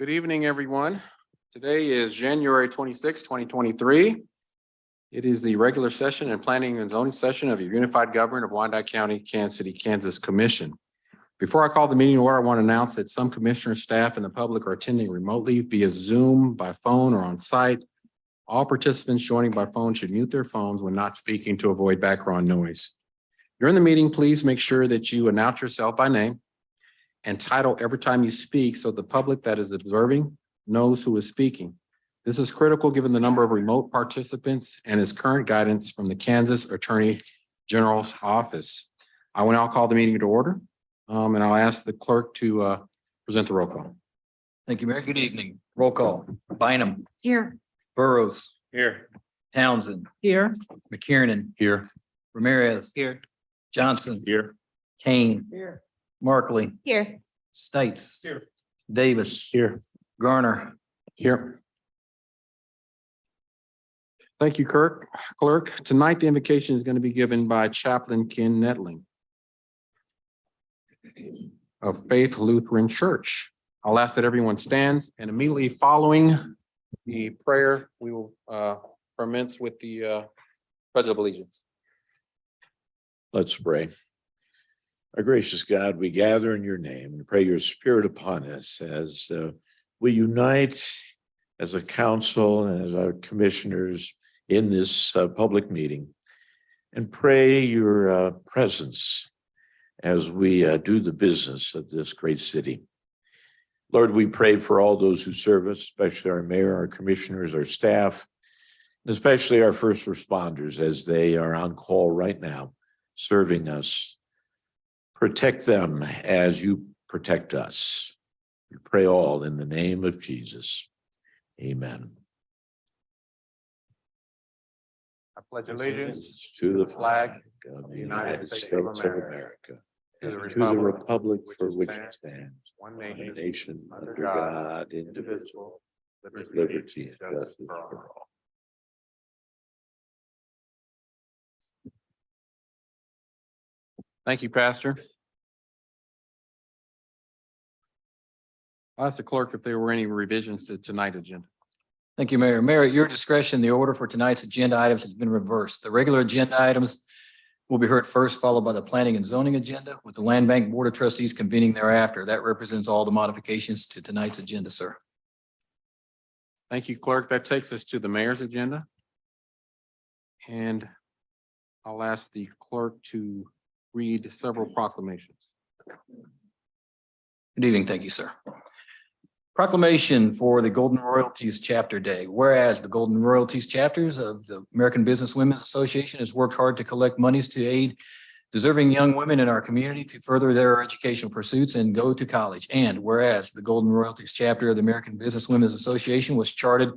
Good evening, everyone. Today is January 26, 2023. It is the regular session and planning and zoning session of the Unified Government of Wyandotte County, Kansas City, Kansas Commission. Before I call the meeting to order, I want to announce that some commissioner staff and the public are attending remotely via Zoom, by phone, or on site. All participants joining by phone should mute their phones when not speaking to avoid background noise. During the meeting, please make sure that you announce yourself by name and title every time you speak so the public that is observing knows who is speaking. This is critical given the number of remote participants and is current guidance from the Kansas Attorney General's office. I will now call the meeting to order, and I'll ask the clerk to present the roll call. Thank you, Mayor. Good evening. Roll call. Bynum. Here. Burrows. Here. Townsend. Here. McKiernan. Here. Ramirez. Here. Johnson. Here. Kane. Here. Markley. Here. Stites. Here. Davis. Here. Garner. Here. Thank you, clerk. Tonight, the invocation is going to be given by Chaplain Ken Nedling of Faith Lutheran Church. I'll ask that everyone stands, and immediately following the prayer, we will commence with the Pledge of Allegiance. Let's pray. Our gracious God, we gather in your name and pray your spirit upon us as we unite as a council and as our commissioners in this public meeting, and pray your presence as we do the business of this great city. Lord, we pray for all those who serve us, especially our mayor, our commissioners, our staff, and especially our first responders as they are on call right now, serving us. Protect them as you protect us. We pray all in the name of Jesus. Amen. I pledge allegiance To the flag of the United States of America, and to the republic for which it stands, one one nation, nation under under God, God, indivisible, with with liberty and justice for all. Thank you, Pastor. I'll ask the clerk if there were any revisions to tonight's agenda. Thank you, Mayor. Mayor, at your discretion, the order for tonight's agenda items has been reversed. The regular agenda items will be heard first, followed by the planning and zoning agenda, with the Land Bank Board of Trustees convening thereafter. That represents all the modifications to tonight's agenda, sir. Thank you, clerk. That takes us to the mayor's agenda. And I'll ask the clerk to read several proclamations. Good evening. Thank you, sir. Proclamation for the Golden Royalties Chapter Day. Whereas the Golden Royalties chapters of the American Business Women's Association has worked hard to collect monies to aid deserving young women in our community to further their educational pursuits and go to college. And whereas the Golden Royalties chapter of the American Business Women's Association was chartered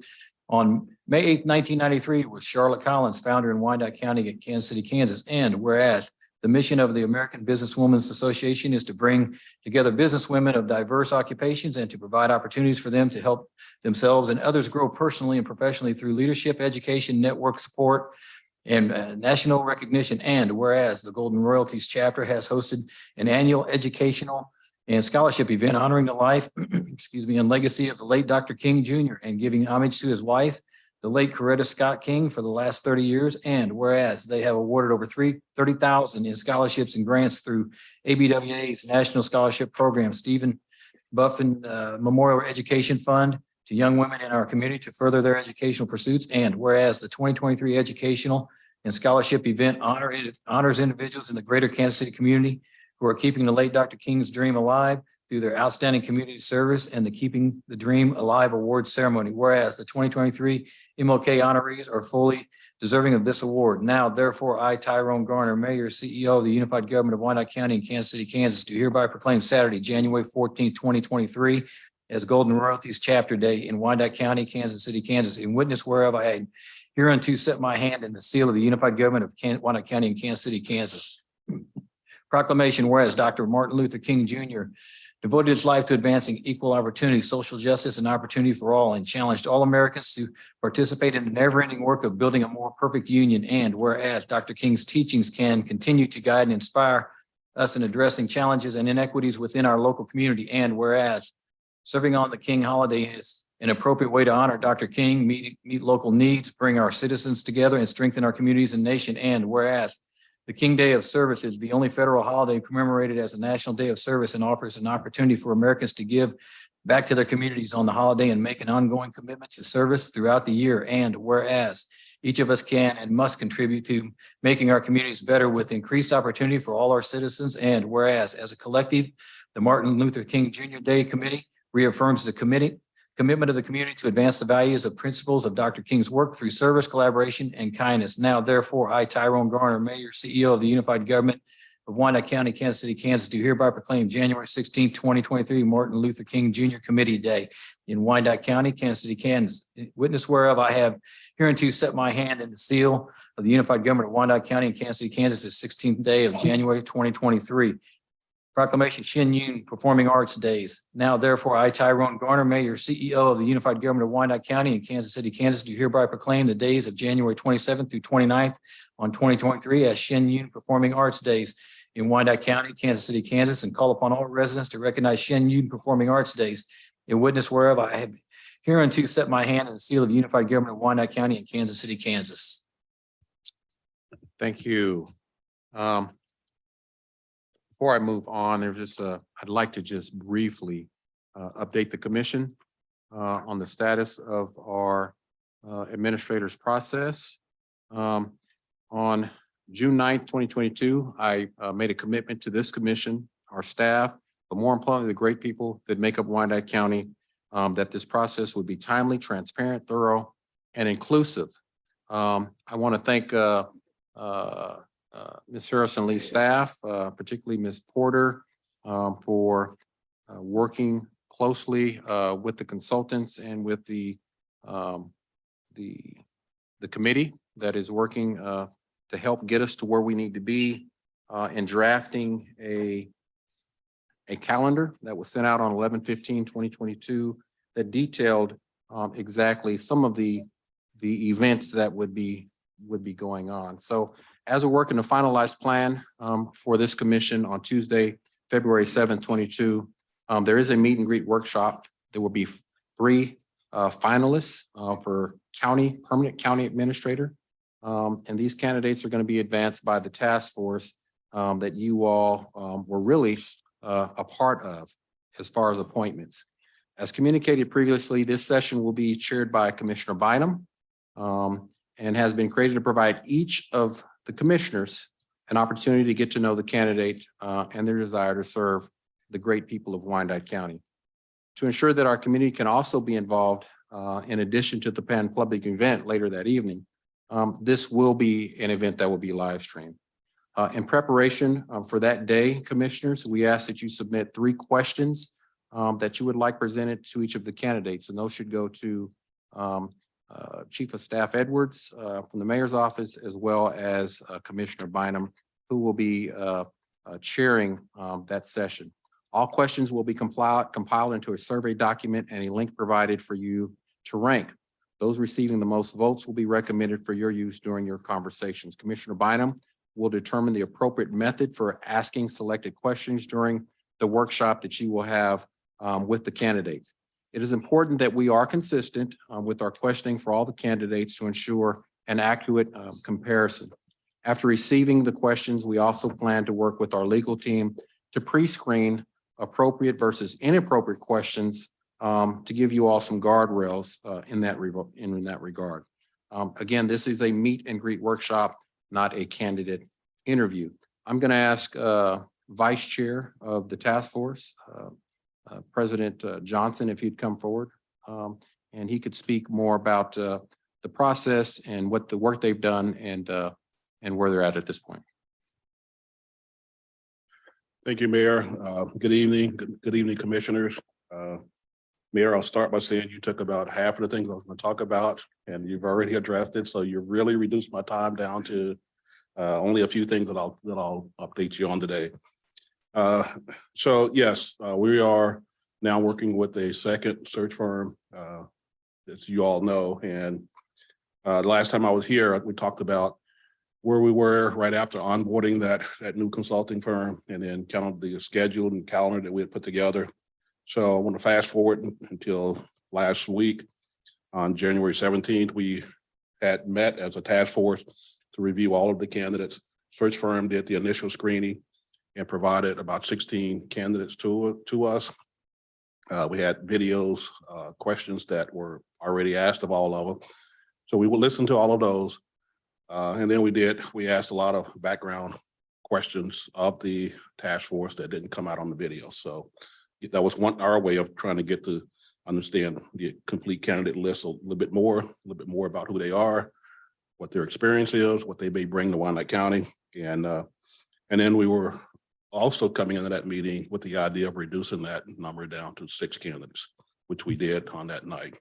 on May 8, 1993 with Charlotte Collins, founder in Wyandotte County at Kansas City, Kansas. And whereas the mission of the American Business Women's Association is to bring together business women of diverse occupations and to provide opportunities for them to help themselves and others grow personally and professionally through leadership, education, network support, and national recognition. And whereas the Golden Royalties chapter has hosted an annual educational and scholarship event honoring the life, and legacy of the late Dr. King Jr. and giving homage to his wife, the late Coretta Scott King for the last 30 years. And whereas they have awarded over 30,000 in scholarships and grants through ABWA's National Scholarship Program, Stephen Buffin Memorial Education Fund, to young women in our community to further their educational pursuits. And whereas the 2023 Educational and Scholarship Event honors individuals in the greater Kansas City community who are keeping the late Dr. King's dream alive through their outstanding community service and the Keeping the Dream Alive Award ceremony. Whereas the 2023 MLK honorees are fully deserving of this award. Now, therefore, I, Tyrone Garner, Mayor, CEO of the Unified Government of Wyandotte County and Kansas City, Kansas, do hereby proclaim Saturday, January 14th, 2023 as Golden Royalties Chapter Day in Wyandotte County, Kansas City, Kansas, in witness whereof I had hereunto set my hand in the seal of the Unified Government of Wyandotte County and Kansas City, Kansas. Proclamation, whereas Dr. Martin Luther King Jr. devoted his life to advancing equal opportunity, social justice, and opportunity for all, and challenged all Americans to participate in the never-ending work of building a more perfect union. And whereas Dr. King's teachings can continue to guide and inspire us in addressing challenges and inequities within our local community. And whereas serving on the King holiday is an appropriate way to honor Dr. King, meet local needs, bring our citizens together, and strengthen our communities and nation. And whereas the King Day of Service is the only federal holiday commemorated as a national day of service and offers an opportunity for Americans to give back to their communities on the holiday and make an ongoing commitment to service throughout the year. And whereas each of us can and must contribute to making our communities better with increased opportunity for all our citizens. And whereas as a collective, the Martin Luther King Jr. Day Committee reaffirms the commitment of the community to advance the values of principles of Dr. King's work through service, collaboration, and kindness. Now, therefore, I, Tyrone Garner, Mayor, CEO of the Unified Government of Wyandotte County, Kansas City, Kansas, do hereby proclaim January 16th, 2023, Martin Luther King Jr. Committee Day in Wyandotte County, Kansas City, Kansas. Witness whereof I have hereunto set my hand in the seal of the Unified Government of Wyandotte County and Kansas City, Kansas, the 16th day of January, 2023. Proclamation Shin Yun Performing Arts Days. Now, therefore, I, Tyrone Garner, Mayor, CEO of the Unified Government of Wyandotte County and Kansas City, Kansas, do hereby proclaim the days of January 27th through 29th on 2023 as Shin Yun Performing Arts Days in Wyandotte County, Kansas City, Kansas, and call upon all residents to recognize Shin Yun Performing Arts Days. In witness whereof I have hereunto set my hand in the seal of the Unified Government of Wyandotte County and Kansas City, Kansas. Thank you. Before I move on, I'd like to just briefly update the commission on the status of our administrator's process. On June 9th, 2022, I made a commitment to this commission, our staff, but more importantly, the great people that make up Wyandotte County, that this process would be timely, transparent, thorough, and inclusive. I want to thank Ms. Harrison Lee's staff, particularly Ms. Porter, for working closely with the consultants and with the committee that is working to help get us to where we need to be in drafting a calendar that was sent out on 11/15/2022 that detailed exactly some of the events that would be going on. So as we're working to finalize plan for this commission on Tuesday, February 7th, 22, there is a meet and greet workshop. There will be 3 finalists for permanent county administrator. And these candidates are going to be advanced by the task force that you all were really a part of as far as appointments. As communicated previously, this session will be chaired by Commissioner Bynum and has been created to provide each of the commissioners an opportunity to get to know the candidate and their desire to serve the great people of Wyandotte County. To ensure that our community can also be involved in addition to the pan-public event later that evening, this will be an event that will be live streamed. In preparation for that day, commissioners, we ask that you submit 3 questions that you would like presented to each of the candidates, and those should go to Chief of Staff Edwards from the mayor's office, as well as Commissioner Bynum, who will be chairing that session. All questions will be compiled into a survey document and a link provided for you to rank. Those receiving the most votes will be recommended for your use during your conversations. Commissioner Bynum will determine the appropriate method for asking selected questions during the workshop that you will have with the candidates. It is important that we are consistent with our questioning for all the candidates to ensure an accurate comparison. After receiving the questions, we also plan to work with our legal team to pre-screen appropriate versus inappropriate questions to give you all some guardrails in that regard. Again, this is a meet and greet workshop, not a candidate interview. I'm going to ask Vice Chair of the task force, President Johnson, if he'd come forward, and he could speak more about the process and what the work they've done and where they're at this point. Thank you, Mayor. Good evening. Good evening, Commissioners. Mayor, I'll start by saying you took about half of the things I was going to talk about, and you've already addressed it. So you really reduced my time down to only a few things that I'll update you on today. So yes, we are now working with a second search firm, as you all know. And last time I was here, we talked about where we were right after onboarding that new consulting firm, and then kind of the schedule and calendar that we had put together. So I want to fast forward until last week. On January 17th, we had met as a task force to review all of the candidates. Search firm did the initial screening and provided about 16 candidates to us. We had videos, questions that were already asked of all of them. So we will listen to all of those. And then we asked a lot of background questions of the task force that didn't come out on the video. So that was our way of trying to get to understand the complete candidate list a little bit more about who they are, what their experience is, what they may bring to Wyandotte County. And then we were also coming into that meeting with the idea of reducing that number down to 6 candidates, which we did on that night.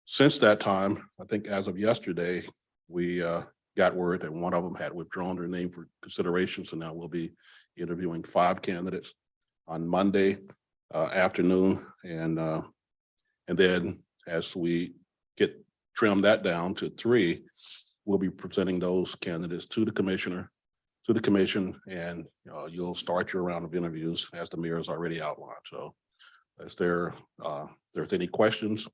Since that time, I think as of yesterday, we got word that one of them had withdrawn their name for consideration. So now we'll be interviewing 5 candidates on Monday afternoon. And then as we trim that down to 3, we'll be presenting those candidates to the commission, and you'll start your round of interviews as the mayor has already outlined. So if there's any questions,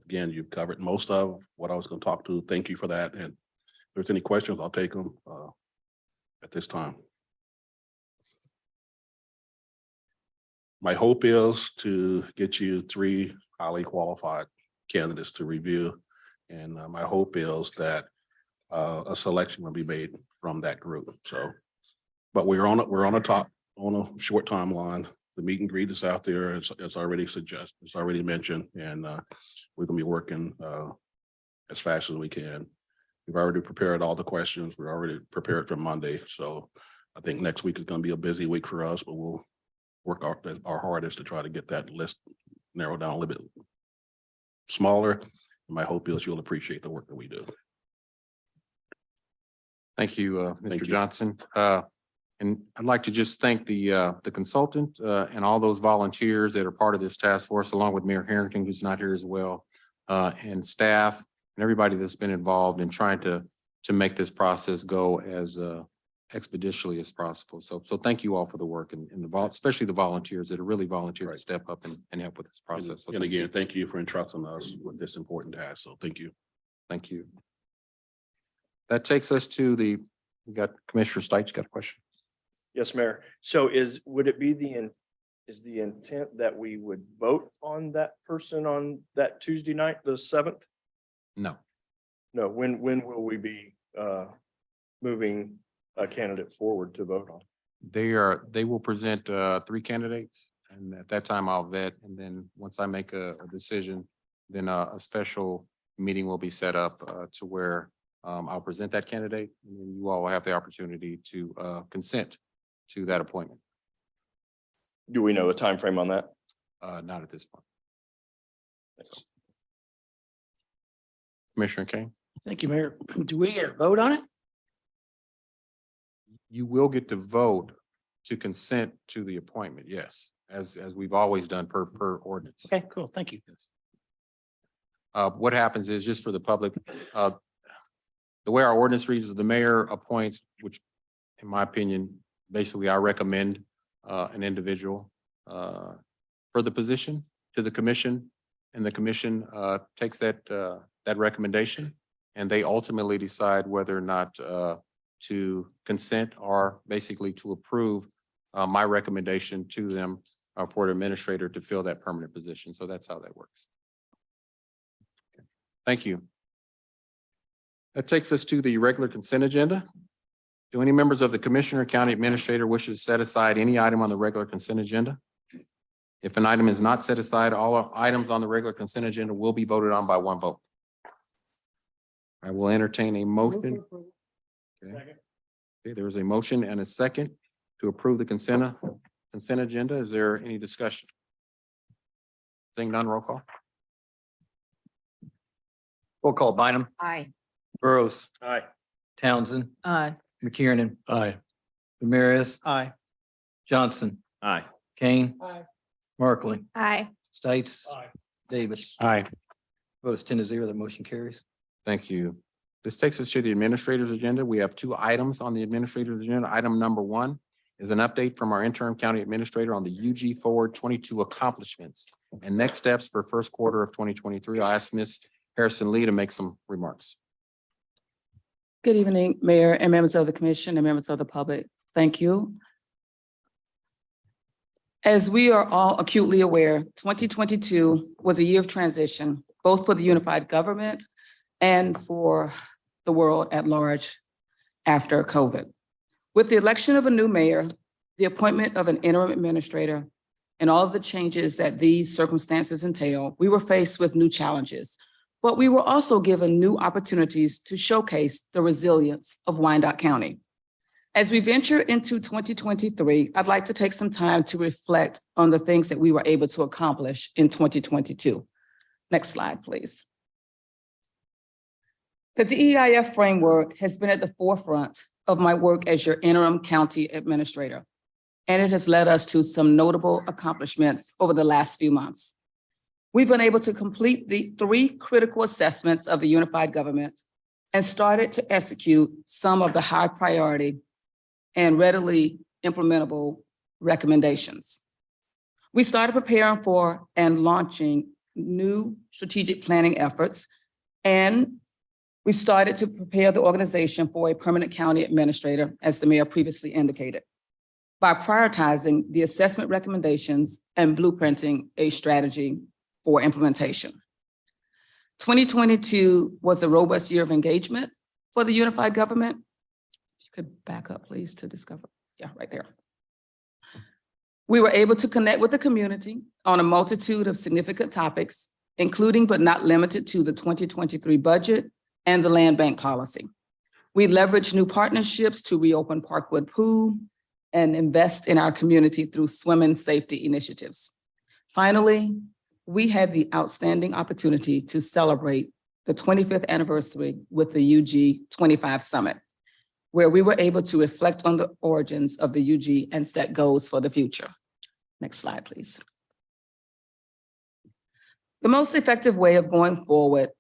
again, you've covered most of what I was going to talk to. Thank you for that. And if there's any questions, I'll take them at this time. My hope is to get you 3 highly qualified candidates to review. And my hope is that a selection will be made from that group. So, but we're on a short timeline. The meet and greet is out there. It's already mentioned, and we're gonna be working as fast as we can. We've already prepared all the questions. We're already prepared for Monday. So I think next week is gonna be a busy week for us, but we'll work our hardest to try to get that list narrowed down a little bit smaller. My hope is you'll appreciate the work that we do. Thank you, Thank Mr. you. Johnson. And I'd like to just thank the consultant and all those volunteers that are part of this task force, along with Mayor Harrington, who's not here as well, and staff and everybody that's been involved in trying to make this process go as expeditiously as possible. So thank you all for the work and especially the volunteers that are really volunteered to step up and help with this process. So And again, thank you for entrusting us with this important task. So thank you. thank you. That takes us to we got Commissioner Stites, got a question? Yes, Mayor. So would it be is the intent that we would vote on that person on that Tuesday night, the 7th? No. No, when will we be moving a candidate forward to vote on? They will present 3 candidates, and at that time I'll vet, and then once I make a decision, then a special meeting will be set up to where I'll present that candidate, and then you all will have the opportunity to consent to that appointment. Do we know a time frame on that? Not at this point. Thanks. Commissioner Kane, Thank you, Mayor. Do we get a vote on it? you will get to vote to consent to the appointment, yes, as we've always done per ordinance. Okay, cool. Thank you. What happens is, just for the public, the way our ordinance reads is the mayor appoints, which in my opinion, basically I recommend an individual for the position. to the commission, and the commission takes that recommendation, and they ultimately decide whether or not to consent or basically to approve my recommendation to them for the administrator to fill that permanent position. So that's how that works. Thank you. That takes us to the regular consent agenda. Do any members of the commissioner or county administrator wish to set aside any item on the regular consent agenda? If an item is not set aside, all items on the regular consent agenda will be voted on by one vote. I will entertain a motion. Okay, there is a motion and a second to approve the consent agenda. Is there any discussion? Seeing none, roll call. Roll call, Bynum, Aye. Burrows, Aye. Townsend, Aye. McKiernan. Aye. Ramirez, Aye. Johnson, Aye. Kane. Aye. Markling, Aye. Stites. Davis. Aye. Vote is 10-0, the motion carries. Thank you. This takes us to the administrator's agenda. We have two items on the administrator's agenda. Item number one is an update from our interim county administrator on the UG Forward 22 accomplishments and next steps for first quarter of 2023. I ask Ms. Harrison Lee to make some remarks. Good evening, Mayor and members of the commission and members of the public. Thank you. As we are all acutely aware, 2022 was a year of transition, both for the unified government and for the world at large after COVID. With the election of a new mayor, the appointment of an interim administrator, and all of the changes that these circumstances entail, we were faced with new challenges. But we were also given new opportunities to showcase the resilience of Wyandotte County. As we venture into 2023, I'd like to take some time to reflect on the things that we were able to accomplish in 2022. Next slide, please. The DEIF framework has been at the forefront of my work as your interim county administrator, and it has led us to some notable accomplishments over the last few months. We've been able to complete the 3 critical assessments of the unified government and started to execute some of the high priority and readily implementable recommendations. We started preparing for and launching new strategic planning efforts, and we started to prepare the organization for a permanent county administrator, as the mayor previously indicated, by prioritizing the assessment recommendations and blueprinting a strategy for implementation. 2022 was a robust year of engagement for the unified government. If you could back up, please, to discover. Yeah, right there. We were able to connect with the community on a multitude of significant topics, including but not limited to the 2023 budget and the land bank policy. We leveraged new partnerships to reopen Parkwood Pool and invest in our community through swimming safety initiatives. Finally, we had the outstanding opportunity to celebrate the 25th anniversary with the UG 25 Summit, where we were able to reflect on the origins of the UG and set goals for the future. Next slide, please. The most effective way of going forward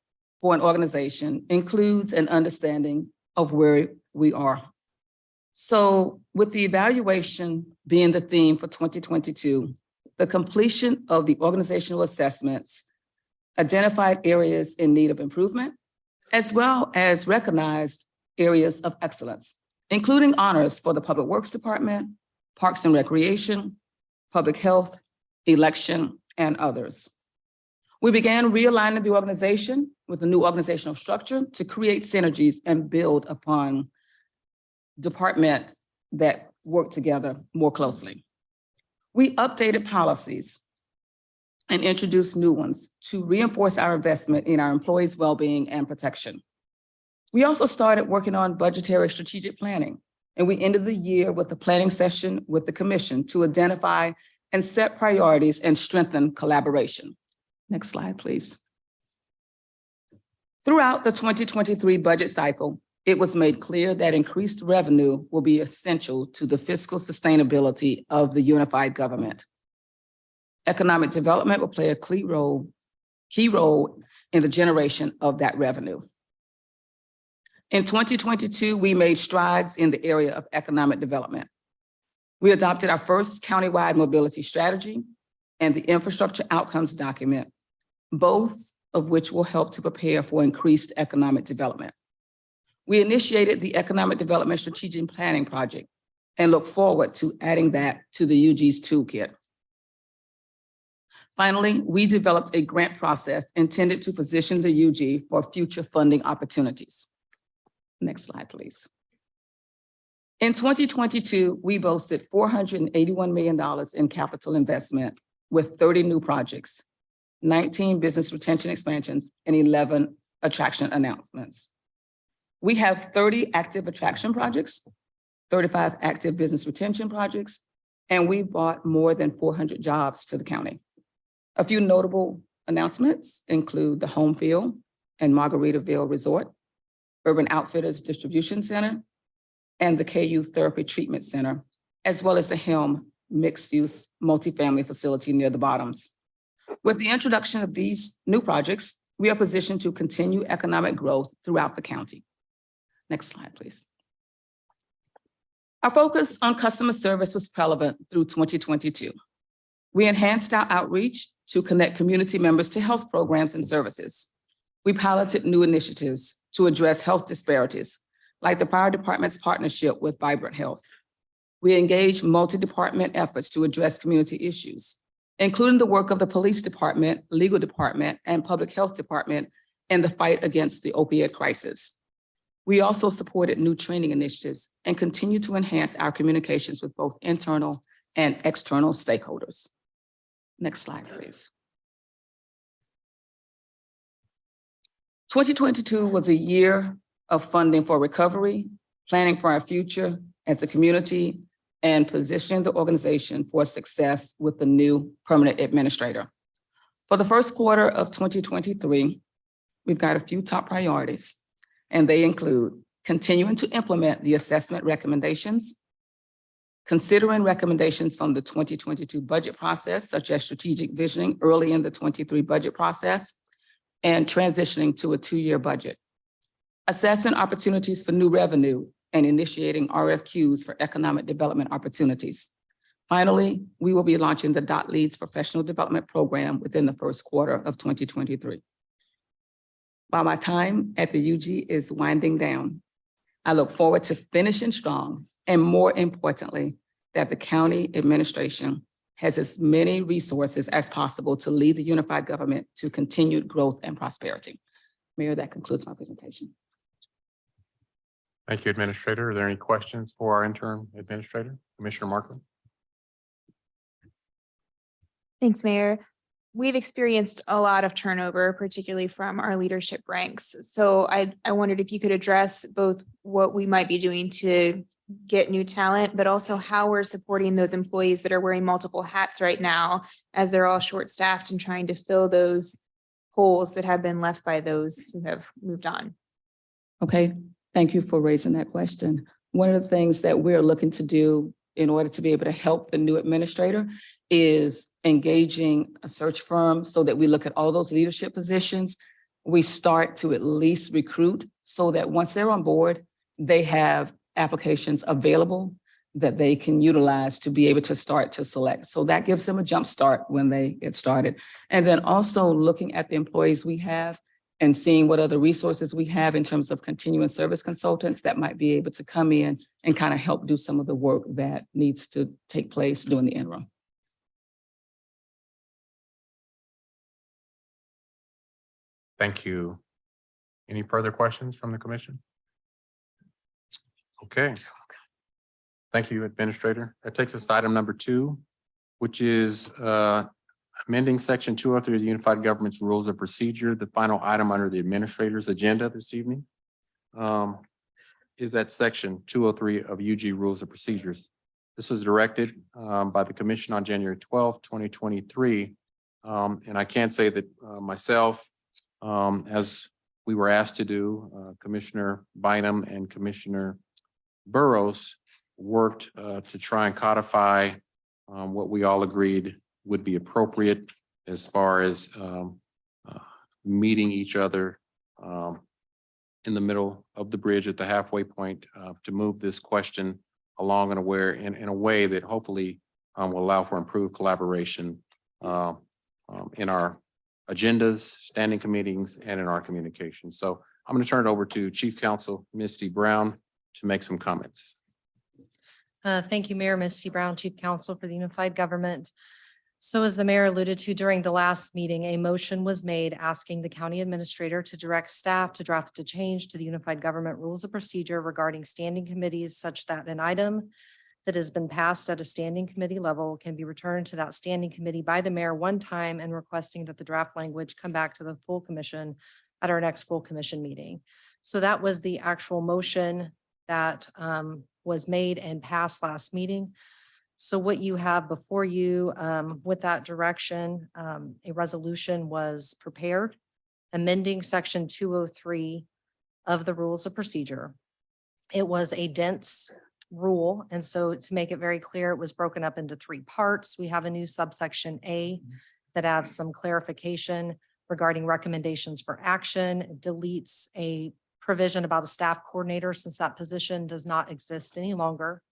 for an organization includes an understanding of where we are. So with the evaluation being the theme for 2022, the completion of the organizational assessments identified areas in need of improvement, as well as recognized areas of excellence, including honors for the Public Works Department, Parks and Recreation, Public Health, Election, and others. We began realigning the organization with a new organizational structure to create synergies and build upon departments that work together more closely. We updated policies and introduced new ones to reinforce our investment in our employees' well-being and protection. We also started working on budgetary strategic planning, and we ended the year with a planning session with the commission to identify and set priorities and strengthen collaboration. Next slide, please. Throughout the 2023 budget cycle, it was made clear that increased revenue will be essential to the fiscal sustainability of the unified government. Economic development will play a key role in the generation of that revenue. In 2022, we made strides in the area of economic development. We adopted our first countywide mobility strategy, and the infrastructure outcomes document, both of which will help to prepare for increased economic development. We initiated the Economic Development Strategic Planning Project and look forward to adding that to the UG's toolkit. Finally, we developed a grant process intended to position the UG for future funding opportunities. Next slide, please. In 2022, we boasted $481 million in capital investment with 30 new projects, 19 business retention expansions, and 11 attraction announcements. We have 30 active attraction projects, 35 active business retention projects, and we brought more than 400 jobs to the county. A few notable announcements include the Homefield and Margaritaville Resort, Urban Outfitters Distribution Center, and the KU Therapy Treatment Center, as well as the Helm mixed-use multifamily facility near the Bottoms. With the introduction of these new projects, we are positioned to continue economic growth throughout the county. Next slide, please. Our focus on customer service was relevant through 2022. We enhanced our outreach to connect community members to health programs and services. We piloted new initiatives to address health disparities, like the fire department's partnership with Vibrant Health. We engaged multi-department efforts to address community issues, including the work of the police department, legal department, and public health department in the fight against the opioid crisis. We also supported new training initiatives and continue to enhance our communications with both internal and external stakeholders. Next slide, please. 2022 was a year of funding for recovery, planning for our future as a community, and positioning the organization for success with the new permanent administrator. For the first quarter of 2023, we've got a few top priorities, and they include continuing to implement the assessment recommendations, considering recommendations from the 2022 budget process, such as strategic visioning early in the 23 budget process, and transitioning to a 2-year budget, assessing opportunities for new revenue and initiating RFQs for economic development opportunities. Finally, we will be launching the Dot Leads Professional Development Program within the first quarter of 2023. While my time at the UG is winding down, I look forward to finishing strong, and more importantly, that the county administration has as many resources as possible to lead the unified government to continued growth and prosperity. Mayor, that concludes my presentation. Thank you, Administrator. Are there any questions for our interim administrator, Commissioner Markland? Thanks, Mayor. We've experienced a lot of turnover, particularly from our leadership ranks. So I wondered if you could address both what we might be doing to get new talent, but also how we're supporting those employees that are wearing multiple hats right now, as they're all short-staffed and trying to fill those holes that have been left by those who have moved on. Okay, thank you for raising that question. One of the things that we're looking to do in order to be able to help the new administrator is engaging a search firm so that we look at all those leadership positions. We start to at least recruit so that once they're on board, they have applications available that they can utilize to be able to start to select. So that gives them a jump start when they get started. And then also looking at the employees we have and seeing what other resources we have in terms of continuing service consultants that might be able to come in and kind of help do some of the work that needs to take place during the interim. Thank you. Any further questions from the commission? Okay. Thank you, Administrator. That takes us to item number 2, which is amending section 203 of the Unified Government's Rules of Procedure. The final item under the Administrator's agenda this evening is that section 203 of UG Rules of Procedures. This was directed by the Commission on January 12, 2023. And I can say that myself, as we were asked to do, Commissioner Bynum and Commissioner Burrows worked to try and codify what we all agreed would be appropriate as far as meeting each other in the middle of the bridge at the halfway point to move this question along in a way that hopefully will allow for improved collaboration in our agendas, standing committees, and in our communication. So I'm going to turn it over to Chief Counsel Misty Brown to make some comments. Thank you, Mayor Misty Brown, Chief Counsel for the Unified Government. So as the mayor alluded to during the last meeting, a motion was made asking the county administrator to direct staff to draft a change to the Unified Government Rules of Procedure regarding standing committees such that an item that has been passed at a standing committee level can be returned to that standing committee by the mayor one time, and requesting that the draft language come back to the full commission at our next full commission meeting. So that was the actual motion that was made and passed last meeting. So what you have before you with that direction, a resolution was prepared amending section 203 of the rules of procedure. It was a dense rule. And so to make it very clear, it was broken up into 3 parts. We have a new subsection A that adds some clarification regarding recommendations for action. It deletes a provision about a staff coordinator since that position does not exist any longer.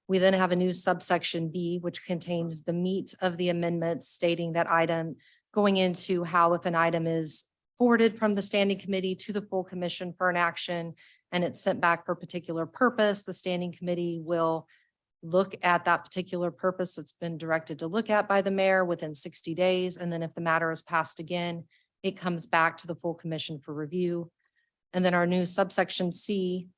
We then have a new subsection B, which contains the meat of the amendment stating that item, going into how if an item is forwarded from the standing committee to the full commission for an action and it's sent back for a particular purpose, the standing committee will look at that particular purpose that's been directed to look at by the mayor within 60 days. And then if the matter is passed again, it comes back to the full commission for review. And then our new subsection C,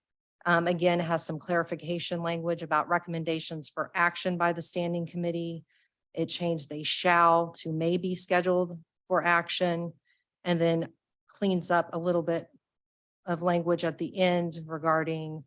again, has some clarification language about recommendations for action by the standing committee. It changed a shall to may be scheduled for action, and then cleans up a little bit of language at the end regarding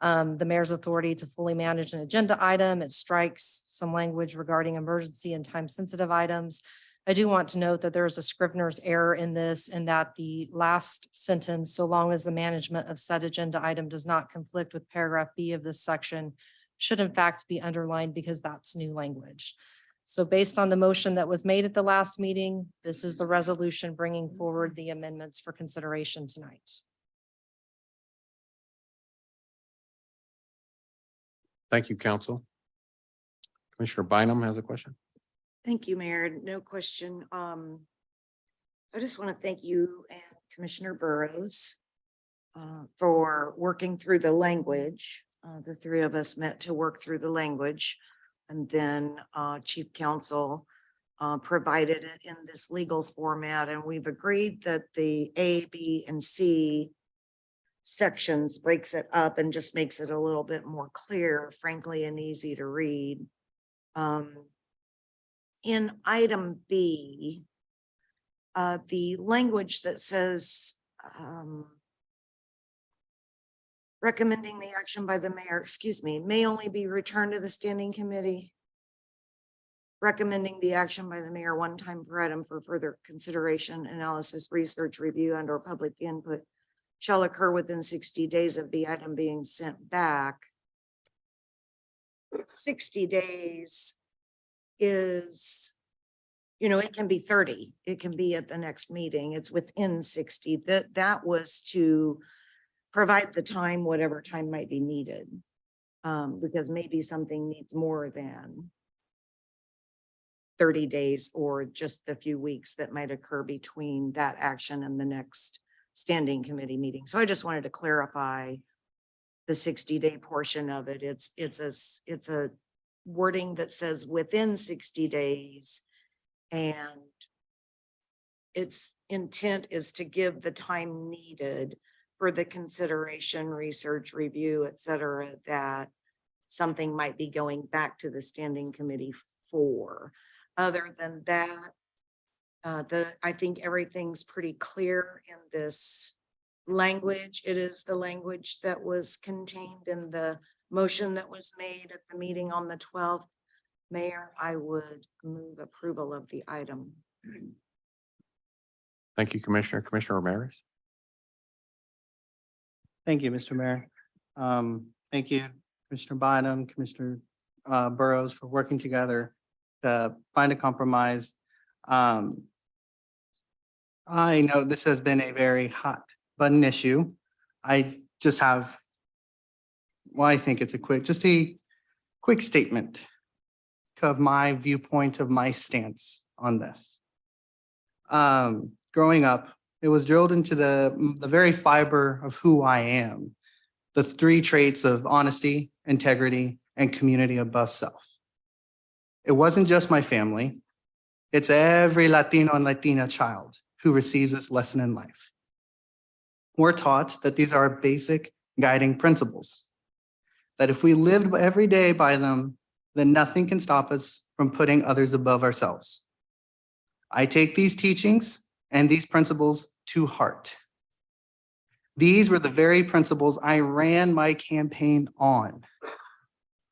the mayor's authority to fully manage an agenda item. It strikes some language regarding emergency and time-sensitive items. I do want to note that there is a Scrivener's error in this, and that the last sentence, so long as the management of said agenda item does not conflict with paragraph B of this section, should in fact be underlined because that's new language. So based on the motion that was made at the last meeting, this is the resolution bringing forward the amendments for consideration tonight. Thank you, Counsel. Commissioner Bynum has a question. Thank you, Mayor. No question. I just want to thank you and Commissioner Burrows for working through the language. The 3 of us met to work through the language, and then Chief Counsel provided it in this legal format, and we've agreed that the A, B, and C sections breaks it up and just makes it a little bit more clear, frankly, and easy to read. In item B, the language that says recommending the action by the mayor, may only be returned to the standing committee. Recommending the action by the mayor one time per item for further consideration, analysis, research, review, and or public input shall occur within 60 days of the item being sent back. 60 days is, it can be 30, it can be at the next meeting, it's within 60. That was to provide the time, whatever time might be needed, because maybe something needs more than 30 days or just the few weeks that might occur between that action and the next standing committee meeting. So I just wanted to clarify the 60-day portion of it. It's a wording that says within 60 days, and its intent is to give the time needed for the consideration, research, review, et cetera, that something might be going back to the standing committee for. Other than that, I think everything's pretty clear in this language. It is the language that was contained in the motion that was made at the meeting on the 12th. Mayor, I would move approval of the item. Thank you, Commissioner. Commissioner Ramirez. Thank you, Mr. Mayor. Thank you, Commissioner Bynum, Commissioner Burrows, for working together to find a compromise. I know this has been a very hot button issue. I just have, well, I think it's a quick statement. of my viewpoint of my stance on this. Growing up, it was drilled into the very fiber of who I am. The three traits of honesty, integrity, and community above self. It wasn't just my family. It's every Latino and Latina child who receives this lesson in life. We're taught that these are basic guiding principles, that if we lived every day by them, then nothing can stop us from putting others above ourselves. I take these teachings and these principles to heart. These were the very principles I ran my campaign on.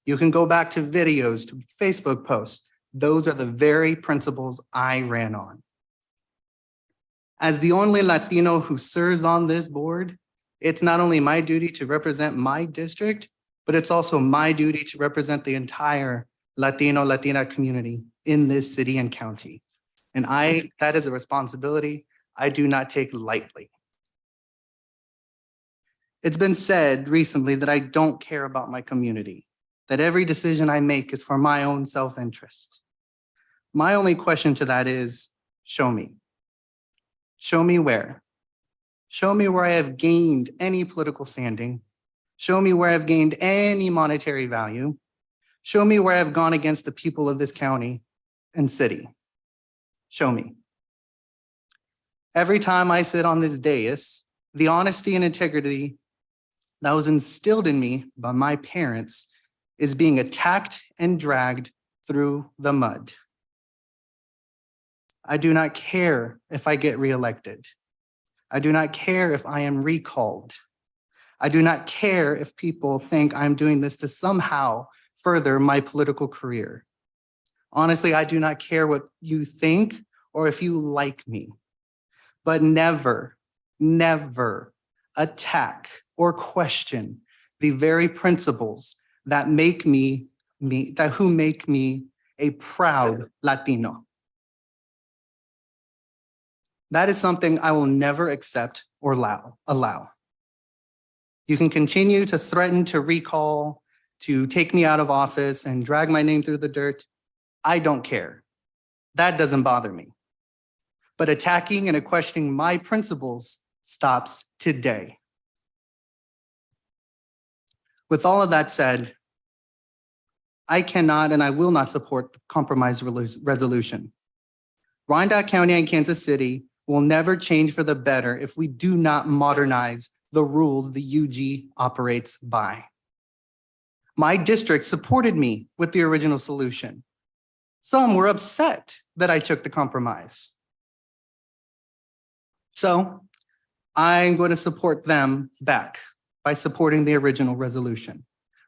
You can go back to videos, to Facebook posts. Those are the very principles I ran on. As the only Latino who serves on this board, it's not only my duty to represent my district, but it's also my duty to represent the entire Latino, Latina community in this city and county. And that is a responsibility I do not take lightly. It's been said recently that I don't care about my community, that every decision I make is for my own self-interest. My only question to that is, show me. Show me where. Show me where I have gained any political standing. Show me where I've gained any monetary value. Show me where I've gone against the people of this county and city. Show me. Every time I sit on this dais, the honesty and integrity that was instilled in me by my parents is being attacked and dragged through the mud. I do not care if I get reelected. I do not care if I am recalled. I do not care if people think I'm doing this to somehow further my political career. Honestly, I do not care what you think or if you like me, but never, never attack or question the very principles that make me a proud Latino. That is something I will never accept or allow. You can continue to threaten to recall, to take me out of office and drag my name through the dirt. I don't care. That doesn't bother me. But attacking and questioning my principles stops today. With all of that said, I cannot and I will not support the compromise resolution. Wyandotte County and Kansas City will never change for the better if we do not modernize the rules the UG operates by. My district supported me with the original solution. Some were upset that I took the compromise. So I'm going to support them back by supporting the original resolution.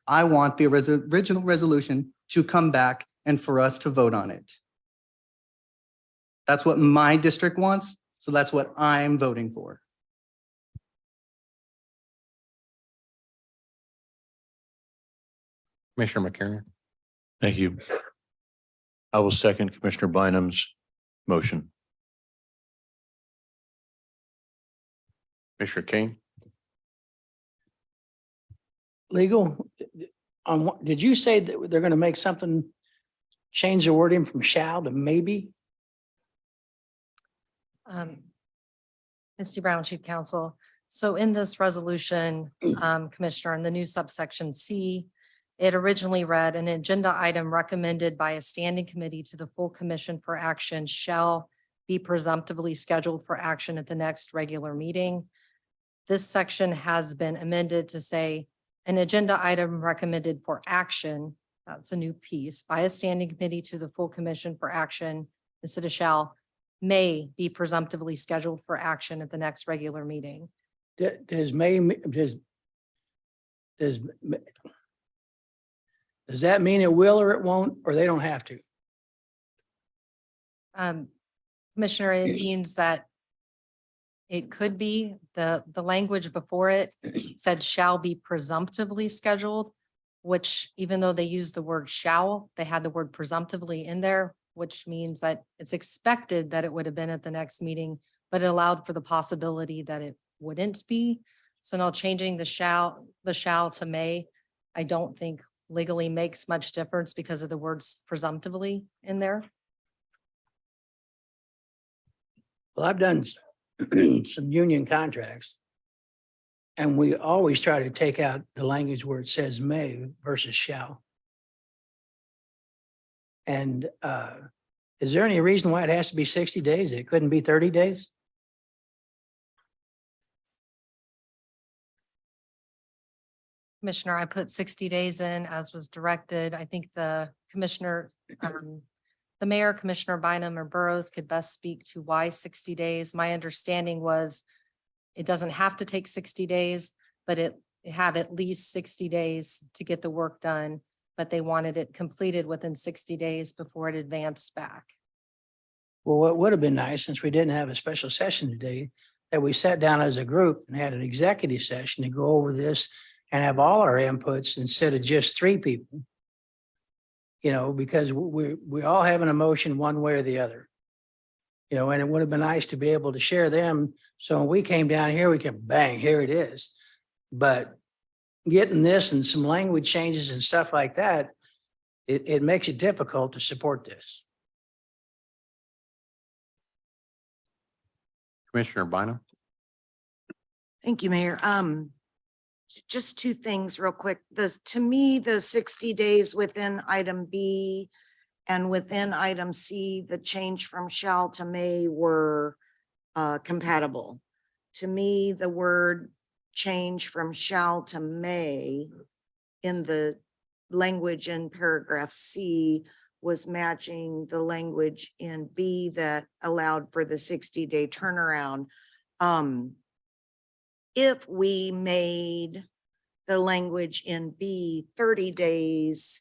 I want the original resolution to come back and for us to vote on it. That's what my district wants, so that's what I'm voting for. Commissioner McCarron. Thank you. I will second Commissioner Bynum's motion. Commissioner King. Legal, did you say that they're gonna make something, change the wording from shall to maybe? Misty Brown, Chief Counsel. So in this resolution, Commissioner, in the new subsection C, it originally read an agenda item recommended by a standing committee to the full commission for action shall be presumptively scheduled for action at the next regular meeting. This section has been amended to say an agenda item recommended for action, that's a new piece, by a standing committee to the full commission for action instead of shall, may be presumptively scheduled for action at the next regular meeting. Does that mean it will or it won't, or they don't have to? Commissioner, it means that it could be the language before it said shall be presumptively scheduled, which even though they used the word shall, they had the word presumptively in there, which means that it's expected that it would have been at the next meeting, but it allowed for the possibility that it wouldn't be. So now changing the shall to may, I don't think legally makes much difference because of the words presumptively in there. Well, I've done some union contracts. And we always try to take out the language where it says may versus shall. And is there any reason why it has to be 60 days? It couldn't be 30 days? Commissioner, I put 60 days in as was directed. I think the commissioner, the mayor, Commissioner Bynum or Burrows could best speak to why 60 days. My understanding was it doesn't have to take 60 days, but it have at least 60 days to get the work done. But they wanted it completed within 60 days before it advanced back. Well, what would have been nice, since we didn't have a special session today, that we sat down as a group and had an executive session to go over this and have all our inputs instead of just 3 people. You know, because we all have an emotion one way or the other. You know, and it would have been nice to be able to share them. So when we came down here, we can bang, here it is. But getting this and some language changes and stuff like that, it makes it difficult to support this. Commissioner Bynum? Thank you, Mayor. Just 2 things real quick. To me, the 60 days within item B and within item C, the change from shall to may were compatible. To me, the word change from shall to may in the language in paragraph C was matching the language in B that allowed for the 60-day turnaround. If we made the language in B 30 days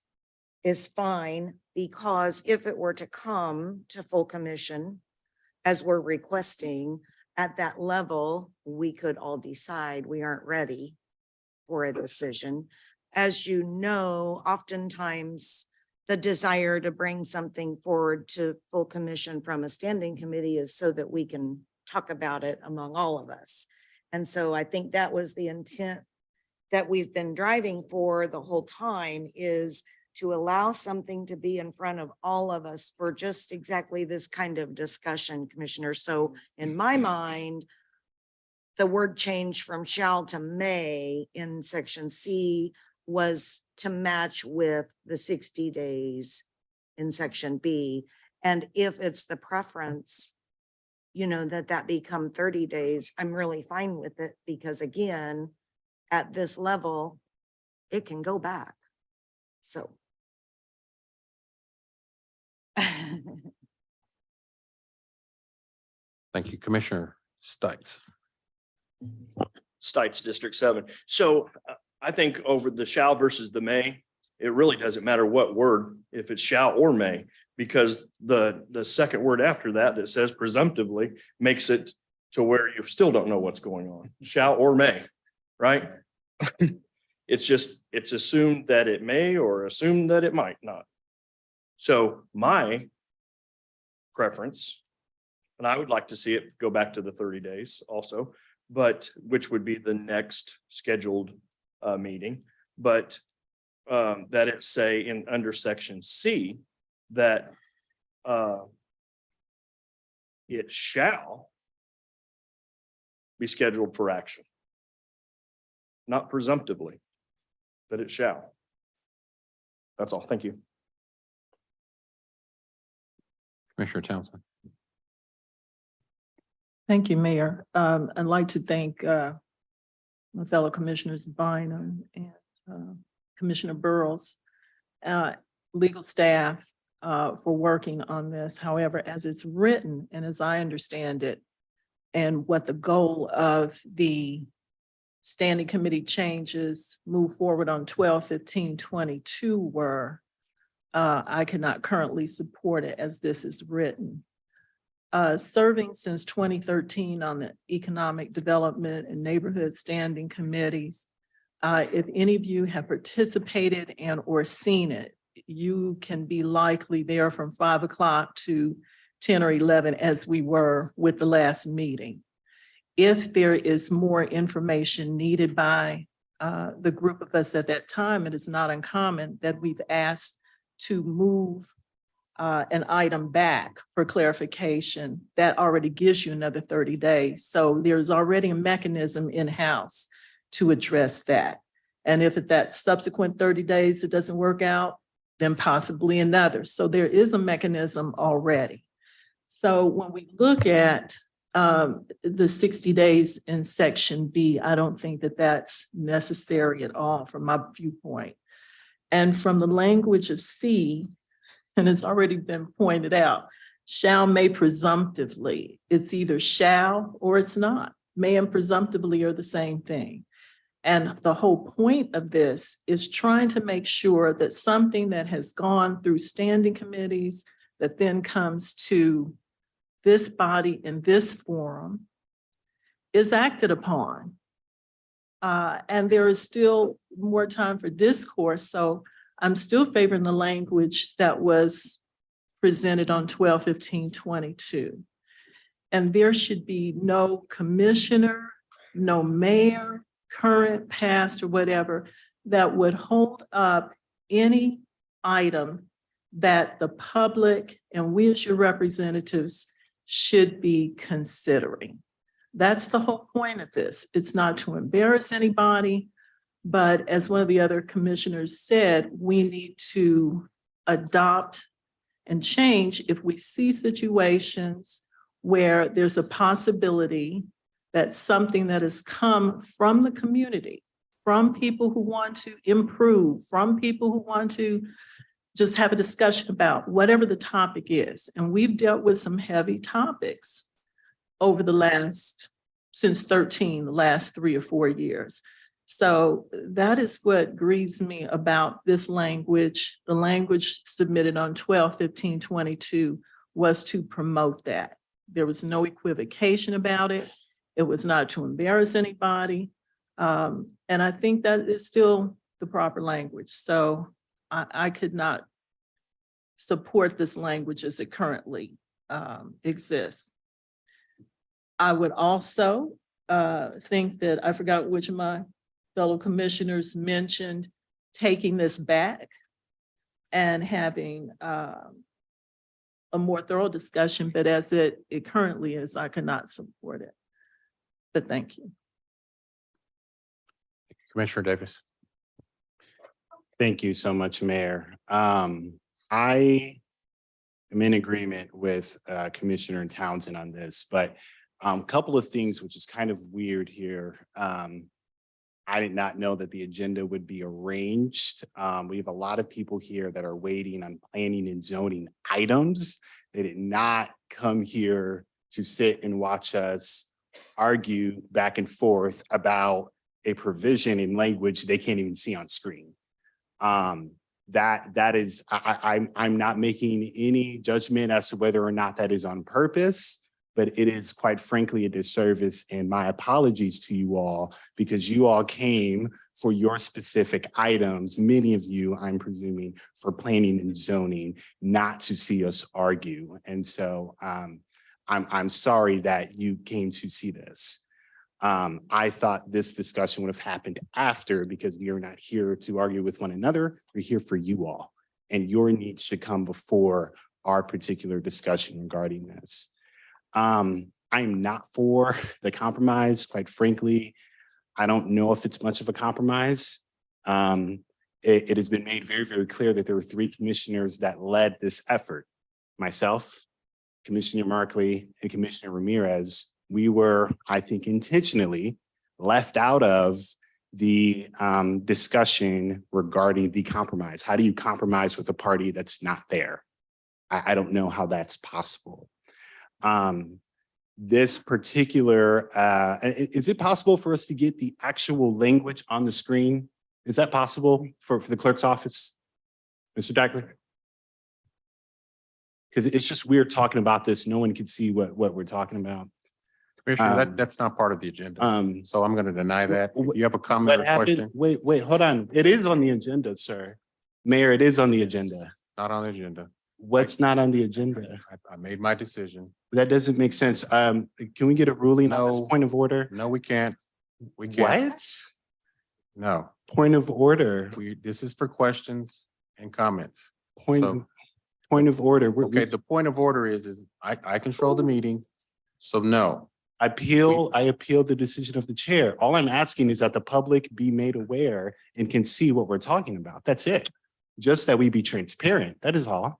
is fine, because if it were to come to full commission, as we're requesting, at that level, we could all decide we aren't ready for a decision. As you know, oftentimes the desire to bring something forward to full commission from a standing committee is so that we can talk about it among all of us. And so I think that was the intent that we've been driving for the whole time, is to allow something to be in front of all of us for just exactly this kind of discussion, Commissioner. So in my mind, the word change from shall to may in section C was to match with the 60 days in section B. And if it's the preference, you know, that become 30 days, I'm really fine with it, because again, at this level, it can go back. So. Thank you, Commissioner Stites. Stites District 7. So I think over the shall versus the may, it really doesn't matter what word, if it's shall or may, because the second word after that says presumptively makes it to where you still don't know what's going on, shall or may, right? It's assumed that it may or assumed that it might not. So my preference, and I would like to see it go back to the 30 days also, but which would be the next scheduled meeting, but that it say in under section C that it shall be scheduled for action. Not presumptively, but it shall. That's all. Thank you. Commissioner Townsend. Thank you, Mayor. I'd like to thank my fellow commissioners Bynum and Commissioner Burrows, legal staff for working on this. However, as it's written and as I understand it, and what the goal of the standing committee changes move forward on 12/15/22 were, I cannot currently support it as this is written. Serving since 2013 on the Economic Development and Neighborhood Standing Committees, if any of you have participated and or seen it, you can be likely there from 5 o'clock to 10 or 11 as we were with the last meeting. If there is more information needed by the group of us at that time, it is not uncommon that we've asked to move an item back for clarification. That already gives you another 30 days. So there's already a mechanism in-house to address that. And if at that subsequent 30 days it doesn't work out, then possibly another. So there is a mechanism already. So when we look at the 60 days in section B, I don't think that that's necessary at all from my viewpoint. And from the language of C, and it's already been pointed out, shall, may, presumptively, it's either shall or it's not. May and presumptively are the same thing. And the whole point of this is trying to make sure that something that has gone through standing committees that then comes to this body in this forum is acted upon. And there is still more time for discourse. So I'm still favoring the language that was presented on 12/15/22. And there should be no commissioner, no mayor, current, past, or whatever, that would hold up any item that the public and we as your representatives should be considering. That's the whole point of this. It's not to embarrass anybody, but as one of the other commissioners said, we need to adopt and change if we see situations where there's a possibility that something that has come from the community, from people who want to improve, from people who want to just have a discussion about whatever the topic is. And we've dealt with some heavy topics over the since the last 3 or 4 years. So that is what grieves me about this language. The language submitted on 12/15/22 was to promote that. There was no equivocation about it. It was not to embarrass anybody. And I think that is still the proper language. So I could not support this language as it currently exists. I would also think that, I forgot which of my fellow commissioners mentioned taking this back and having a more thorough discussion, but as it currently is, I cannot support it. But thank you. Commissioner Davis. Thank you so much, Mayor. I am in agreement with Commissioner Townsend on this, but a couple of things which is kind of weird here. I did not know that the agenda would be arranged. We have a lot of people here that are waiting on planning and zoning items. They did not come here to sit and watch us argue back and forth about a provision in language they can't even see on screen. That is, I'm not making any judgment as to whether or not that is on purpose, but it is quite frankly a disservice, and my apologies to you all, because you all came for your specific items, many of you, I'm presuming, for planning and zoning, not to see us argue. And so I'm sorry that you came to see this. I thought this discussion would have happened after, because we are not here to argue with one another. We're here for you all, and your needs should come before our particular discussion regarding this. I'm not for the compromise, quite frankly. I don't know if it's much of a compromise. It has been made very, very clear that there were 3 commissioners that led this effort. Myself, Commissioner Markley, and Commissioner Ramirez. We were, I think, intentionally left out of the discussion regarding the compromise. How do you compromise with a party that's not there? I don't know how that's possible. This particular, is it possible for us to get the actual language on the screen? Is that possible for the clerk's office, Mr. Dackler? Because it's just weird talking about this. No one can see what we're talking about. Commissioner, that's not part of the agenda. So I'm going to deny that. If you have a comment or What happened? question, Wait, hold on. It is on the agenda, sir. Mayor, it is on the agenda. not on the agenda. What's not on the agenda? I made my decision. That doesn't make sense. Can we get a ruling on this No. point of order? No, we can't. We can't. What? No, Point of order, this is for questions and comments. point, So- point of order. Okay, the point of order is I control the meeting. So no, I appeal the decision of the chair. All I'm asking is that the public be made aware and can see what we're talking about. That's it. Just that we be transparent. That is all.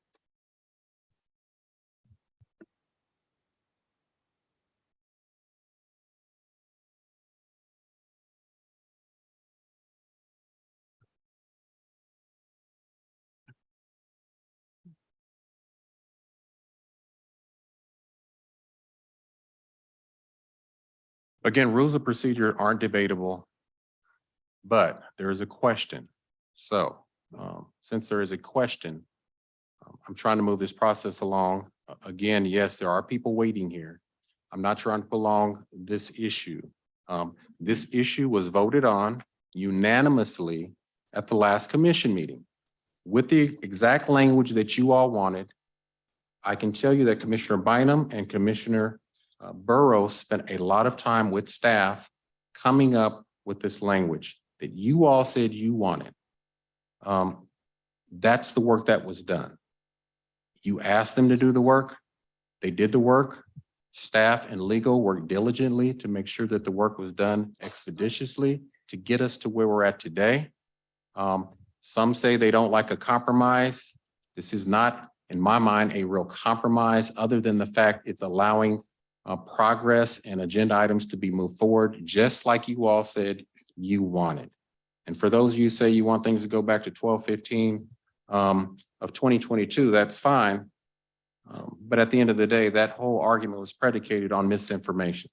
again, rules of procedure aren't debatable, but there is a question. So since there is a question, I'm trying to move this process along. Again, yes, there are people waiting here. I'm not trying to prolong this issue. This issue was voted on unanimously at the last commission meeting with the exact language that you all wanted. I can tell you that Commissioner Bynum and Commissioner Burrows spent a lot of time with staff coming up with this language that you all said you wanted. That's the work that was done. You asked them to do the work. They did the work. Staff and legal worked diligently to make sure that the work was done expeditiously to get us to where we're at today. Some say they don't like a compromise. This is not, in my mind, a real compromise, other than the fact it's allowing progress and agenda items to be moved forward, just like you all said you wanted. And for those of you who say you want things to go back to 12/15 of 2022, that's fine. But at the end of the day, that whole argument was predicated on misinformation.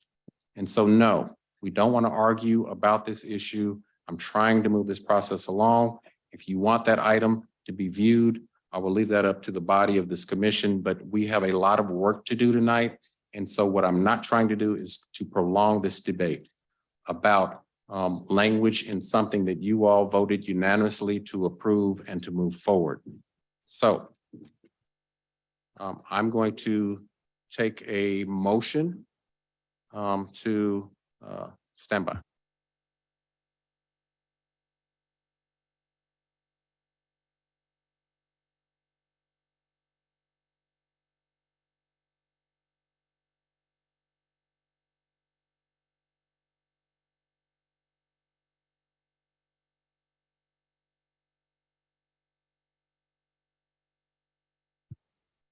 And so, no, we don't want to argue about this issue. I'm trying to move this process along. If you want that item to be viewed, I will leave that up to the body of this commission, but we have a lot of work to do tonight. And so what I'm not trying to do is to prolong this debate about language in something that you all voted unanimously to approve and to move forward. So I'm going to take a motion to stand by.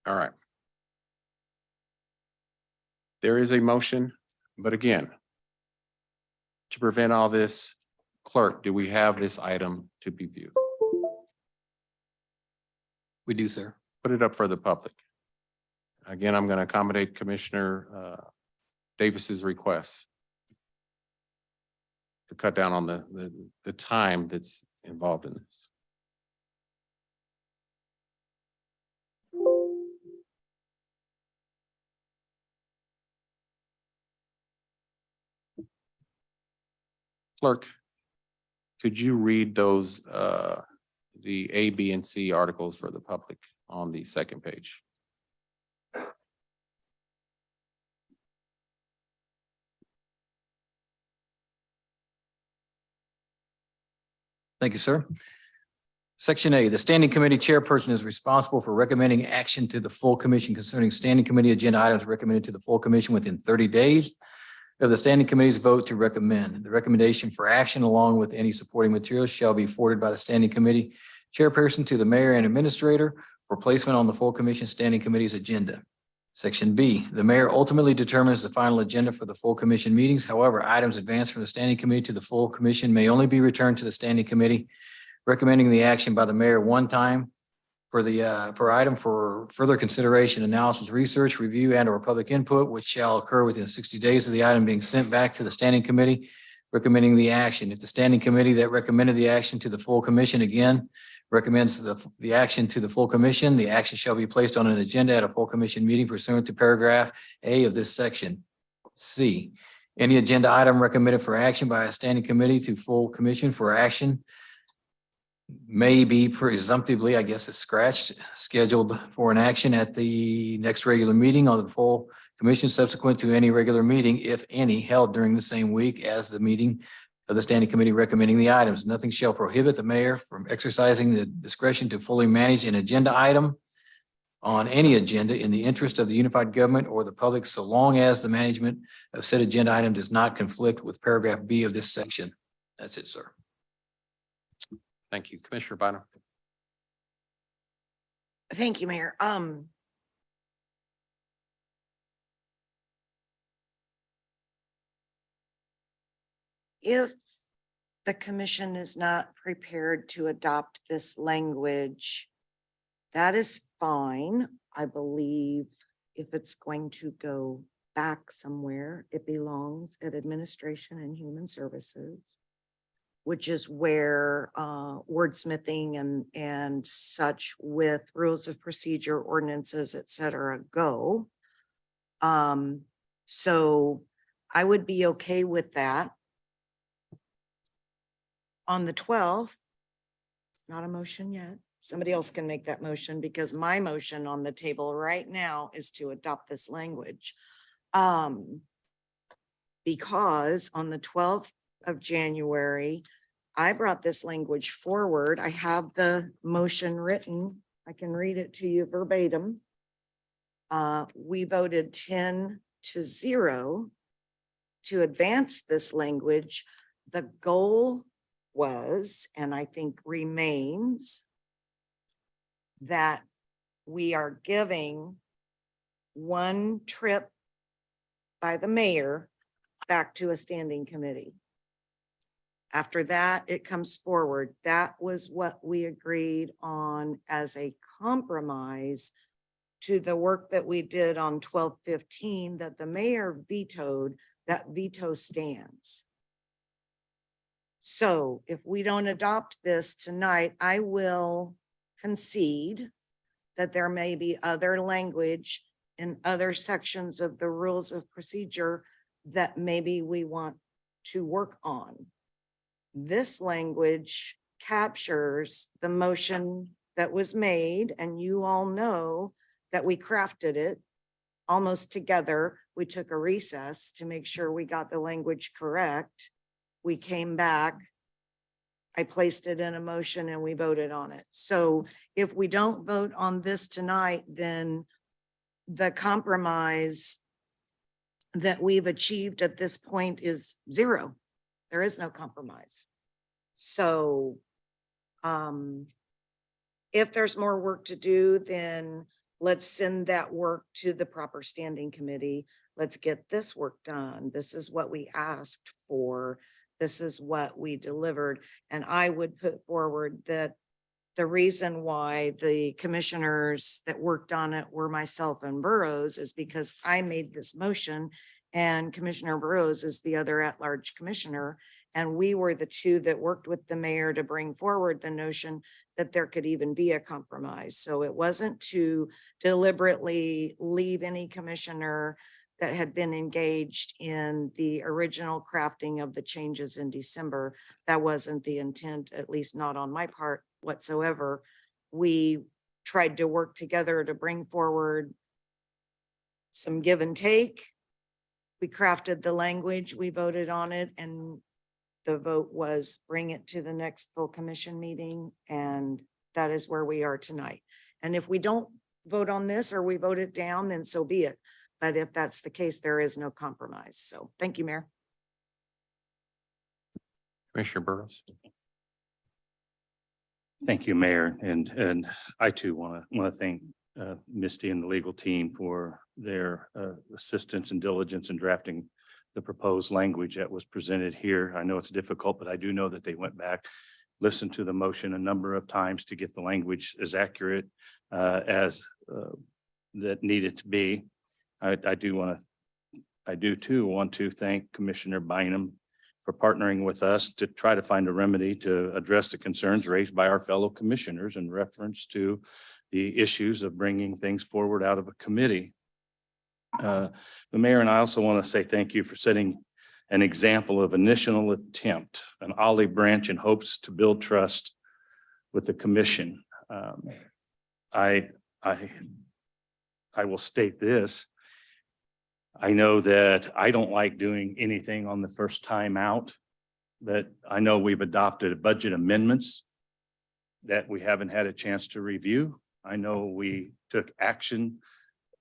All right. There is a motion, but again, to prevent all this, clerk, do we have this item to be viewed? We do, sir. Put it up for the public. Again, I'm going to accommodate Commissioner Davis's request to cut down on the time that's involved in this. Clerk, could you read those, the A, B, and C articles for the public on the second page? Thank you, sir. Section A, the standing committee chairperson is responsible for recommending action to the full commission concerning standing committee agenda items recommended to the full commission within 30 days of the standing committee's vote to recommend. The recommendation for action, along with any supporting materials, shall be forwarded by the standing committee chairperson to the mayor and administrator for placement on the full commission standing committee's agenda. Section B, the mayor ultimately determines the final agenda for the full commission meetings. However, items advanced from the standing committee to the full commission may only be returned to the standing committee, recommending the action by the mayor one time for the per item for further consideration, analysis, research, review, and or public input, which shall occur within 60 days of the item being sent back to the standing committee, recommending the action. If the standing committee that recommended the action to the full commission again recommends the action to the full commission, the action shall be placed on an agenda at a full commission meeting pursuant to paragraph A of this section. C, any agenda item recommended for action by a standing committee to full commission for action may be presumptively, I guess it's scratched, scheduled for an action at the next regular meeting on the full commission subsequent to any regular meeting, if any, held during the same week as the meeting of the standing committee recommending the items. Nothing shall prohibit the mayor from exercising the discretion to fully manage an agenda item on any agenda in the interest of the unified government or the public, so long as the management of said agenda item does not conflict with paragraph B of this section. That's it, sir. Thank you. Commissioner Bynum. Thank you, Mayor. If the commission is not prepared to adopt this language, that is fine. I believe if it's going to go back somewhere, it belongs at Administration and Human Services, which is where wordsmithing and such with rules of procedure, ordinances, et cetera, go. So I would be okay with that. On the 12th, it's not a motion yet. Somebody else can make that motion because my motion on the table right now is to adopt this language. Because on the 12th of January, I brought this language forward. I have the motion written. I can read it to you verbatim. We voted 10-0 to advance this language. The goal was, and I think remains, that we are giving one trip by the mayor back to a standing committee. After that, it comes forward. That was what we agreed on as a compromise to the work that we did on 12/15 that the mayor vetoed. That veto stands. So if we don't adopt this tonight, I will concede that there may be other language in other sections of the rules of procedure that maybe we want to work on. This language captures the motion that was made, and you all know that we crafted it almost together. We took a recess to make sure we got the language correct. We came back, I placed it in a motion and we voted on it. So if we don't vote on this tonight, then the compromise that we've achieved at this point is 0. There is no compromise. So if there's more work to do, then let's send that work to the proper standing committee. Let's get this work done. This is what we asked for. This is what we delivered. And I would put forward that the reason why the commissioners that worked on it were myself and Burrows is because I made this motion and Commissioner Burrows is the other at-large commissioner. And we were the two that worked with the mayor to bring forward the notion that there could even be a compromise. So it wasn't to deliberately leave any commissioner that had been engaged in the original crafting of the changes in December. That wasn't the intent, at least not on my part whatsoever. We tried to work together to bring forward some give and take. We crafted the language, we voted on it, and the vote was bring it to the next full commission meeting. And that is where we are tonight. And if we don't vote on this or we vote it down, then so be it. But if that's the case, there is no compromise. So thank you, Mayor. Commissioner Burrows. Thank you, Mayor. And I too want to thank Misty and the legal team for their assistance and diligence in drafting the proposed language that was presented here. I know it's difficult, but I do know that they went back, listened to the motion a number of times to get the language as accurate as that needed to be. I do too want to thank Commissioner Bynum for partnering with us to try to find a remedy to address the concerns raised by our fellow commissioners in reference to the issues of bringing things forward out of a committee. The mayor and I also want to say thank you for setting an example of initial attempt, an olive branch in hopes to build trust with the commission. I will state this. I know that I don't like doing anything on the first time out, but I know we've adopted budget amendments that we haven't had a chance to review. I know we took action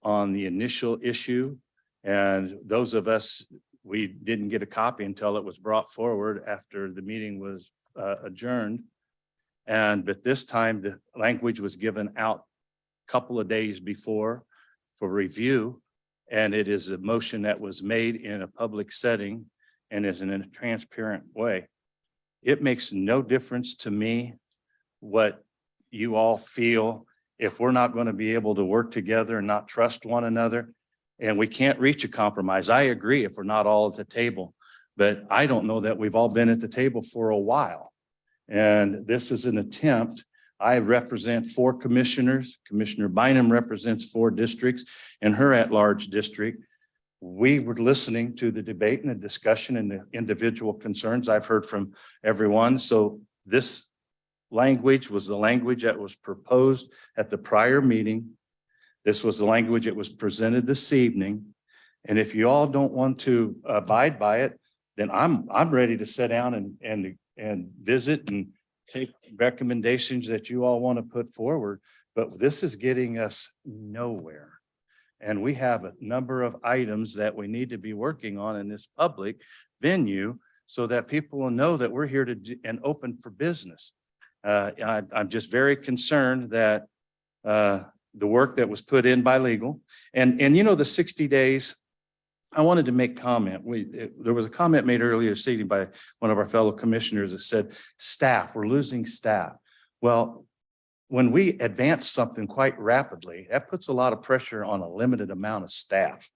on the initial issue, and those of us, we didn't get a copy until it was brought forward after the meeting was adjourned. But this time the language was given out a couple of days before for review. And it is a motion that was made in a public setting and is in a transparent way. It makes no difference to me what you all feel. If we're not going to be able to work together and not trust one another, and we can't reach a compromise. I agree if we're not all at the table, but I don't know that we've all been at the table for a while. And this is an attempt. I represent 4 commissioners. Commissioner Bynum represents 4 districts in her at-large district. We were listening to the debate and the discussion and the individual concerns I've heard from everyone. So this language was the language that was proposed at the prior meeting. This was the language that was presented this evening. And if you all don't want to abide by it, then I'm ready to sit down and visit and take recommendations that you all want to put forward. But this is getting us nowhere. And we have a number of items that we need to be working on in this public venue so that people will know that we're here and open for business. I'm just very concerned that the work that was put in by legal and you know, the 60 days, I wanted to make comment. There was a comment made earlier this evening by one of our fellow commissioners that said, staff, we're losing staff. Well, when we advance something quite rapidly, that puts a lot of pressure on a limited amount of staff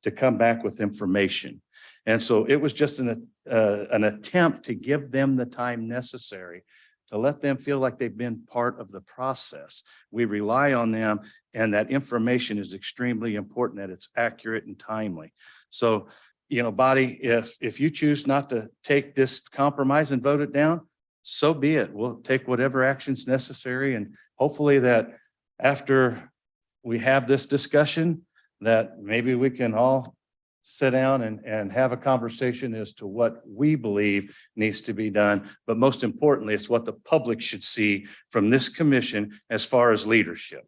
to come back with information. And so it was just an attempt to give them the time necessary to let them feel like they've been part of the process. We rely on them, and that information is extremely important, that it's accurate and timely. So, you know, body, if you choose not to take this compromise and vote it down, so be it. We'll take whatever actions necessary, and hopefully that after we have this discussion, that maybe we can all sit down and have a conversation as to what we believe needs to be done. But most importantly, it's what the public should see from this commission as far as leadership.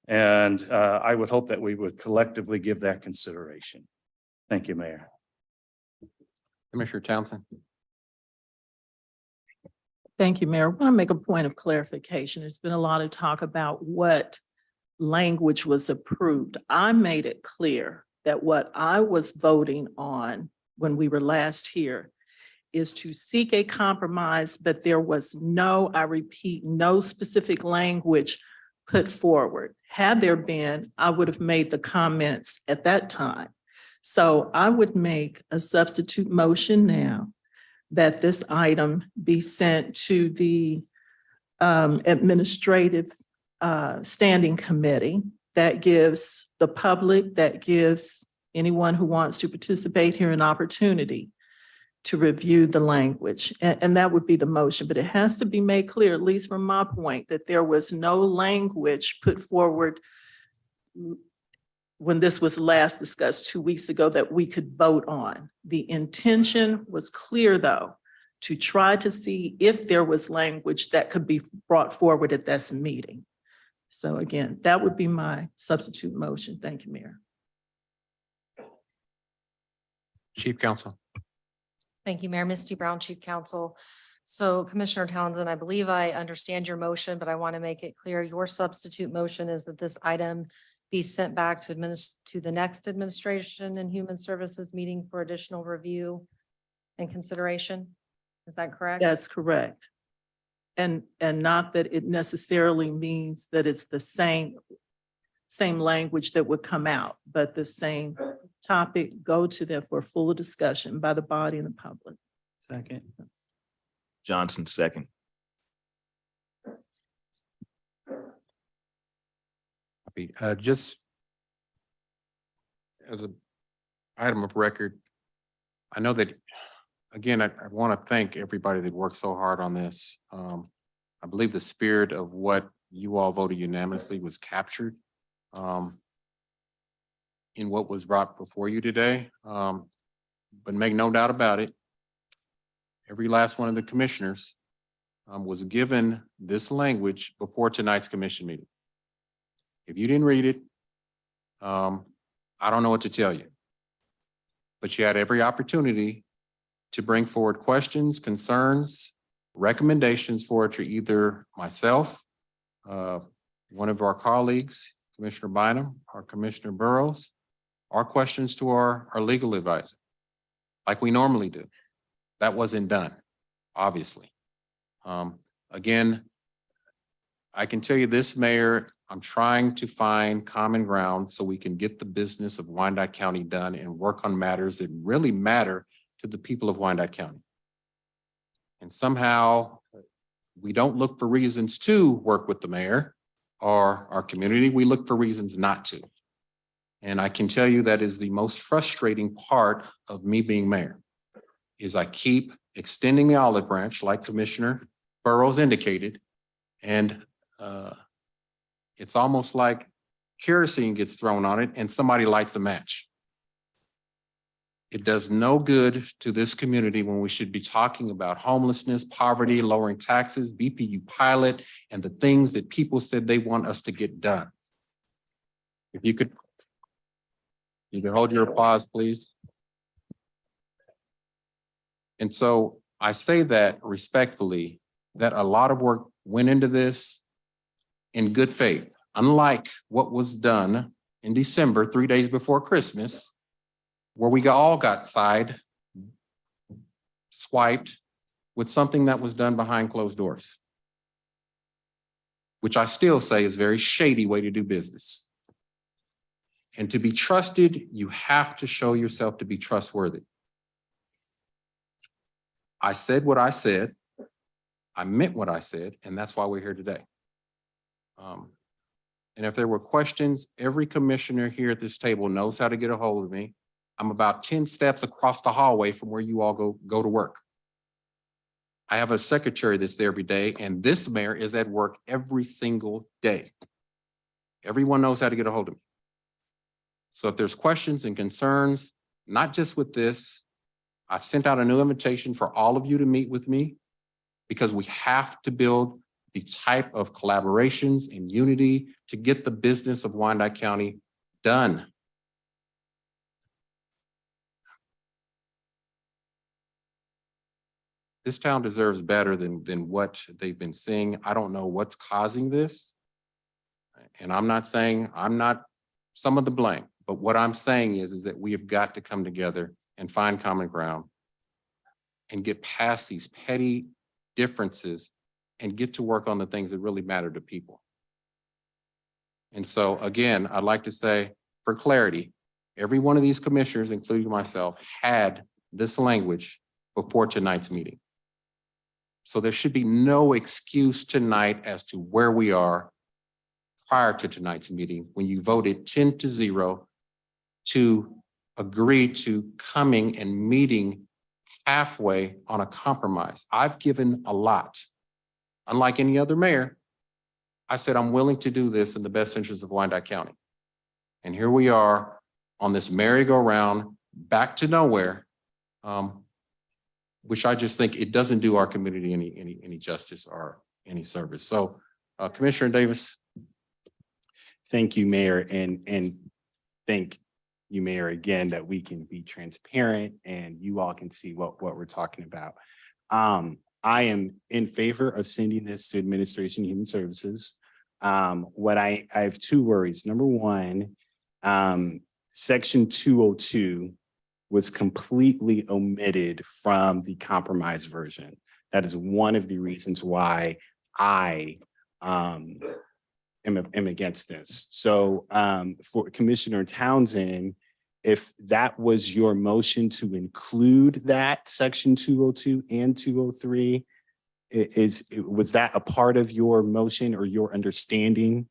And I would hope that we would collectively give that consideration. Thank you, Mayor. Commissioner Townsend. Thank you, Mayor. I want to make a point of clarification. There's been a lot of talk about what language was approved. I made it clear that what I was voting on when we were last here is to seek a compromise, but there was no, I repeat, no specific language put forward. Had there been, I would have made the comments at that time. So I would make a substitute motion now that this item be sent to the administrative standing committee. That gives the public, that gives anyone who wants to participate here an opportunity to review the language. And that would be the motion, but it has to be made clear, at least from my point, that there was no language put forward when this was last discussed 2 weeks ago that we could vote on. The intention was clear, though, to try to see if there was language that could be brought forward at this meeting. So again, that would be my substitute motion. Thank you, Mayor. Chief Counsel. Thank you, Mayor. Misty Brown, Chief Counsel. So Commissioner Townsend, I believe I understand your motion, but I want to make it clear your substitute motion is that this item be sent back to the next Administration and Human Services meeting for additional review and consideration. Is that correct? That's correct. And not that it necessarily means that it's the same language that would come out, but the same topic go to them for full discussion by the body and the public. Second. Johnson, second. Just as an item of record, I know that, again, I want to thank everybody that worked so hard on this. I believe the spirit of what you all voted unanimously was captured in what was brought before you today. But make no doubt about it, every last one of the commissioners was given this language before tonight's commission meeting. If you didn't read it, I don't know what to tell you. But you had every opportunity to bring forward questions, concerns, recommendations for it to either myself, one of our colleagues, Commissioner Bynum, or Commissioner Burrows, or questions to our legal advisor, like we normally do. That wasn't done, obviously. Again, I can tell you this, Mayor, I'm trying to find common ground so we can get the business of Wyandotte County done and work on matters that really matter to the people of Wyandotte County. And somehow we don't look for reasons to work with the mayor or our community. We look for reasons not to. And I can tell you that is the most frustrating part of me being mayor, is I keep extending the olive branch like Commissioner Burrows indicated. And it's almost like kerosene gets thrown on it and somebody lights a match. It does no good to this community when we should be talking about homelessness, poverty, lowering taxes, BPU pilot, and the things that people said they want us to get done. If you could hold your applause, please. And so I say that respectfully, that a lot of work went into this in good faith, unlike what was done in December, 3 days before Christmas, where we all got swiped with something that was done behind closed doors, which I still say is a very shady way to do business. And to be trusted, you have to show yourself to be trustworthy. I said what I said. I meant what I said, and that's why we're here today. And if there were questions, every commissioner here at this table knows how to get a hold of me. I'm about 10 steps across the hallway from where you all go to work. I have a secretary that's there every day, and this mayor is at work every single day. Everyone knows how to get a hold of me. So if there's questions and concerns, not just with this, I've sent out a new invitation for all of you to meet with me, because we have to build the type of collaborations and unity to get the business of Wyandotte County done. This town deserves better than what they've been seeing. I don't know what's causing this. And I'm not saying I'm not some of the blame, but what I'm saying is that we have got to come together and find common ground and get past these petty differences and get to work on the things that really matter to people. And so again, I'd like to say, for clarity, every one of these commissioners, including myself, had this language before tonight's meeting. So there should be no excuse tonight as to where we are prior to tonight's meeting when you voted 10-0 to agree to coming and meeting halfway on a compromise. I've given a lot. Unlike any other mayor, I said I'm willing to do this in the best interest of Wyandotte County. And here we are on this merry-go-round back to nowhere, which I just think it doesn't do our community any justice or any service. So Commissioner Davis. Thank you, Mayor, and thank you, Mayor, again, that we can be transparent and you all can see what we're talking about. I am in favor of sending this to Administration of Human Services. I have two worries. Number one, Section 202 was completely omitted from the compromise version. That is one of the reasons why I am against this. So for Commissioner Townsend, if that was your motion to include that Section 202 and 203, was that a part of your motion or your understanding?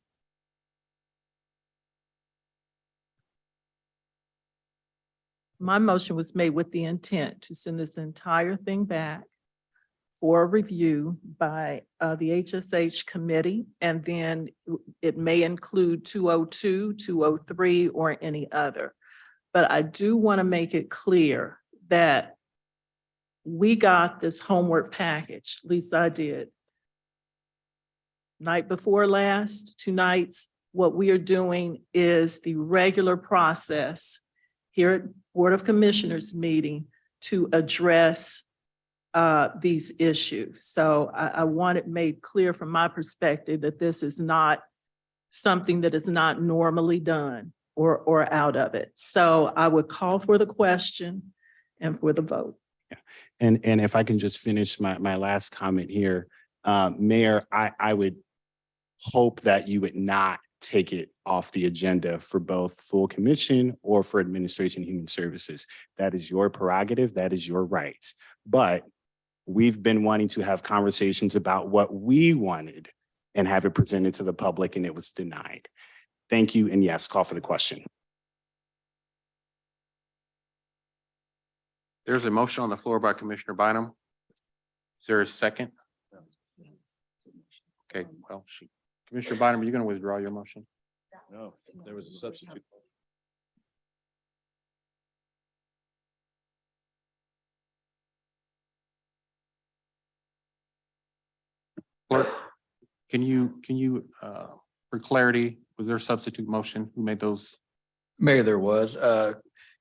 My motion was made with the intent to send this entire thing back for a review by the HSH committee, and then it may include 202, 203, or any other. But I do want to make it clear that we got this homework package, at least I did. Night before last, 2 nights, what we are doing is the regular process here at Board of Commissioners meeting to address these issues. So I want it made clear from my perspective that this is not something that is not normally done or out of it. So I would call for the question and for the vote. And if I can just finish my last comment here, Mayor, I would hope that you would not take it off the agenda for both full commission or for Administration and Human Services. That is your prerogative. That is your right. But we've been wanting to have conversations about what we wanted and have it presented to the public, and it was denied. Thank you. And yes, call for the question. There's a motion on the floor by Commissioner Bynum. Is there a second? Okay, well, Commissioner Bynum, are you going to withdraw your motion? No, there was a substitute. Clerk, can you, for clarity, was there a substitute motion? Who made those? Mayor, there was.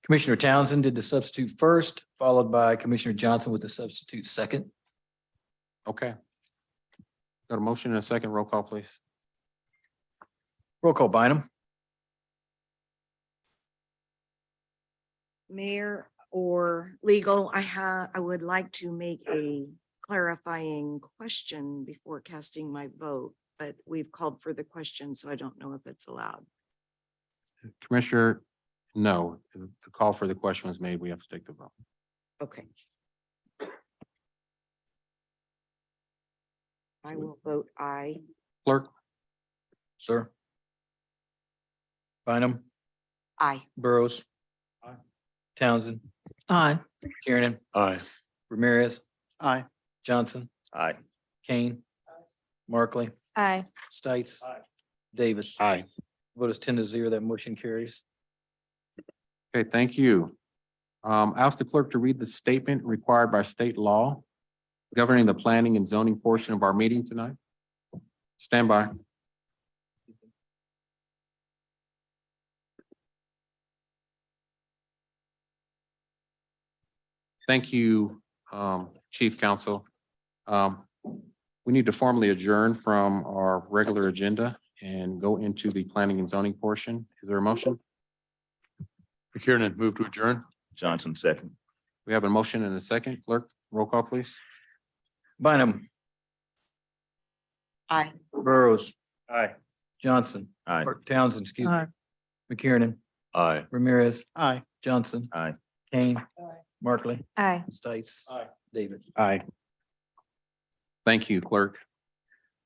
Commissioner Townsend did the substitute first, followed by Commissioner Johnson with the substitute second. Okay. Got a motion and a second. Roll call, please. Roll call, Bynum. Mayor or legal, I would like to make a clarifying question before casting my vote, but we've called for the question, so I don't know if it's allowed. Commissioner, no, the call for the question was made. We have to take the vote. Okay. I will vote aye. Clerk? Sir. Bynum, Aye. Burrows. Townsend, Aye. Kiernan, Aye. Ramirez, Aye. Johnson, Aye. Kane, Markley, Aye. Stites, Davis. Aye. Vote is 10-0. That motion carries. Okay, thank you. Ask the clerk to read the statement required by state law governing the planning and zoning portion of our meeting tonight. Stand by. Thank you, Chief Counsel. We need to formally adjourn from our regular agenda and go into the planning and zoning portion. Is there a motion? McKiernan, move to adjourn. Johnson, second. We have a motion and a second. Clerk, roll call, please. Bynum, Aye. Burrows, Aye. Johnson, Aye. or Townsend, excuse me, Aye. McKiernan, Aye. Ramirez, Aye. Johnson, Aye. Kane, Markley, Aye. Stites, Aye. David. Aye. Thank you, clerk.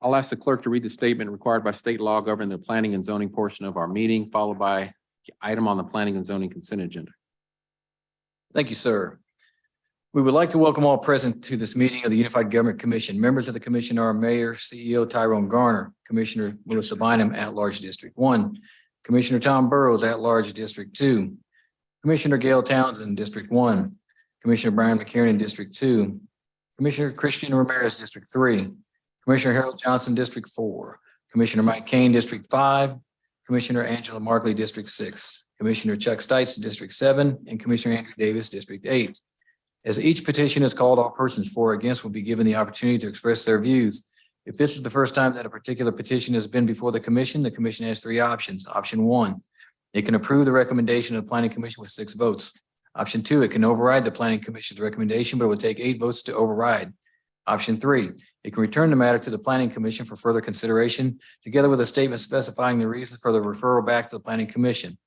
I'll ask the clerk to read the statement required by state law governing the planning and zoning portion of our meeting, followed by the item on the planning and zoning consent agenda. Thank you, sir. We would like to welcome all present to this meeting of the Unified Government Commission. Members of the commission are Mayor, CEO Tyrone Garner, Commissioner Melissa Bynum, at-large District 1, Commissioner Tom Burrows, at-large District 2, Commissioner Gail Townsend, District 1, Commissioner Brian McKiernan, District 2, Commissioner Christian Ramirez, District 3, Commissioner Harold Johnson, District 4, Commissioner Mike Kane, District 5, Commissioner Angela Markley, District 6, Commissioner Chuck Stites, District 7, and Commissioner Andrew Davis, District 8. As each petition is called, all persons for or against will be given the opportunity to express their views. If this is the first time that a particular petition has been before the commission has 3 options. Option 1, it can approve the recommendation of the planning commission with 6 votes. Option 2, it can override the planning commission's recommendation, but it would take 8 votes to override. Option 3, it can return the matter to the planning commission for further consideration, together with a statement specifying the reasons for the referral back to the planning commission.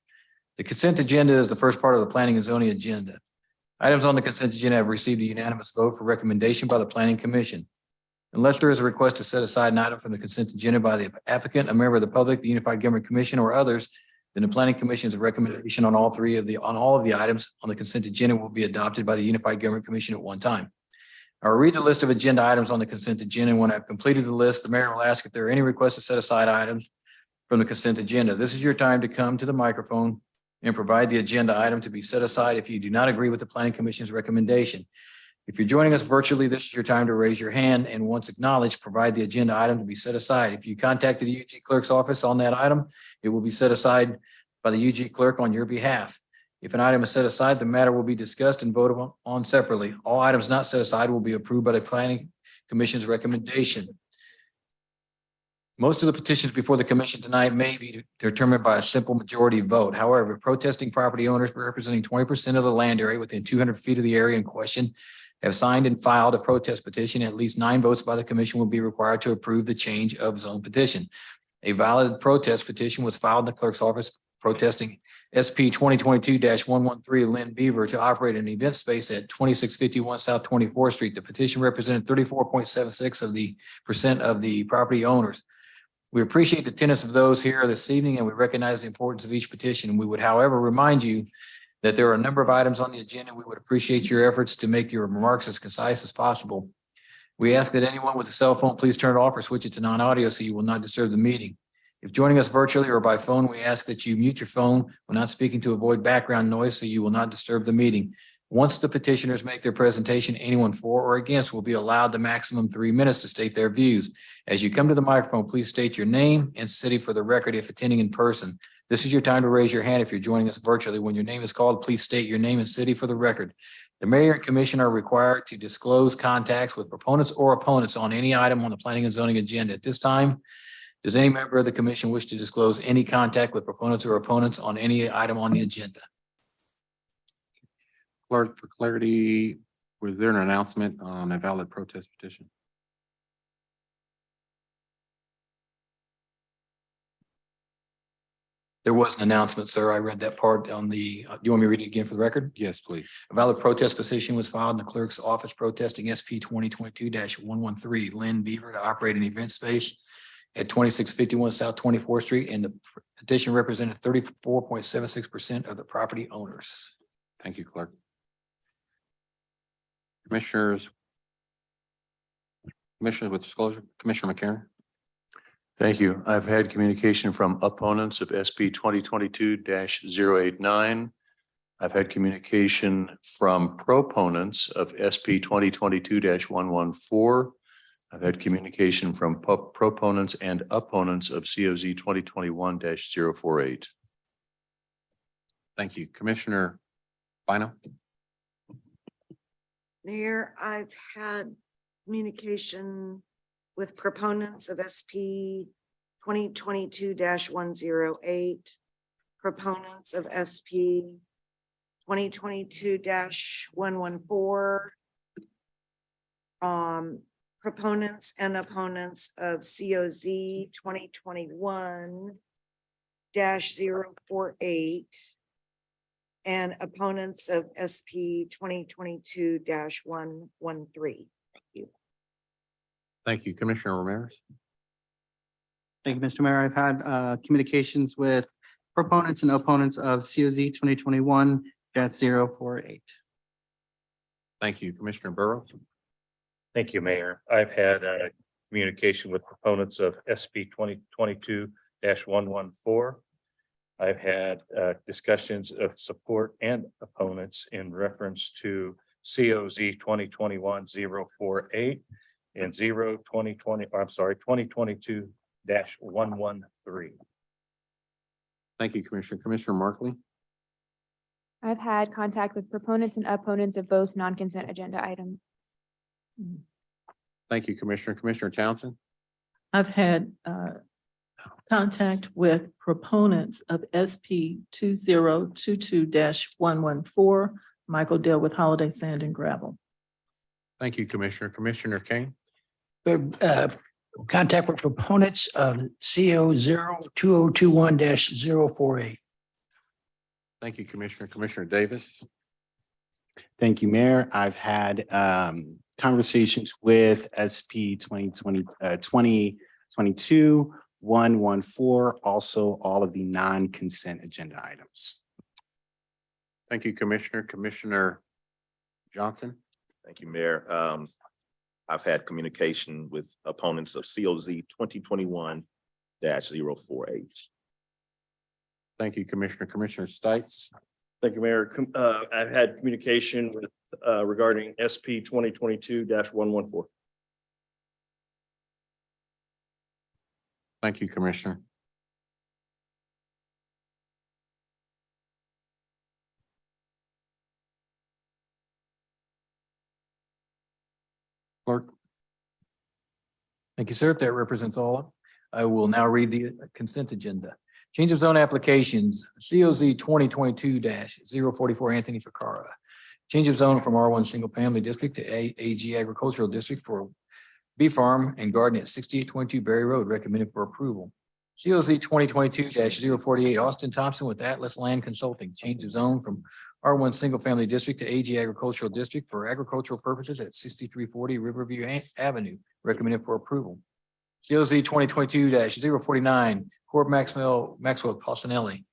The consent agenda is the first part of the planning and zoning agenda. Items on the consent agenda have received a unanimous vote for recommendation by the planning commission. Unless there is a request to set aside an item from the consent agenda by the applicant, a member of the public, the Unified Government Commission, or others, then the planning commission's recommendation on all of the items on the consent agenda will be adopted by the Unified Government Commission at one time. I'll read the list of agenda items on the consent agenda, and when I've completed the list, the mayor will ask if there are any requests to set aside items from the consent agenda. This is your time to come to the microphone and provide the agenda item to be set aside if you do not agree with the planning commission's recommendation. If you're joining us virtually, this is your time to raise your hand, and once acknowledged, provide the agenda item to be set aside. If you contacted the UG clerk's office on that item, it will be set aside by the UG clerk on your behalf. If an item is set aside, the matter will be discussed and voted on separately. All items not set aside will be approved by the Planning Commission's recommendation. Most of the petitions before the commission tonight may be determined by a simple majority vote. However, protesting property owners representing 20% of the land area within 200 feet of the area in question have signed and filed a protest petition, at least 9 votes by the commission will be required to approve the change of zone petition. A valid protest petition was filed in the clerk's office protesting SP 2022-113 Lynn Beaver to operate an event space at 2651 South 24th Street. The petition represented 34.76% of the property owners. We appreciate the attendance of those here this evening, and we recognize the importance of each petition. We would, however, remind you that there are a number of items on the agenda. We would appreciate your efforts to make your remarks as concise as possible. We ask that anyone with a cell phone, please turn it off or switch it to non-audio so you will not disturb the meeting. If joining us virtually or by phone, we ask that you mute your phone when not speaking to avoid background noise so you will not disturb the meeting. Once the petitioners make their presentation, anyone for or against will be allowed the maximum 3 minutes to state their views. As you come to the microphone, please state your name and city for the record if attending in person. This is your time to raise your hand if you're joining us virtually. When your name is called, please state your name and city for the record. The mayor and commission are required to disclose contacts with proponents or opponents on any item on the planning and zoning agenda. At this time, does any member of the commission wish to disclose any contact with proponents or opponents on any item on the agenda? Clerk, for clarity, was there an announcement on a valid protest petition? There was an announcement, sir. I read that part on the, do you want me to read it again for the record? Yes, please. A valid protest petition was filed in the clerk's office protesting SP 2022-113 Lynn Beaver to operate an event space at 2651 South 24th Street, and the petition represented 34.76% of the property owners. Thank you, clerk. Commissioners with disclosure, Commissioner McCarron. Thank you. I've had communication from opponents of SP 2022-089. I've had communication from proponents of SP 2022-114. I've had communication from proponents and opponents of COZ 2021-048. Thank you. Commissioner Bino. Mayor, I've had communication with proponents of SP 2022-108, proponents of SP 2022-114, proponents and opponents of COZ 2021-048, and opponents of SP 2022-113. Thank you. Thank you. Commissioner Ramirez. Thank you, Mr. Mayor. I've had communications with proponents and opponents of COZ 2021-048. Thank you. Commissioner Burrows. Thank you, Mayor. I've had communication with proponents of SP 2022-114. I've had discussions of support and opponents in reference to COZ 2021-048 and 2022-113. Thank you, Commissioner. Commissioner Markley. I've had contact with proponents and opponents of both non-consent agenda items. Thank you, Commissioner. Commissioner Townsend. I've had contact with proponents of SP 2022-114, Michael Dell with Holiday Sand and Gravel. Thank you, Commissioner. Commissioner Kane. Contact with proponents of CO 2021-048. Thank you, Commissioner. Commissioner Davis. Thank you, Mayor. I've had conversations with SP 2022-114, also all of the non-consent agenda items. Thank you, Commissioner. Commissioner Johnson. Thank you, Mayor. I've had communication with opponents of COZ 2021-048. Thank you, Commissioner. Commissioner Stites. Thank you, Mayor. I've had communication with regarding SP 2022-114. Thank you, Commissioner. Clerk, Thank you, sir. If that represents all, I will now read the consent agenda. Change of zone applications, COZ 2022-044 Anthony Ficara. Change of zone from R1 Single Family District to AG Agricultural District for Bee Farm and Garden at 6822 Berry Road, recommended for approval. COZ 2022-048 Austin Thompson with Atlas Land Consulting. Change of zone from R1 Single Family District to AG Agricultural District for agricultural purposes at 6340 Riverview Avenue, recommended for approval. COZ 2022-049 Corp Maxwell Pasanelli.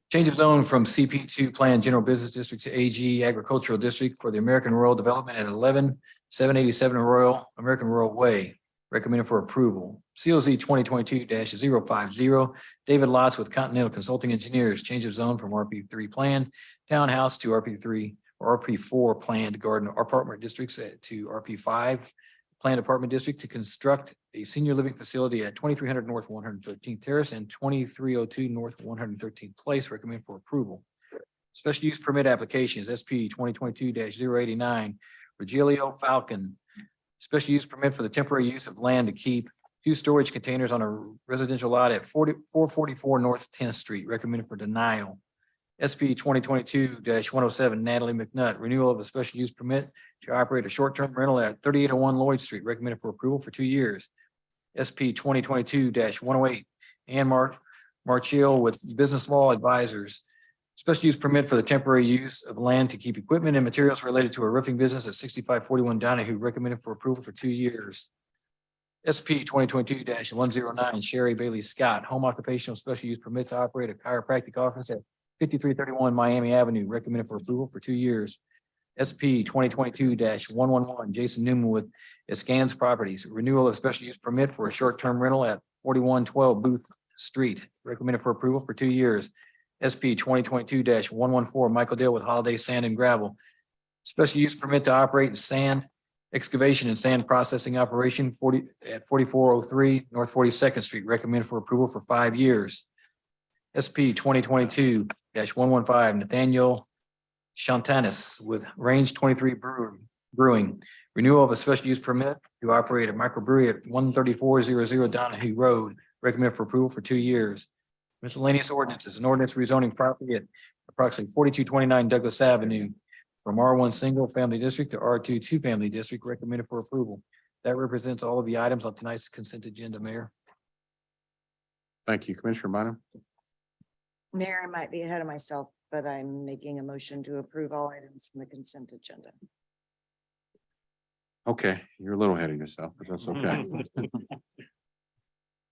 Change of zone from CP2 Plan General Business District to AG Agricultural District for the American Rural Development at 11787 American Rural Way, recommended for approval. COZ 2022-050 David Lotz with Continental Consulting Engineers. Change of zone from RP3 Plan Townhouse to RP3 or RP4 Planned Garden Apartment Districts to RP5 Planned Apartment District to construct a senior living facility at 2300 North 113th Terrace and 2302 North 113th Place, recommended for approval. Special use permit applications, SP 2022-089 Virgilio Falcon. Special use permit for the temporary use of land to keep 2 storage containers on a residential lot at 444 North 10th Street, recommended for denial. SP 2022-107 Natalie McNutt, renewal of a special use permit to operate a short-term rental at 3801 Lloyd Street, recommended for approval for 2 years. SP 2022-108 Ann Marchiel with Business Law Advisors. Special use permit for the temporary use of land to keep equipment and materials related to a roofing business at 6541 Donahue, recommended for approval for 2 years. SP 2022-109 Sherry Bailey Scott, home occupational special use permit to operate a chiropractic office at 5331 Miami Avenue, recommended for approval for 2 years. SP 2022-111 Jason Newman with Escans Properties, renewal of special use permit for a short-term rental at 4112 Booth Street, recommended for approval for 2 years. SP 2022-114 Michael Dale with Holiday Sand and Gravel, special use permit to operate in sand excavation and sand processing operation at 4403 North 42nd Street, recommended for approval for 5 years. SP 2022-115 Nathaniel Shantanis with Range 23 Brewing, renewal of a special use permit to operate a microbrewery at 13400 Donahue Road, recommended for approval for 2 years. Miscellaneous ordinances, an ordinance rezoning property at approximately 4229 Douglas Avenue from R1 Single Family District to R2 Two Family District, recommended for approval. That represents all of the items on tonight's consent agenda, Mayor. thank you, Commissioner Bynum. Mayor, I might be ahead of myself, but I'm making a motion to approve all items from the consent agenda. Okay, you're a little ahead of yourself, but that's okay.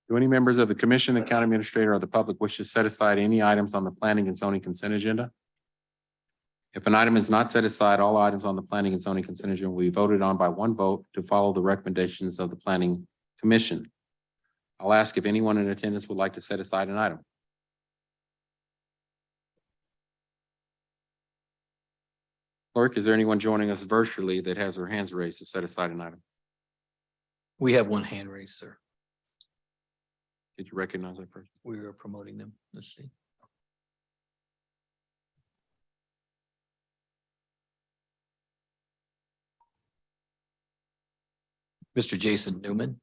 Do any members of the commission, the county administrator, or the public wish to set aside any items on the planning and zoning consent agenda? If an item is not set aside, all items on the planning and zoning consent agenda will be voted on by one vote to follow the recommendations of the planning commission. I'll ask if anyone in attendance would like to set aside an item. Clerk, is there anyone joining us virtually that has their hands raised to set aside an item? We have one hand raised, sir. Did you recognize that person? We are promoting them. Let's see. Mr. Jason Newman.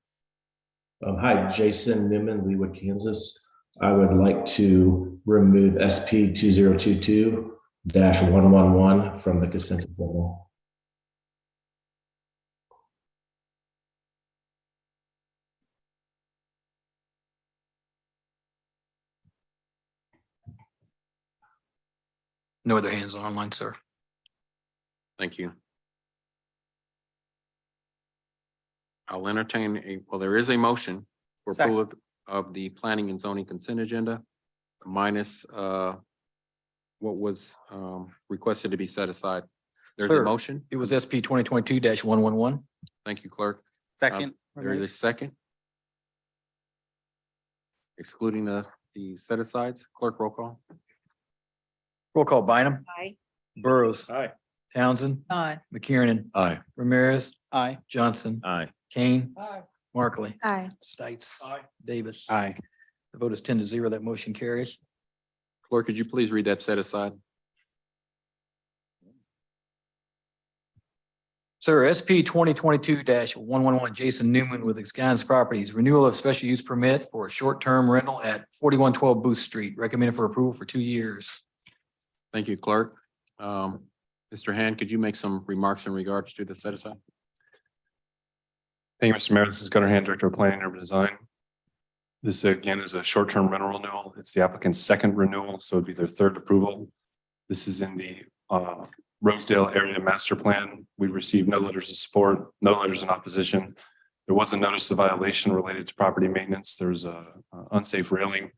Hi, Jason Newman, Leawood, Kansas. I would like to remove SP 2022-111 from the consent agenda. No other hands online, sir. Thank you. I'll entertain well, there is a motion for approval of the planning and zoning consent agenda minus what was requested to be set aside. There's a Sure. motion. It was SP 2022-111. Thank you, clerk. Second. There is a second. Excluding the set asides. Clerk, roll call. Roll call Bynum, Aye. Burrows, Aye. Townsend, Aye. McKiernan. Aye. Ramirez, Aye. Johnson, Aye. Kane, Markley, Aye. Stites, Davis. Aye. The vote is 10-0. That motion carries. Clerk, could you please read that set aside? Sir, SP 2022-111, Jason Newman with Excan's Properties, renewal of special use permit for a short-term rental at 4112 Booth Street, recommended for approval for 2 years. Thank you, clerk. Mr. Hand, could you make some remarks in regards to the set aside? Thank you, Mr. Mayor. This is Gunnar Hand, Director of Planning and Urban Design. This again is a short-term rental renewal. It's the applicant's second renewal, so it'd be their third approval. This is in the Rosedale Area Master Plan. We received no letters of support, no letters in opposition. There was a notice of violation related to property maintenance. There's a unsafe railing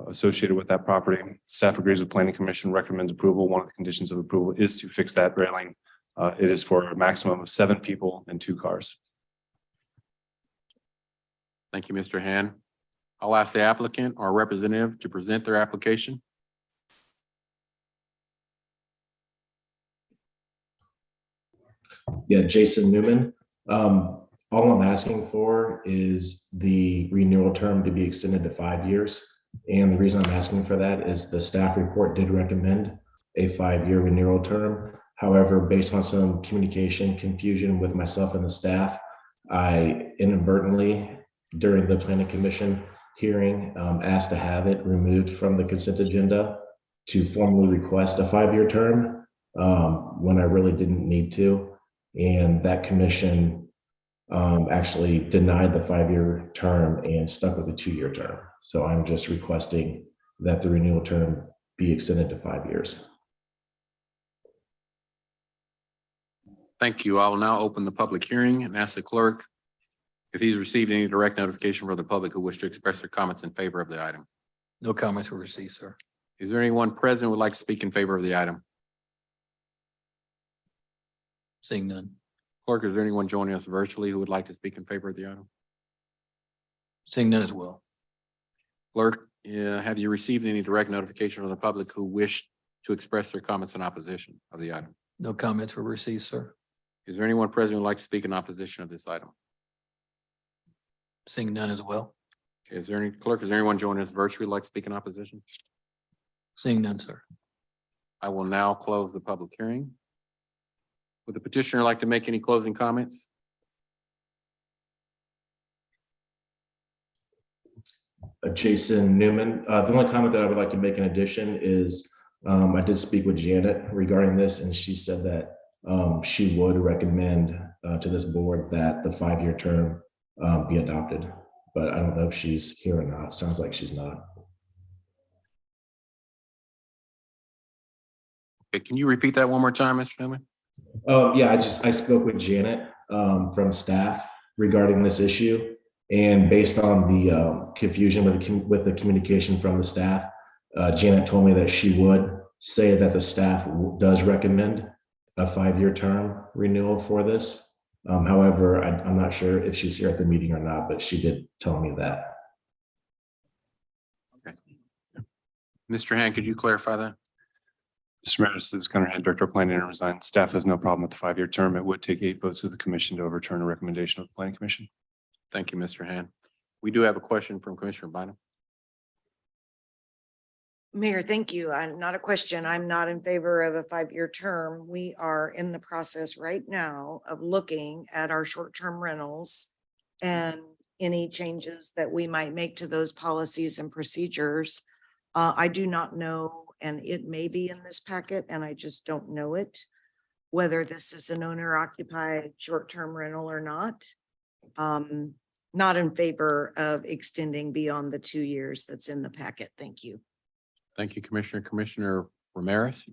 associated with that property. Staff agrees with Planning Commission, recommends approval. One of the conditions of approval is to fix that railing. It is for a maximum of 7 people and 2 cars. Thank you, Mr. Hand. I'll ask the applicant or representative to present their application. Yeah, Jason Newman. All I'm asking for is the renewal term to be extended to 5 years. And the reason I'm asking for that is the staff report did recommend a 5-year renewal term. However, based on some communication confusion with myself and the staff, I inadvertently, during the Planning Commission hearing, asked to have it removed from the consent agenda to formally request a 5-year term when I really didn't need to. And that commission actually denied the 5-year term and stuck with a 2-year term. So I'm just requesting that the renewal term be extended to 5 years. Thank you. I will now open the public hearing and ask the clerk if he's received any direct notification from the public who wish to express their comments in favor of the item. No comments were received, sir. Is there anyone present who would like to speak in favor of the item? Seeing none. Clerk, is there anyone joining us virtually who would like to speak in favor of the item? Seeing none as well. Clerk, have you received any direct notification from the public who wish to express their comments in opposition of the item? No comments were received, sir. Is there anyone present who would like to speak in opposition of this item? Seeing none as well. Okay, is there any, clerk, is there anyone joining us virtually who would like to speak in opposition? Seeing none, sir. I will now close the public hearing. Would the petitioner like to make any closing comments? Jason Newman. The only comment that I would like to make in addition is I did speak with Janet regarding this, and she said that she would recommend to this board that the 5-year term be adopted. But I don't know if she's here or not. Sounds like she's not. Okay, can you repeat that one more time, Mr. Newman? Yeah, I spoke with Janet from staff regarding this issue, and based on the confusion with the communication from the staff, Janet told me that she would say that the staff does recommend a 5-year term renewal for this. However, I'm not sure if she's here at the meeting or not, but she did tell me that. Okay. Mr. Hand, could you clarify that? Mr. Mayor, this is Gunnar Hand, Director of Planning and Urban Design. Staff has no problem with the 5-year term. It would take 8 votes of the commission to overturn a recommendation of the Planning Commission. Thank you, Mr. Hand. We do have a question from Commissioner Bynum. Mayor, thank you. I'm not a question. I'm not in favor of a 5-year term. We are in the process right now of looking at our short-term rentals and any changes that we might make to those policies and procedures. I do not know, and it may be in this packet, and I just don't know it, whether this is an owner-occupied short-term rental or not. Not in favor of extending beyond the 2 years that's in the packet. Thank you. Thank you, Commissioner. Commissioner Ramirez.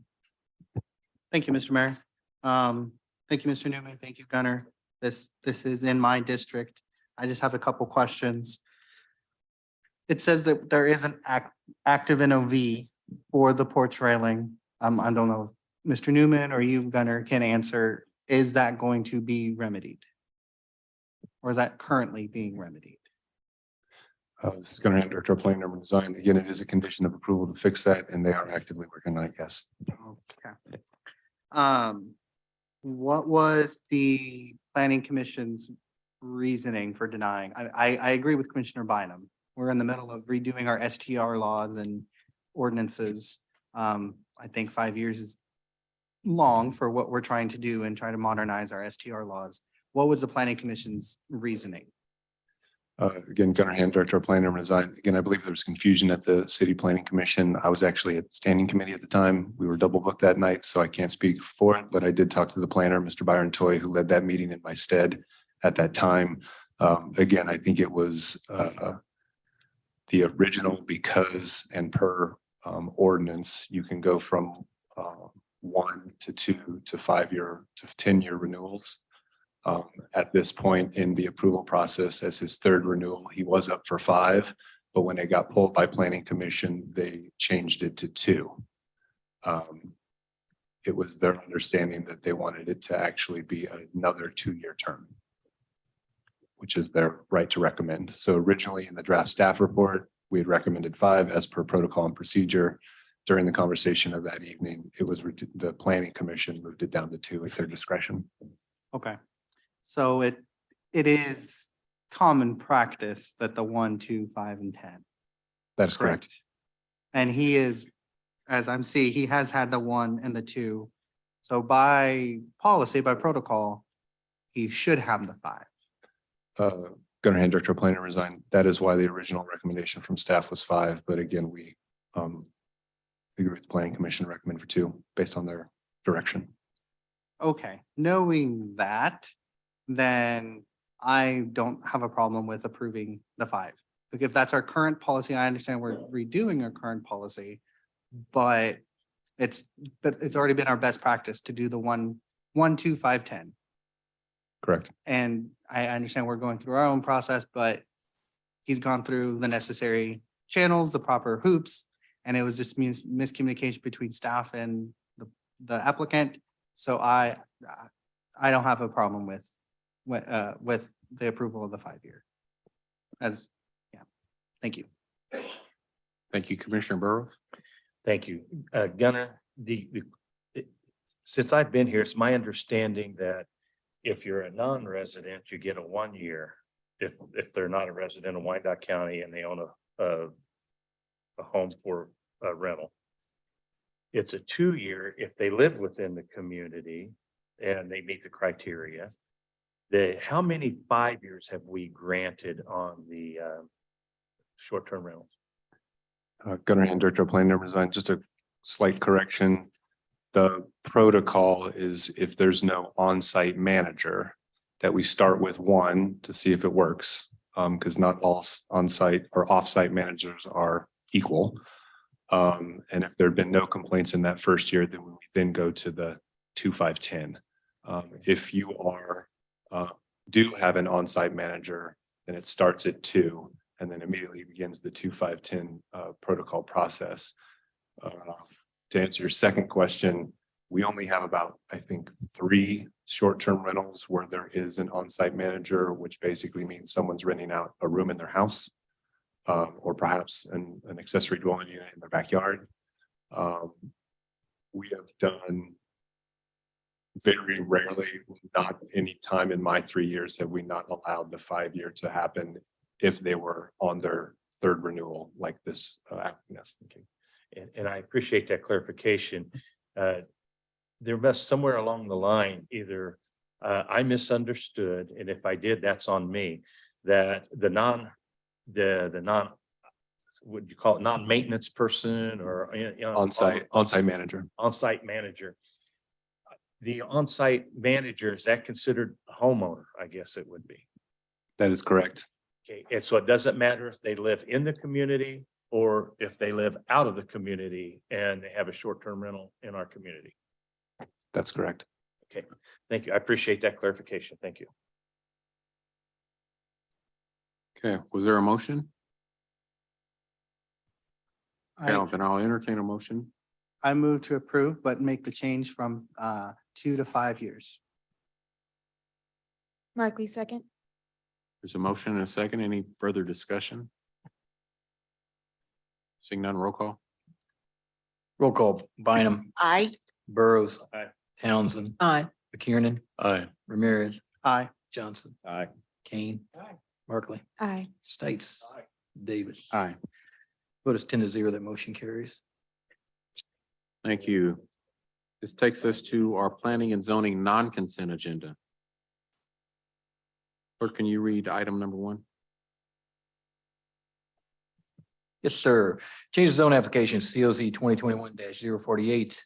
Thank you, Mr. Mayor. Thank you, Mr. Newman. Thank you, Gunnar. This is in my district. I just have a couple questions. It says that there is an active NOV for the porch railing. I don't know if Mr. Newman or you, Gunnar, can answer. Is that going to be remedied? Or is that currently being remedied? This is Gunnar Hand, Director of Planning and Urban Design. Again, it is a condition of approval to fix that, and they are actively working on it, yes. Okay. What was the planning commission's reasoning for denying? I agree with Commissioner Bynum. We're in the middle of redoing our STR laws and ordinances. I think 5 years is long for what we're trying to do and try to modernize our STR laws. What was the planning commission's reasoning? Again, Gunnar Hand, Director of Planning and Design. Again, I believe there was confusion at the City Planning Commission. I was actually at the standing committee at the time. We were double booked that night, so I can't speak for it, but I did talk to the planner, Mr. Byron Toy, who led that meeting in my stead at that time. Again, I think it was the original because and per ordinance, you can go from 1 to 2 to 5 year to 10-year renewals. At this point in the approval process, as his third renewal, he was up for 5, but when it got pulled by Planning Commission, they changed it to 2. It was their understanding that they wanted it to actually be another 2-year term, which is their right to recommend. So originally in the draft staff report, we had recommended 5 as per protocol and procedure. During the conversation of that evening, it was the Planning Commission moved it down to 2 at their discretion. Okay. So it is common practice that the 1, 2, 5, and 10. That is correct. And he is, as I'm seeing, he has had the 1 and the 2. So by policy, by protocol, he should have the 5. Gunnar Hand, Director of Planning and Design. That is why the original recommendation from staff was 5. But again, we agree with the Planning Commission, recommend for 2 based on their direction. Okay, knowing that, then I don't have a problem with approving the 5. Like if that's our current policy, I understand we're redoing our current policy, but it's already been our best practice to do the 1, 2, 5, 10. Correct. And I understand we're going through our own process, but he's gone through the necessary channels, the proper hoops, and it was just miscommunication between staff and the applicant. So I don't have a problem with the approval of the 5-year. Thank you. Thank you, Commissioner Burrows. Thank you. Gunnar, since I've been here, it's my understanding that if you're a non-resident, you get a 1 year. If they're not a resident of Wyandotte County and they own a home for a rental. It's a 2-year if they live within the community and they meet the criteria. How many 5 years have we granted on the short-term rentals? Gunnar Hand, Director of Planning and Design. Just a slight correction. The protocol is if there's no on-site manager, that we start with 1 to see if it works. Because not all on-site or off-site managers are equal. And if there have been no complaints in that first year, then we then go to the 2, 5, 10. If you do have an on-site manager, then it starts at 2 and then immediately begins the 2, 5, 10 protocol process. To answer your second question, we only have about, I think, 3 short-term rentals where there is an on-site manager, which basically means someone's renting out a room in their house. Or perhaps an accessory dwelling unit in their backyard. We have done very rarely, not any time in my 3 years have we not allowed the 5-year to happen if they were on their 3rd renewal like this applicant. And I appreciate that clarification. There must somewhere along the line, either I misunderstood, and if I did, that's on me, that the non, would you call it non-maintenance person or on-site manager. On-site manager. The on-site manager, is that considered a homeowner? I guess it would be. That is correct. Okay, and so it doesn't matter if they live in the community or if they live out of the community and they have a short-term rental in our community. That's correct. Okay, thank you. I appreciate that clarification. Thank you. Okay, was there a motion? Okay, then I'll entertain a motion. I move to approve, but make the change from 2 to 5 years. Markley, second. There's a motion and a second. Any further discussion? Seeing none, roll call. Roll call. Bynum, Aye. Burrows, Townsend, Aye. McKiernan. Aye. Ramirez, Aye. Johnson, Aye. Kane. Markley, Aye. States, Davis. Aye. Vote is 10-0, that motion carries. Thank you. This takes us to our planning and zoning non-consent agenda. Clerk, can you read item number 1? Yes, sir. Change of zone application COZ 2021-048.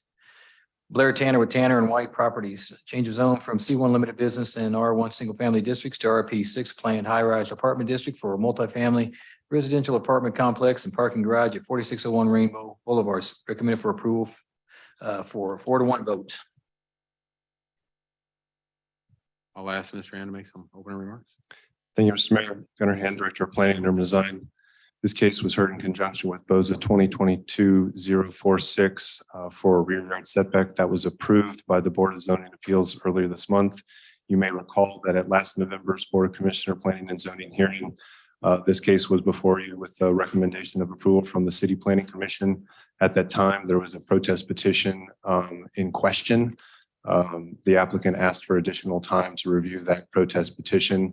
Blair Tanner with Tanner and White Properties. Change of zone from C1 limited business and R1 single family districts to RP6 planned high-rise apartment district for a multifamily residential apartment complex and parking garage at 4601 Rainbow Boulevard. Recommended for approval for a 4-1 vote. I'll ask Mr. Rand to make some opening remarks. Thank you, Mr. Mayor. Gunnar Hand, Director of Planning and Urban Design. This case was heard in conjunction with BOZA 2022-046 for a rear yard setback that was approved by the Board of Zoning Appeals earlier this month. You may recall that at last November's Board of Commissioner Planning and Zoning hearing, this case was before you with a recommendation of approval from the City Planning Commission. At that time, there was a protest petition in question. The applicant asked for additional time to review that protest petition.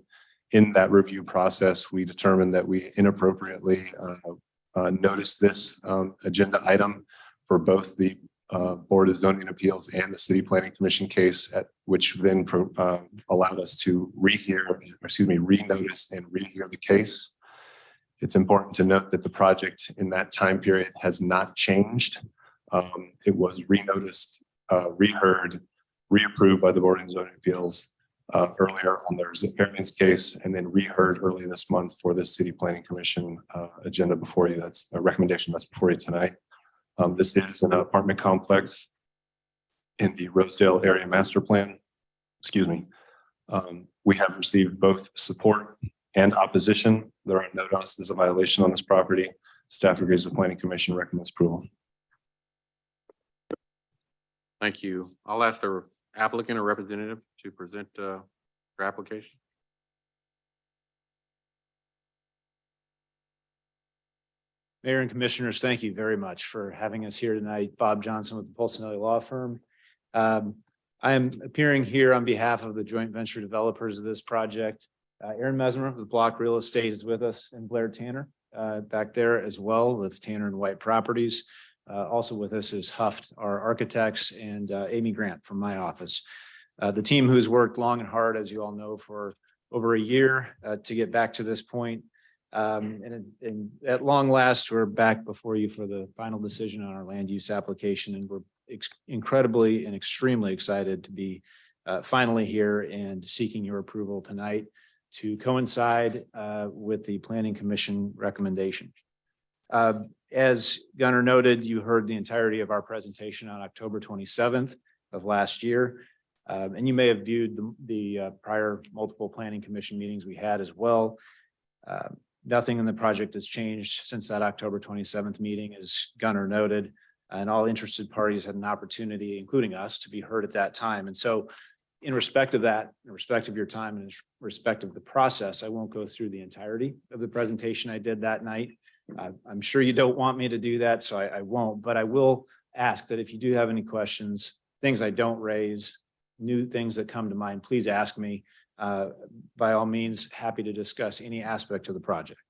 In that review process, we determined that we inappropriately noticed this agenda item for both the Board of Zoning Appeals and the City Planning Commission case, which then allowed us to renotice and rehear the case. It's important to note that the project in that time period has not changed. It was renoticed, reheard, reapproved by the Board of Zoning Appeals earlier on their variance case, and then reheard early this month for the City Planning Commission agenda before you. That's a recommendation that's before you tonight. This is an apartment complex in the Rosedale Area Master Plan. Excuse me. We have received both support and opposition. There are no notices of violation on this property. Staff agrees with Planning Commission, recommends approval. Thank you. I'll ask the applicant or representative to present their application. Mayor and Commissioners, thank you very much for having us here tonight. Bob Johnson with the Polsinelli Law Firm. I am appearing here on behalf of the joint venture developers of this project. Aaron Mesmer with Block Real Estate is with us, and Blair Tanner back there as well with Tanner and White Properties. Also with us is Huft, our architects, and Amy Grant from my office. The team who's worked long and hard, as you all know, for over a year to get back to this point. And at long last, we're back before you for the final decision on our land use application, and we're incredibly and extremely excited to be finally here and seeking your approval tonight to coincide with the Planning Commission recommendation. As Gunnar noted, you heard the entirety of our presentation on October 27th of last year. And you may have viewed the prior multiple Planning Commission meetings we had as well. Nothing in the project has changed since that October 27th meeting, as Gunnar noted, and all interested parties had an opportunity, including us, to be heard at that time. And so in respect of that, in respect of your time and in respect of the process, I won't go through the entirety of the presentation I did that night. I'm sure you don't want me to do that, so I won't, but I will ask that if you do have any questions, things I don't raise, new things that come to mind, please ask me. By all means, happy to discuss any aspect of the project.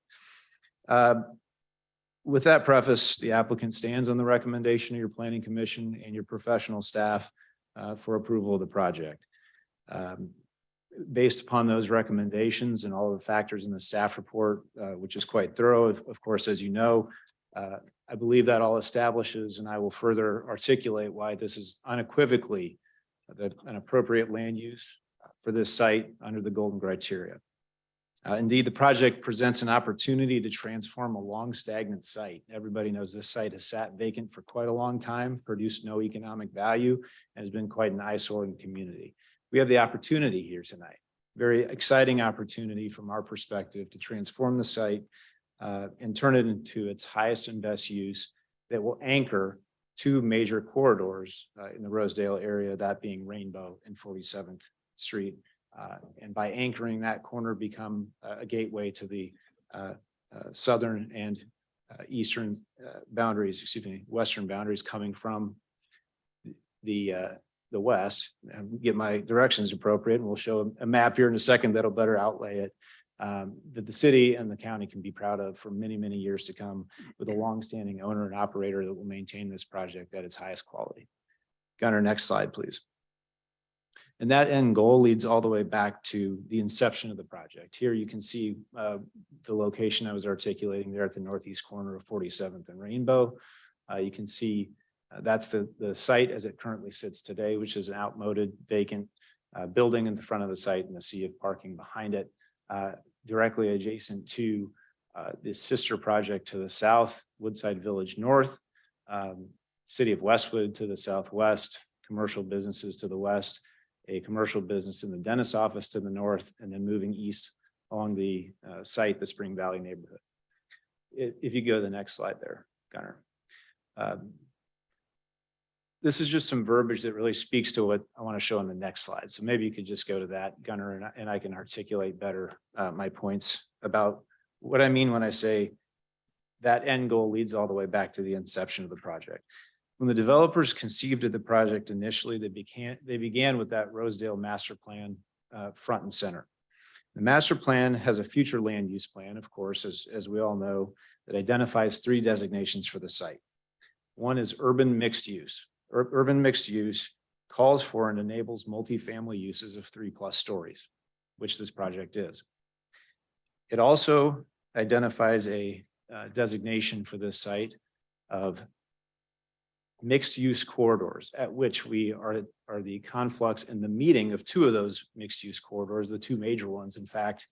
With that preface, the applicant stands on the recommendation of your Planning Commission and your professional staff for approval of the project. Based upon those recommendations and all of the factors in the staff report, which is quite thorough, of course, as you know, I believe that all establishes, and I will further articulate why this is unequivocally an appropriate land use for this site under the golden criteria. Indeed, the project presents an opportunity to transform a long stagnant site. Everybody knows this site has sat vacant for quite a long time, produced no economic value, and has been quite an eyesore in the community. We have the opportunity here tonight, very exciting opportunity from our perspective to transform the site and turn it into its highest and best use that will anchor two major corridors in the Rosedale area, that being Rainbow and 47th Street. And by anchoring that corner, become a gateway to the southern and eastern boundaries, western boundaries coming from the the west, and get my directions appropriate, and we'll show a map here in a second that'll better outlay it, that the city and the county can be proud of for many, many years to come, with a longstanding owner and operator that will maintain this project at its highest quality. Gunnar, next slide, please. And that end goal leads all the way back to the inception of the project. Here you can see the location I was articulating there at the northeast corner of 47th and Rainbow. You can see that's the site as it currently sits today, which is an outmoded vacant building in the front of the site and a sea of parking behind it, directly adjacent to the sister project to the south, Woodside Village North, City of Westwood to the southwest, commercial businesses to the west, a commercial business in the dentist office to the north, and then moving east along the site, the Spring Valley neighborhood. If you go to the next slide there, Gunnar. This is just some verbiage that really speaks to what I want to show on the next slide. So maybe you could just go to that, Gunnar, and I can articulate better my points about what I mean when I say that end goal leads all the way back to the inception of the project. When the developers conceived of the project initially, they began with that Rosedale master plan front and center. The master plan has a future land use plan, of course, as we all know, that identifies 3 designations for the site. One is urban mixed use. Urban mixed use calls for and enables multifamily uses of 3+ stories, which this project is. It also identifies a designation for this site of mixed use corridors, at which we are the conflux and the meeting of 2 of those mixed use corridors, the 2 major ones, in fact,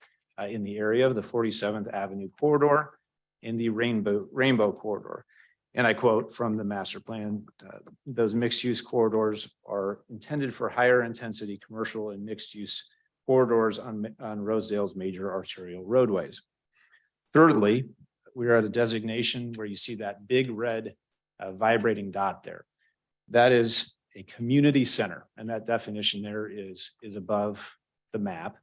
in the area of the 47th Avenue corridor and the Rainbow corridor. And I quote from the master plan, those mixed use corridors are intended for higher intensity commercial and mixed use corridors on Rosedale's major arterial roadways. Thirdly, we are at a designation where you see that big red vibrating dot there. That is a community center, and that definition there is above the map,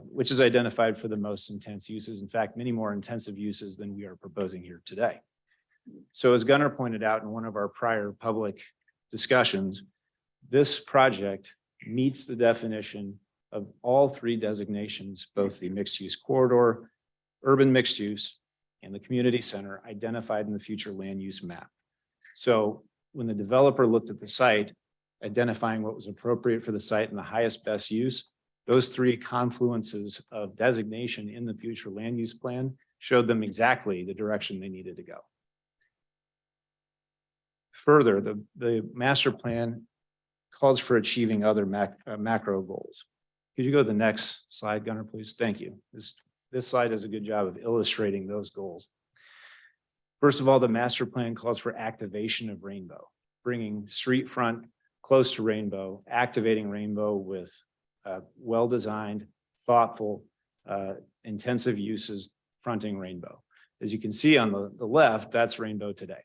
which is identified for the most intense uses. In fact, many more intensive uses than we are proposing here today. So as Gunnar pointed out in one of our prior public discussions, this project meets the definition of all 3 designations, both the mixed use corridor, urban mixed use, and the community center identified in the future land use map. So when the developer looked at the site, identifying what was appropriate for the site and the highest best use, those 3 confluences of designation in the future land use plan showed them exactly the direction they needed to go. Further, the master plan calls for achieving other macro goals. Could you go to the next slide, Gunnar, please? Thank you. This slide does a good job of illustrating those goals. First of all, the master plan calls for activation of Rainbow, bringing street front close to Rainbow, activating Rainbow with well-designed, thoughtful, intensive uses fronting Rainbow. As you can see on the left, that's Rainbow today.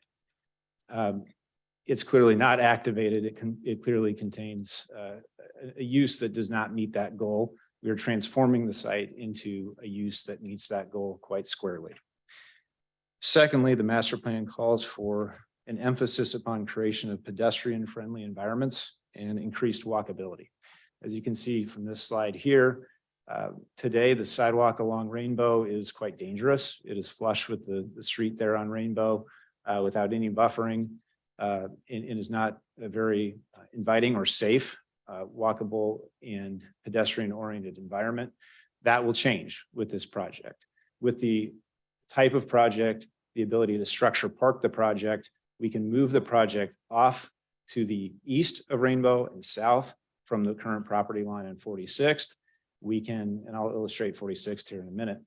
It's clearly not activated. It clearly contains a use that does not meet that goal. We are transforming the site into a use that meets that goal quite squarely. Secondly, the master plan calls for an emphasis upon creation of pedestrian-friendly environments and increased walkability. As you can see from this slide here, today the sidewalk along Rainbow is quite dangerous. It is flush with the street there on Rainbow without any buffering. It is not a very inviting or safe, walkable and pedestrian-oriented environment. That will change with this project. With the type of project, the ability to structure park the project, we can move the project off to the east of Rainbow and south from the current property line on 46th. We can, and I'll illustrate 46th here in a minute.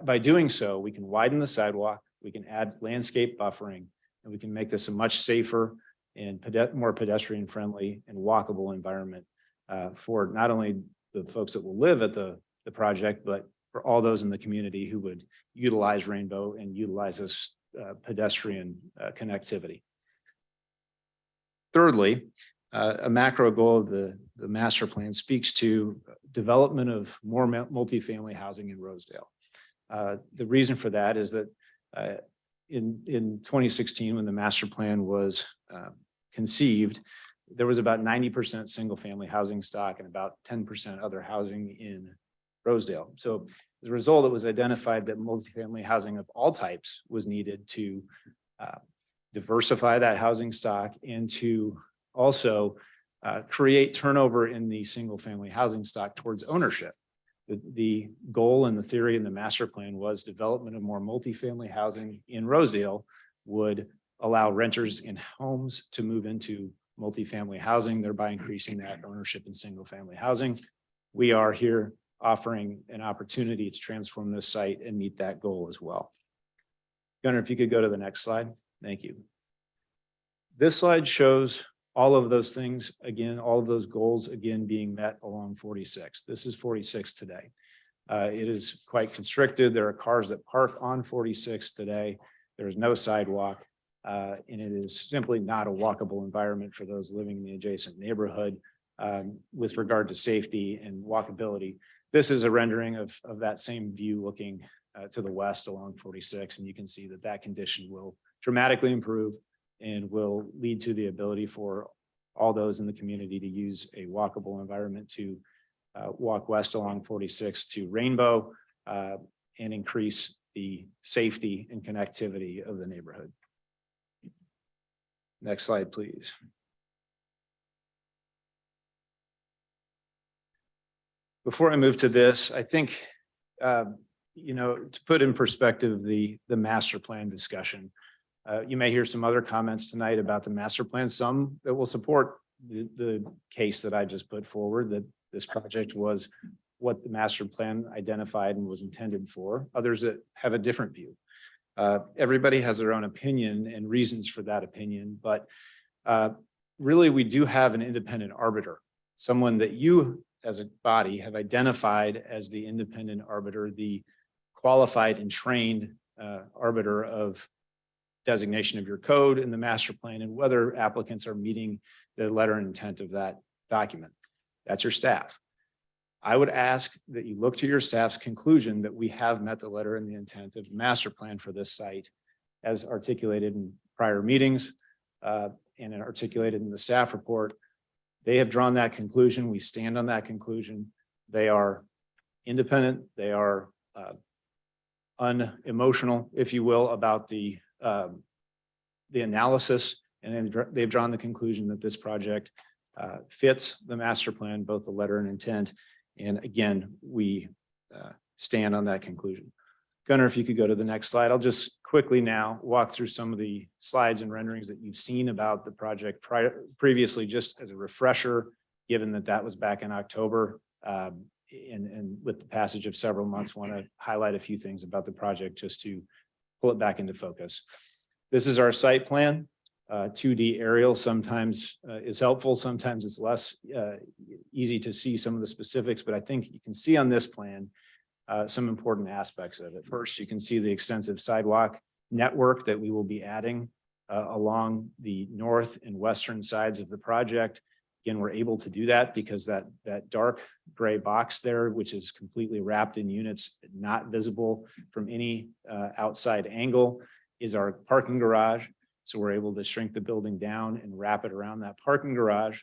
By doing so, we can widen the sidewalk, we can add landscape buffering, and we can make this a much safer and more pedestrian friendly and walkable environment for not only the folks that will live at the project, but for all those in the community who would utilize Rainbow and utilize this pedestrian connectivity. Thirdly, a macro goal of the master plan speaks to development of more multifamily housing in Rosedale. The reason for that is that in 2016, when the master plan was conceived, there was about 90% single-family housing stock and about 10% other housing in Rosedale. So as a result, it was identified that multifamily housing of all types was needed to diversify that housing stock and to also create turnover in the single-family housing stock towards ownership. The goal and the theory in the master plan was development of more multifamily housing in Rosedale would allow renters in homes to move into multifamily housing, thereby increasing that ownership in single-family housing. We are here offering an opportunity to transform this site and meet that goal as well. Gunnar, if you could go to the next slide. Thank you. This slide shows all of those things, again, all of those goals, again, being met along 46. This is 46 today. It is quite constricted. There are cars that park on 46 today. There is no sidewalk, and it is simply not a walkable environment for those living in the adjacent neighborhood with regard to safety and walkability. This is a rendering of that same view looking to the west along 46, and you can see that that condition will dramatically improve and will lead to the ability for all those in the community to use a walkable environment to walk west along 46 to Rainbow and increase the safety and connectivity of the neighborhood. Next slide, please. Before I move to this, I think, to put in perspective the master plan discussion, you may hear some other comments tonight about the master plan, some that will support the case that I just put forward, that this project was what the master plan identified and was intended for, others that have a different view. Everybody has their own opinion and reasons for that opinion, but really we do have an independent arbiter, someone that you as a body have identified as the independent arbiter, the qualified and trained arbiter of designation of your code in the master plan and whether applicants are meeting the letter and intent of that document. That's your staff. I would ask that you look to your staff's conclusion that we have met the letter and the intent of the master plan for this site as articulated in prior meetings and articulated in the staff report. They have drawn that conclusion. We stand on that conclusion. They are independent. They are unemotional, if you will, about the analysis, and then they've drawn the conclusion that this project fits the master plan, both the letter and intent. And again, we stand on that conclusion. Gunnar, if you could go to the next slide. I'll just quickly now walk through some of the slides and renderings that you've seen about the project previously, just as a refresher, given that that was back in October. And with the passage of several months, want to highlight a few things about the project just to pull it back into focus. This is our site plan. 2D aerial sometimes is helpful. Sometimes it's less easy to see some of the specifics, but I think you can see on this plan some important aspects of it. First, you can see the extensive sidewalk network that we will be adding along the north and western sides of the project. Again, we're able to do that because that dark gray box there, which is completely wrapped in units, not visible from any outside angle, is our parking garage. So we're able to shrink the building down and wrap it around that parking garage,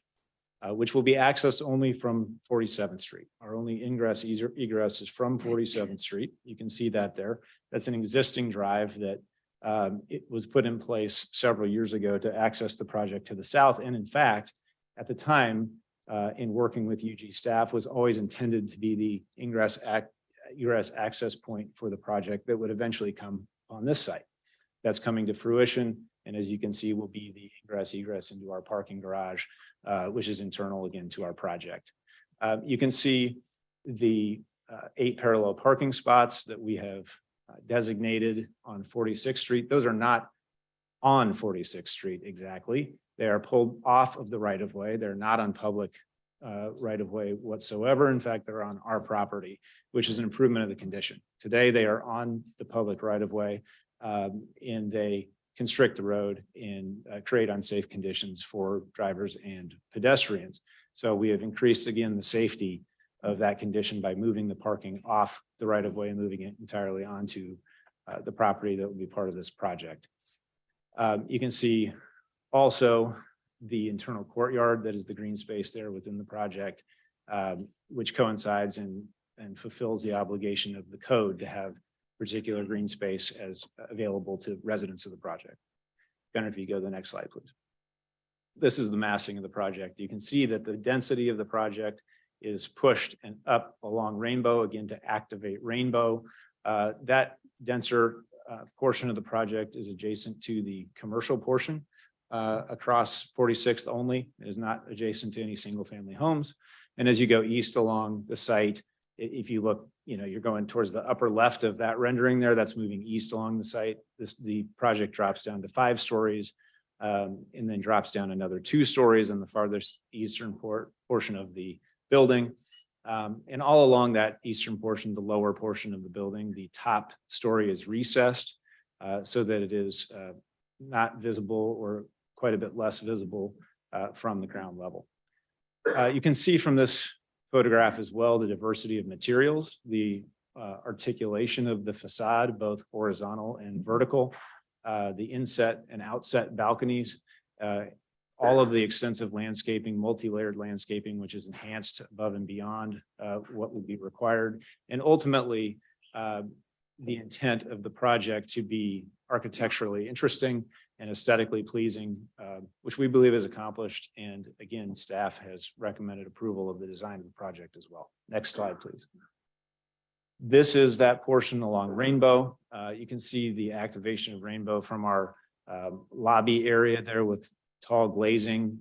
which will be accessed only from 47th Street. Our only ingress egress is from 47th Street. You can see that there. That's an existing drive that it was put in place several years ago to access the project to the south. And in fact, at the time, in working with UG staff, was always intended to be the egress access point for the project that would eventually come on this site. That's coming to fruition. And as you can see, will be the egress into our parking garage, which is internal again to our project. You can see the 8 parallel parking spots that we have designated on 46th Street. Those are not on 46th Street exactly. They are pulled off of the right of way. They're not on public right of way whatsoever. In fact, they're on our property, which is an improvement of the condition. Today, they are on the public right of way and they constrict the road and create unsafe conditions for drivers and pedestrians. So we have increased again the safety of that condition by moving the parking off the right of way and moving it entirely onto the property that will be part of this project. You can see also the internal courtyard that is the green space there within the project, which coincides and fulfills the obligation of the code to have particular green space as available to residents of the project. Gunnar, if you go to the next slide, please. This is the massing of the project. You can see that the density of the project is pushed and up along Rainbow, again, to activate Rainbow. That denser portion of the project is adjacent to the commercial portion across 46th only. It is not adjacent to any single family homes. And as you go east along the site, if you look, you're going towards the upper left of that rendering there, that's moving east along the site. The project drops down to 5 stories and then drops down another 2 stories in the farthest eastern portion of the building. And all along that eastern portion, the lower portion of the building, the top story is recessed so that it is not visible or quite a bit less visible from the ground level. You can see from this photograph as well the diversity of materials, the articulation of the facade, both horizontal and vertical, the inset and outset balconies, all of the extensive landscaping, multi-layered landscaping, which is enhanced above and beyond what would be required. And ultimately, the intent of the project to be architecturally interesting and aesthetically pleasing, which we believe is accomplished. And again, staff has recommended approval of the design of the project as well. Next slide, please. This is that portion along Rainbow. You can see the activation of Rainbow from our lobby area there with tall glazing,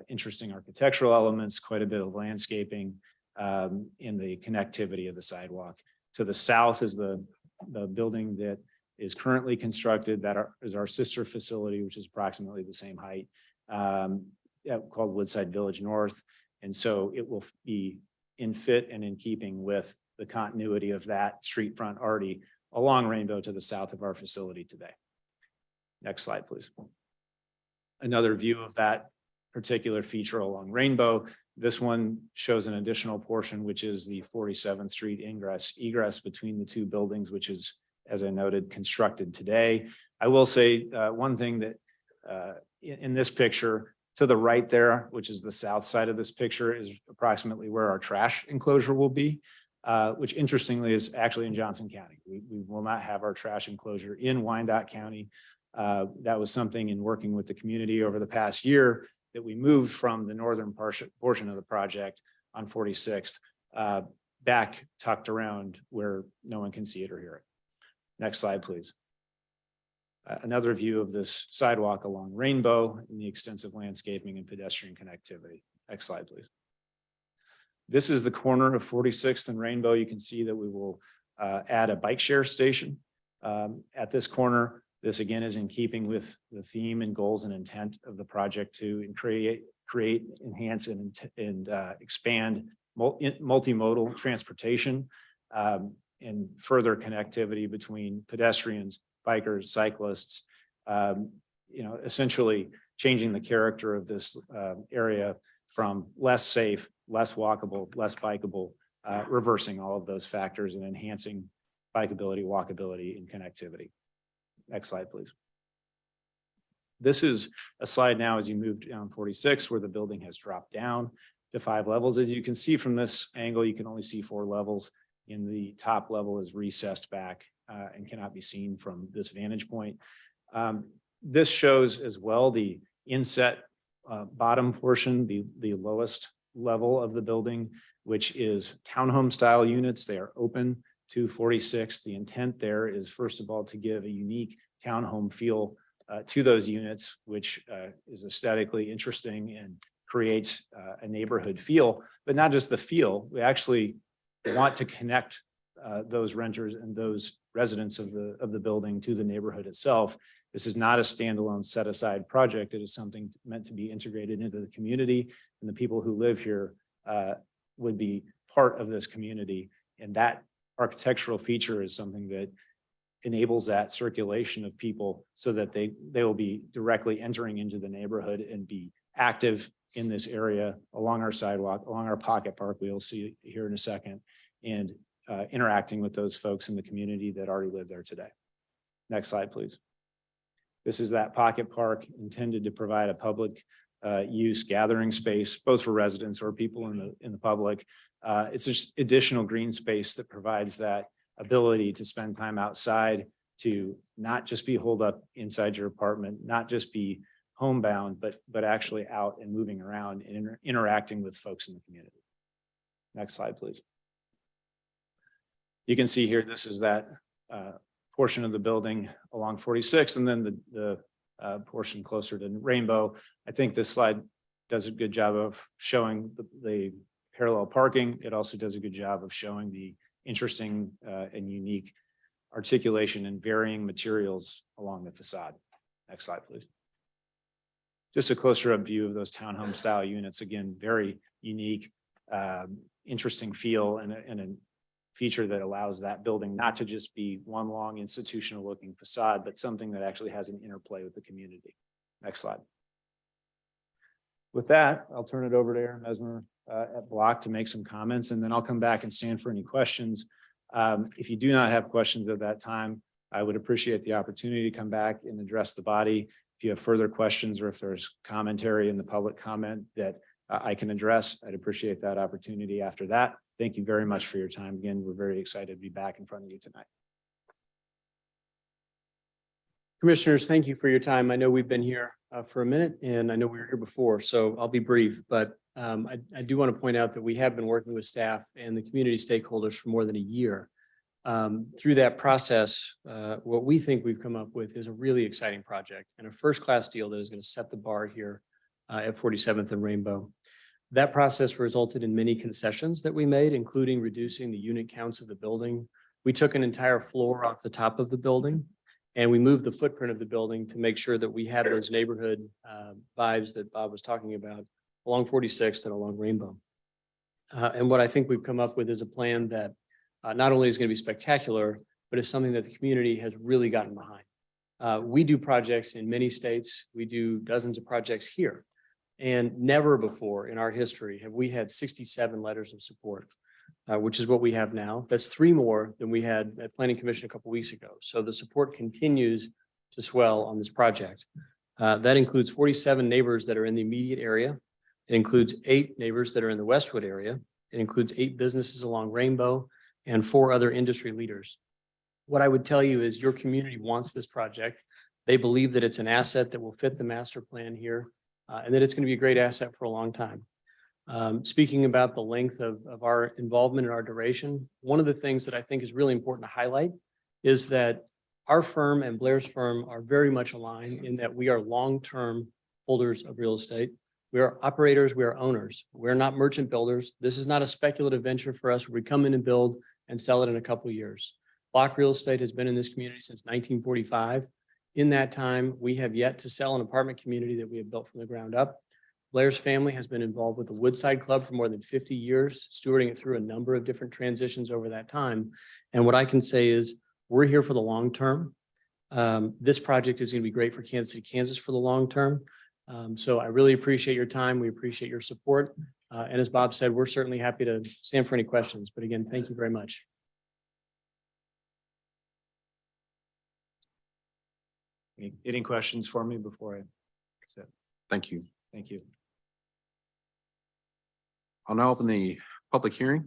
interesting architectural elements, quite a bit of landscaping, in the connectivity of the sidewalk. To the south is the building that is currently constructed, that is our sister facility, which is approximately the same height, called Woodside Village North. And so it will be in fit and in keeping with the continuity of that street front already along Rainbow to the south of our facility today. Next slide, please. Another view of that particular feature along Rainbow. This one shows an additional portion, which is the 47th Street egress between the 2 buildings, which is, as I noted, constructed today. I will say one thing that in this picture to the right there, which is the south side of this picture, is approximately where our trash enclosure will be, which interestingly is actually in Johnson County. We will not have our trash enclosure in Wyandotte County. That was something in working with the community over the past year that we moved from the northern portion of the project on 46th back tucked around where no one can see it or hear it. Next slide, please. Another view of this sidewalk along Rainbow and the extensive landscaping and pedestrian connectivity. Next slide, please. This is the corner of 46th and Rainbow. You can see that we will add a bike share station at this corner. This again is in keeping with the theme and goals and intent of the project to create, enhance, and expand multimodal transportation and further connectivity between pedestrians, bikers, cyclists, essentially changing the character of this area from less safe, less walkable, less bikeable, reversing all of those factors and enhancing bikeability, walkability, and connectivity. Next slide, please. This is a slide now as you move down 46 where the building has dropped down to 5 levels. As you can see from this angle, you can only see 4 levels. In the top level is recessed back and cannot be seen from this vantage point. This shows as well the inset bottom portion, the lowest level of the building, which is townhome style units. They are open to 46. The intent there is, first of all, to give a unique townhome feel to those units, which is aesthetically interesting and creates a neighborhood feel, but not just the feel. We actually want to connect those renters and those residents of the building to the neighborhood itself. This is not a standalone set aside project. It is something meant to be integrated into the community, and the people who live here would be part of this community. And that architectural feature is something that enables that circulation of people so that they will be directly entering into the neighborhood and be active in this area along our sidewalk, along our pocket park, we'll see here in a second, and interacting with those folks in the community that already live there today. Next slide, please. This is that pocket park intended to provide a public use gathering space, both for residents or people in the public. It's just additional green space that provides that ability to spend time outside, to not just be holed up inside your apartment, not just be homebound, but actually out and moving around and interacting with folks in the community. Next slide, please. You can see here, this is that portion of the building along 46, and then the portion closer to Rainbow. I think this slide does a good job of showing the parallel parking. It also does a good job of showing the interesting and unique articulation and varying materials along the facade. Next slide, please. Just a closer up view of those townhome style units. Again, very unique, interesting feel and a feature that allows that building not to just be one long institutional looking facade, but something that actually has an interplay with the community. Next slide. With that, I'll turn it over to Aaron Mesmer at Block to make some comments, and then I'll come back and stand for any questions. If you do not have questions at that time, I would appreciate the opportunity to come back and address the body. If you have further questions or if there's commentary in the public comment that I can address, I'd appreciate that opportunity after that. Thank you very much for your time. Again, we're very excited to be back in front of you tonight. Commissioners, thank you for your time. I know we've been here for a minute, and I know we were here before, so I'll be brief, but I do want to point out that we have been working with staff and the community stakeholders for more than a year. Through that process, what we think we've come up with is a really exciting project and a first-class deal that is going to set the bar here at 47th and Rainbow. That process resulted in many concessions that we made, including reducing the unit counts of the building. We took an entire floor off the top of the building, and we moved the footprint of the building to make sure that we had those neighborhood vibes that Bob was talking about along 46th and along Rainbow. And what I think we've come up with is a plan that not only is going to be spectacular, but is something that the community has really gotten behind. We do projects in many states. We do dozens of projects here. And never before in our history have we had 67 letters of support, which is what we have now. That's 3 more than we had at Planning Commission a couple of weeks ago. So the support continues to swell on this project. That includes 47 neighbors that are in the immediate area. It includes 8 neighbors that are in the Westwood area. It includes 8 businesses along Rainbow and 4 other industry leaders. What I would tell you is your community wants this project. They believe that it's an asset that will fit the master plan here, and that it's going to be a great asset for a long time. Speaking about the length of our involvement and our duration, one of the things that I think is really important to highlight is that our firm and Blair's firm are very much aligned in that we are long-term holders of real estate. We are operators, we are owners. We're not merchant builders. This is not a speculative venture for us where we come in and build and sell it in a couple of years. Block Real Estate has been in this community since 1945. In that time, we have yet to sell an apartment community that we have built from the ground up. Blair's family has been involved with the Woodside Club for more than 50 years, stewarding it through a number of different transitions over that time. And what I can say is we're here for the long term. This project is going to be great for Kansas City, Kansas for the long term. So I really appreciate your time. We appreciate your support. And as Bob said, we're certainly happy to stand for any questions. But again, thank you very much. Any questions for me before I sit? Thank you. Thank you. I'll now open the public hearing.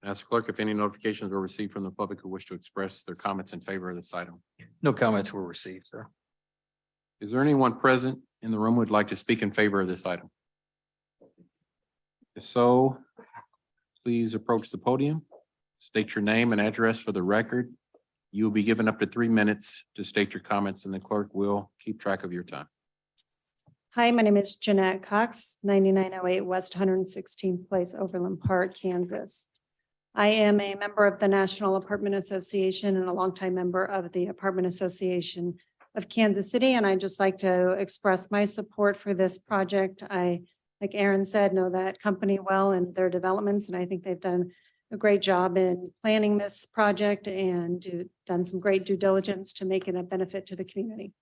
Ask the clerk if any notifications were received from the public who wish to express their comments in favor of this item. No comments were received, sir. Is there anyone present in the room who would like to speak in favor of this item? If so, please approach the podium, state your name and address for the record. You will be given up to 3 minutes to state your comments, and the clerk will keep track of your time. Hi, my name is Jeanette Cox, 9908 West 116th Place, Overland Park, Kansas. I am a member of the National Apartment Association and a longtime member of the Apartment Association of Kansas City, and I'd just like to express my support for this project. I, like Aaron said, know that company well and their developments, and I think they've done a great job in planning this project and done some great due diligence to make it a benefit to the community.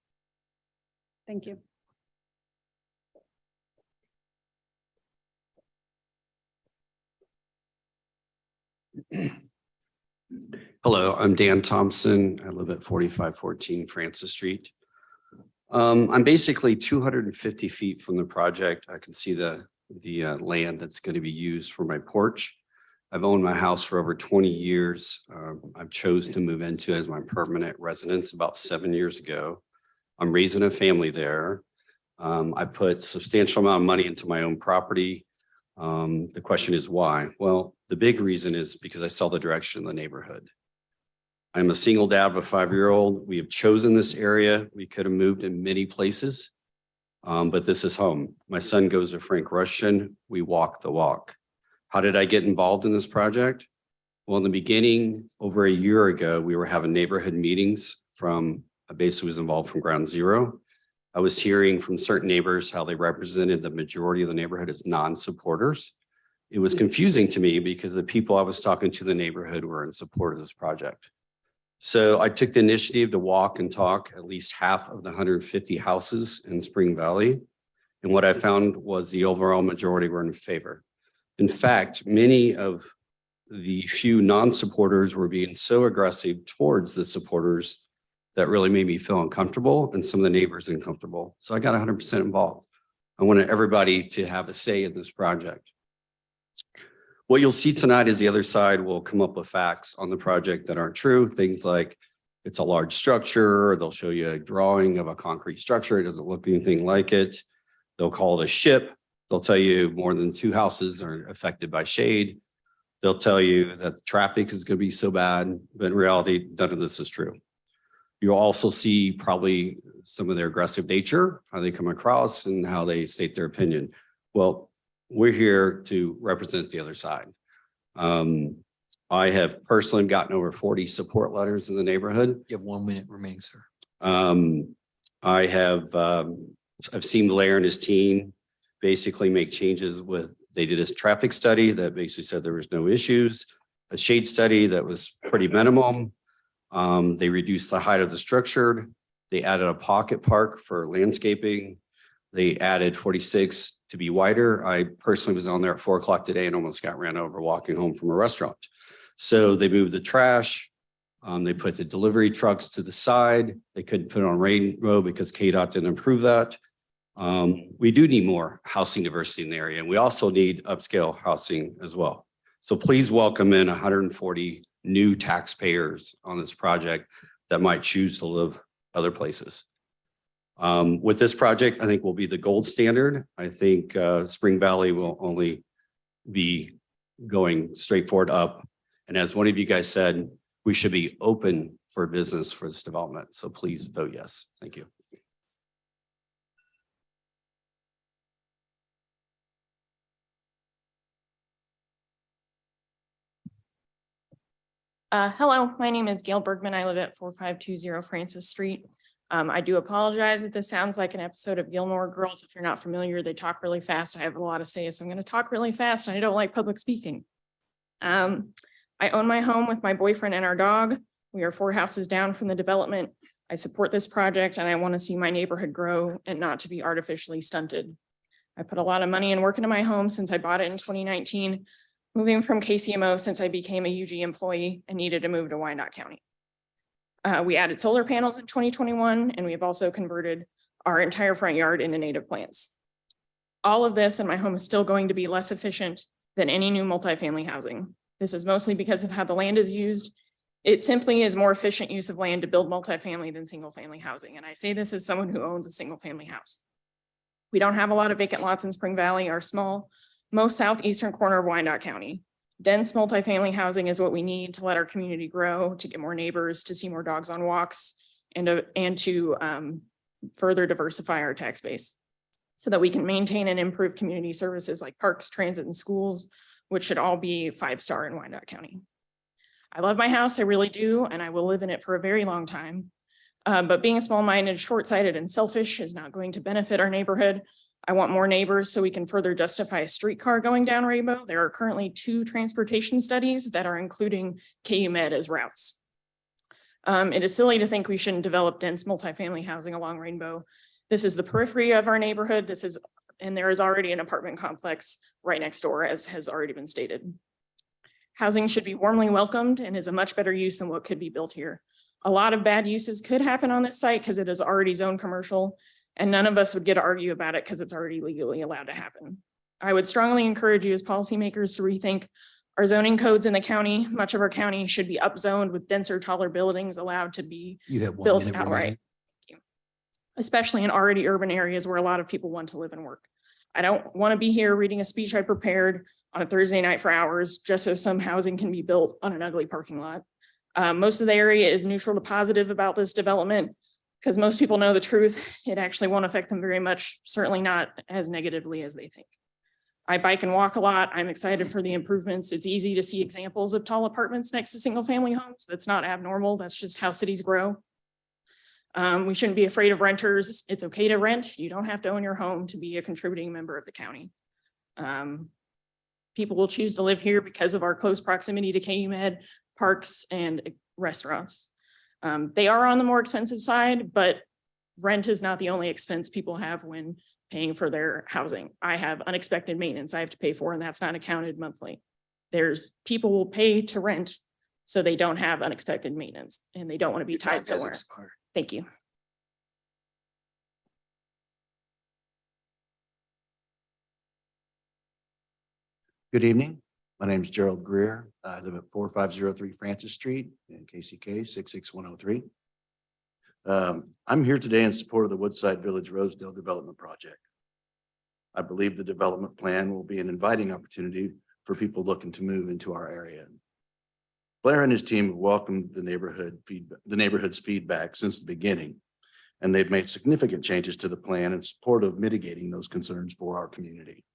Thank you. Hello, I'm Dan Thompson. I live at 4514 Francis Street. I'm basically 250 feet from the project. I can see the land that's going to be used for my porch. I've owned my house for over 20 years. I've chose to move into as my permanent residence about 7 years ago. I'm raising a family there. I put substantial amount of money into my own property. The question is why? Well, the big reason is because I saw the direction of the neighborhood. I'm a single dad of a 5-year-old. We have chosen this area. We could have moved in many places, but this is home. My son goes to Frank Russian. We walk the walk. How did I get involved in this project? Well, in the beginning, over a year ago, we were having neighborhood meetings from, I basically was involved from ground zero. I was hearing from certain neighbors how they represented the majority of the neighborhood as non-supporters. It was confusing to me because the people I was talking to in the neighborhood were in support of this project. So I took the initiative to walk and talk at least half of the 150 houses in Spring Valley. And what I found was the overall majority were in favor. In fact, many of the few non-supporters were being so aggressive towards the supporters that really made me feel uncomfortable and some of the neighbors uncomfortable. So I got 100% involved. I wanted everybody to have a say in this project. What you'll see tonight is the other side will come up with facts on the project that aren't true. Things like it's a large structure, or they'll show you a drawing of a concrete structure. It doesn't look anything like it. They'll call it a ship. They'll tell you more than 2 houses are affected by shade. They'll tell you that traffic is going to be so bad, but in reality, none of this is true. You'll also see probably some of their aggressive nature, how they come across and how they state their opinion. Well, we're here to represent the other side. I have personally gotten over 40 support letters in the neighborhood. You have 1 minute remaining, sir. I've seen Lair and his team basically make changes with, they did a traffic study that basically said there was no issues, a shade study that was pretty minimum. They reduced the height of the structure. They added a pocket park for landscaping. They added 46 to be wider. I personally was on there at 4 o'clock today and almost got ran over walking home from a restaurant. So they moved the trash. They put the delivery trucks to the side. They couldn't put it on rainbow because KDOT didn't approve that. We do need more housing diversity in the area, and we also need upscale housing as well. So please welcome in 140 new taxpayers on this project that might choose to live other places. With this project, I think will be the gold standard. I think Spring Valley will only be going straight forward up. And as one of you guys said, we should be open for business for this development. So please vote yes. Thank you. Hello, my name is Gail Bergman. I live at 4520 Francis Street. I do apologize if this sounds like an episode of Gilmore Girls. If you're not familiar, they talk really fast. I have a lot to say, so I'm going to talk really fast, and I don't like public speaking. I own my home with my boyfriend and our dog. We are 4 houses down from the development. I support this project, and I want to see my neighborhood grow and not to be artificially stunted. I put a lot of money and work into my home since I bought it in 2019. Moving from KCMO since I became a UG employee and needed to move to Wyandotte County. We added solar panels in 2021, and we have also converted our entire front yard into native plants. All of this and my home is still going to be less efficient than any new multifamily housing. This is mostly because of how the land is used. It simply is more efficient use of land to build multifamily than single family housing. And I say this as someone who owns a single family house. We don't have a lot of vacant lots in Spring Valley, our small, most southeastern corner of Wyandotte County. Dense multifamily housing is what we need to let our community grow, to get more neighbors, to see more dogs on walks, and to further diversify our tax base so that we can maintain and improve community services like parks, transit, and schools, which should all be 5-star in Wyandotte County. I love my house, I really do, and I will live in it for a very long time. But being small-minded, short-sighted, and selfish is not going to benefit our neighborhood. I want more neighbors so we can further justify a streetcar going down Rainbow. There are currently 2 transportation studies that are including KU Med as routes. It is silly to think we shouldn't develop dense multifamily housing along Rainbow. This is the periphery of our neighborhood. And there is already an apartment complex right next door, as has already been stated. Housing should be warmly welcomed and is a much better use than what could be built here. A lot of bad uses could happen on this site because it is already zoned commercial, and none of us would get to argue about it because it's already legally allowed to happen. I would strongly encourage you as policymakers to rethink our zoning codes in the county. Much of our county should be upzoned with denser, taller buildings allowed to be You have 1 built minute outright. remaining. Especially in already urban areas where a lot of people want to live and work. I don't want to be here reading a speech I prepared on a Thursday night for hours, just so some housing can be built on an ugly parking lot. Most of the area is neutral to positive about this development because most people know the truth. It actually won't affect them very much, certainly not as negatively as they think. I bike and walk a lot. I'm excited for the improvements. It's easy to see examples of tall apartments next to single family homes. That's not abnormal. That's just how cities grow. We shouldn't be afraid of renters. It's okay to rent. You don't have to own your home to be a contributing member of the county. People will choose to live here because of our close proximity to KUMed, parks, and restaurants. They are on the more expensive side, but rent is not the only expense people have when paying for their housing. I have unexpected maintenance I have to pay for, and that's not accounted monthly. There's people will pay to rent so they don't have unexpected maintenance and they don't want to be tied somewhere. Thank you. Good evening. My name is Gerald Greer. I live at 4503 Francis Street in KCK 66103. I'm here today in support of the Woodside Village Rosedale Development Project. I believe the development plan will be an inviting opportunity for people looking to move into our area. Blair and his team have welcomed the neighborhood's feedback since the beginning, and they've made significant changes to the plan in support of mitigating those concerns for our community.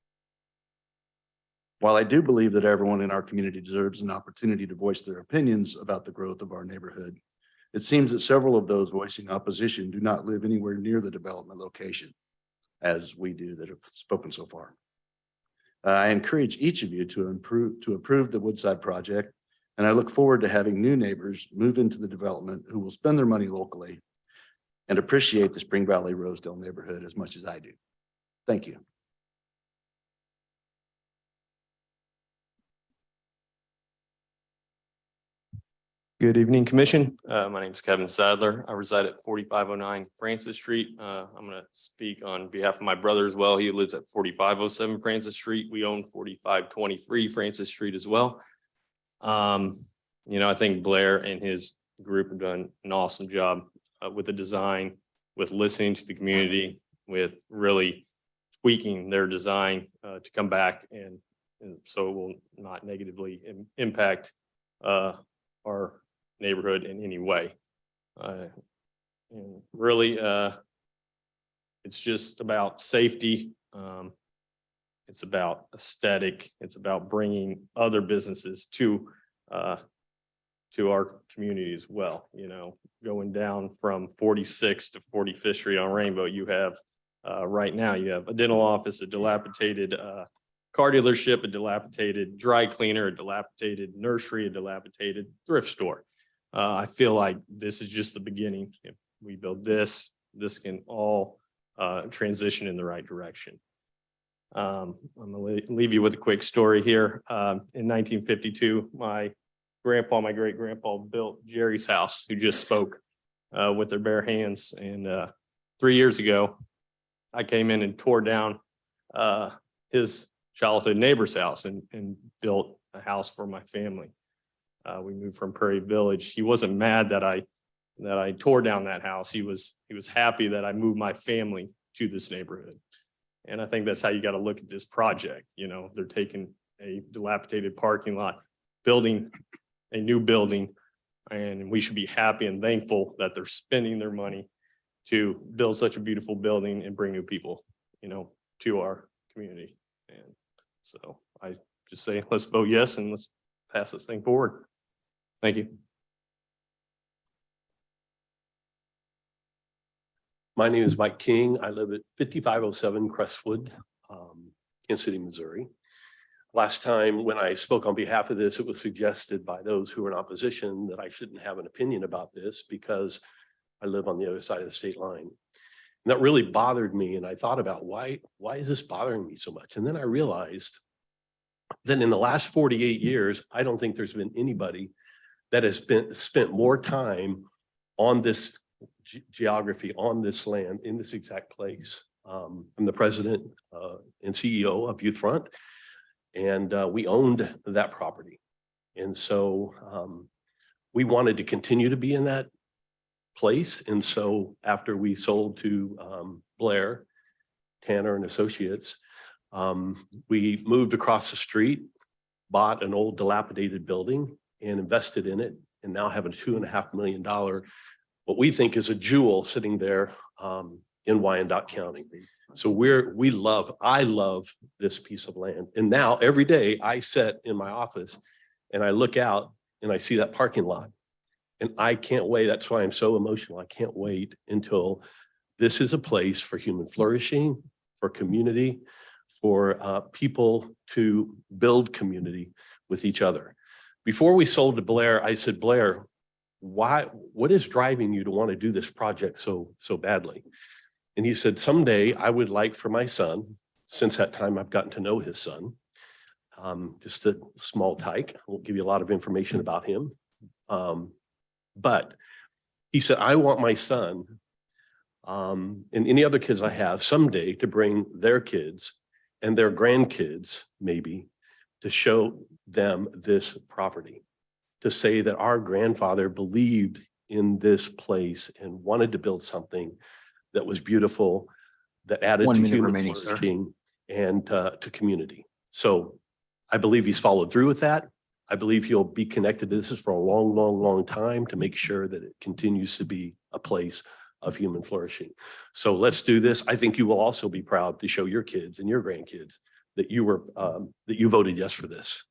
While I do believe that everyone in our community deserves an opportunity to voice their opinions about the growth of our neighborhood, it seems that several of those voicing opposition do not live anywhere near the development location, as we do that have spoken so far. I encourage each of you to approve the Woodside project, and I look forward to having new neighbors move into the development who will spend their money locally and appreciate the Spring Valley Rosedale neighborhood as much as I do. Thank you. Good evening, Commission. My name is Kevin Sadler. I reside at 4509 Francis Street. I'm going to speak on behalf of my brother as well. He lives at 4507 Francis Street. We own 4523 Francis Street as well. I think Blair and his group have done an awesome job with the design, with listening to the community, with really tweaking their design to come back and so it will not negatively impact our neighborhood in any way. And really, it's just about safety. It's about aesthetic. It's about bringing other businesses to our community as well. Going down from 46 to 45th Street on Rainbow, you have right now, you have a dental office, a dilapidated car dealership, a dilapidated dry cleaner, a dilapidated nursery, a dilapidated thrift store. I feel like this is just the beginning. If we build this can all transition in the right direction. I'm gonna leave you with a quick story here. In 1952, my great grandpa built Jerry's house, who just spoke with their bare hands. And 3 years ago, I came in and tore down his childhood neighbor's house and built a house for my family. We moved from Prairie Village. He wasn't mad that I tore down that house. He was happy that I moved my family to this neighborhood. And I think that's how you got to look at this project. They're taking a dilapidated parking lot, building a new building, and we should be happy and thankful that they're spending their money to build such a beautiful building and bring new people, to our community. And so I just say, let's vote yes and let's pass this thing forward. Thank you. My name is Mike King. I live at 5507 Crestwood, Kansas City, Missouri. Last time when I spoke on behalf of this, it was suggested by those who are in opposition that I shouldn't have an opinion about this because I live on the other side of the state line. And that really bothered me. And I thought about why is this bothering me so much? And then I realized that in the last 48 years, I don't think there's been anybody that has spent more time on this geography, on this land, in this exact place. I'm the president and CEO of Youth Front, and we owned that property. And so we wanted to continue to be in that place. And so after we sold to Blair, Tanner and Associates, we moved across the street, bought an old dilapidated building and invested in it, and now have a $2.5 million, what we think is a jewel sitting there in Wyandotte County. So I love this piece of land. And now every day I sit in my office and I look out and I see that parking lot. And I can't wait. That's why I'm so emotional. I can't wait until this is a place for human flourishing, for community, for people to build community with each other. Before we sold to Blair, I said, Blair, what is driving you to want to do this project so badly? And he said, someday I would like for my son, since that time I've gotten to know his son, just a small tyke. I won't give you a lot of information about him. But he said, I want my son and any other kids I have someday to bring their kids and their grandkids, maybe, to show them this property, to say that our grandfather believed in this place and wanted to build something that was beautiful, that added 1 to minute human remaining, sir. flourishing and to community. So I believe he's followed through with that. I believe he'll be connected to this for a long, long, long time to make sure that it continues to be a place of human flourishing. So let's do this. I think you will also be proud to show your kids and your grandkids that you voted yes for this,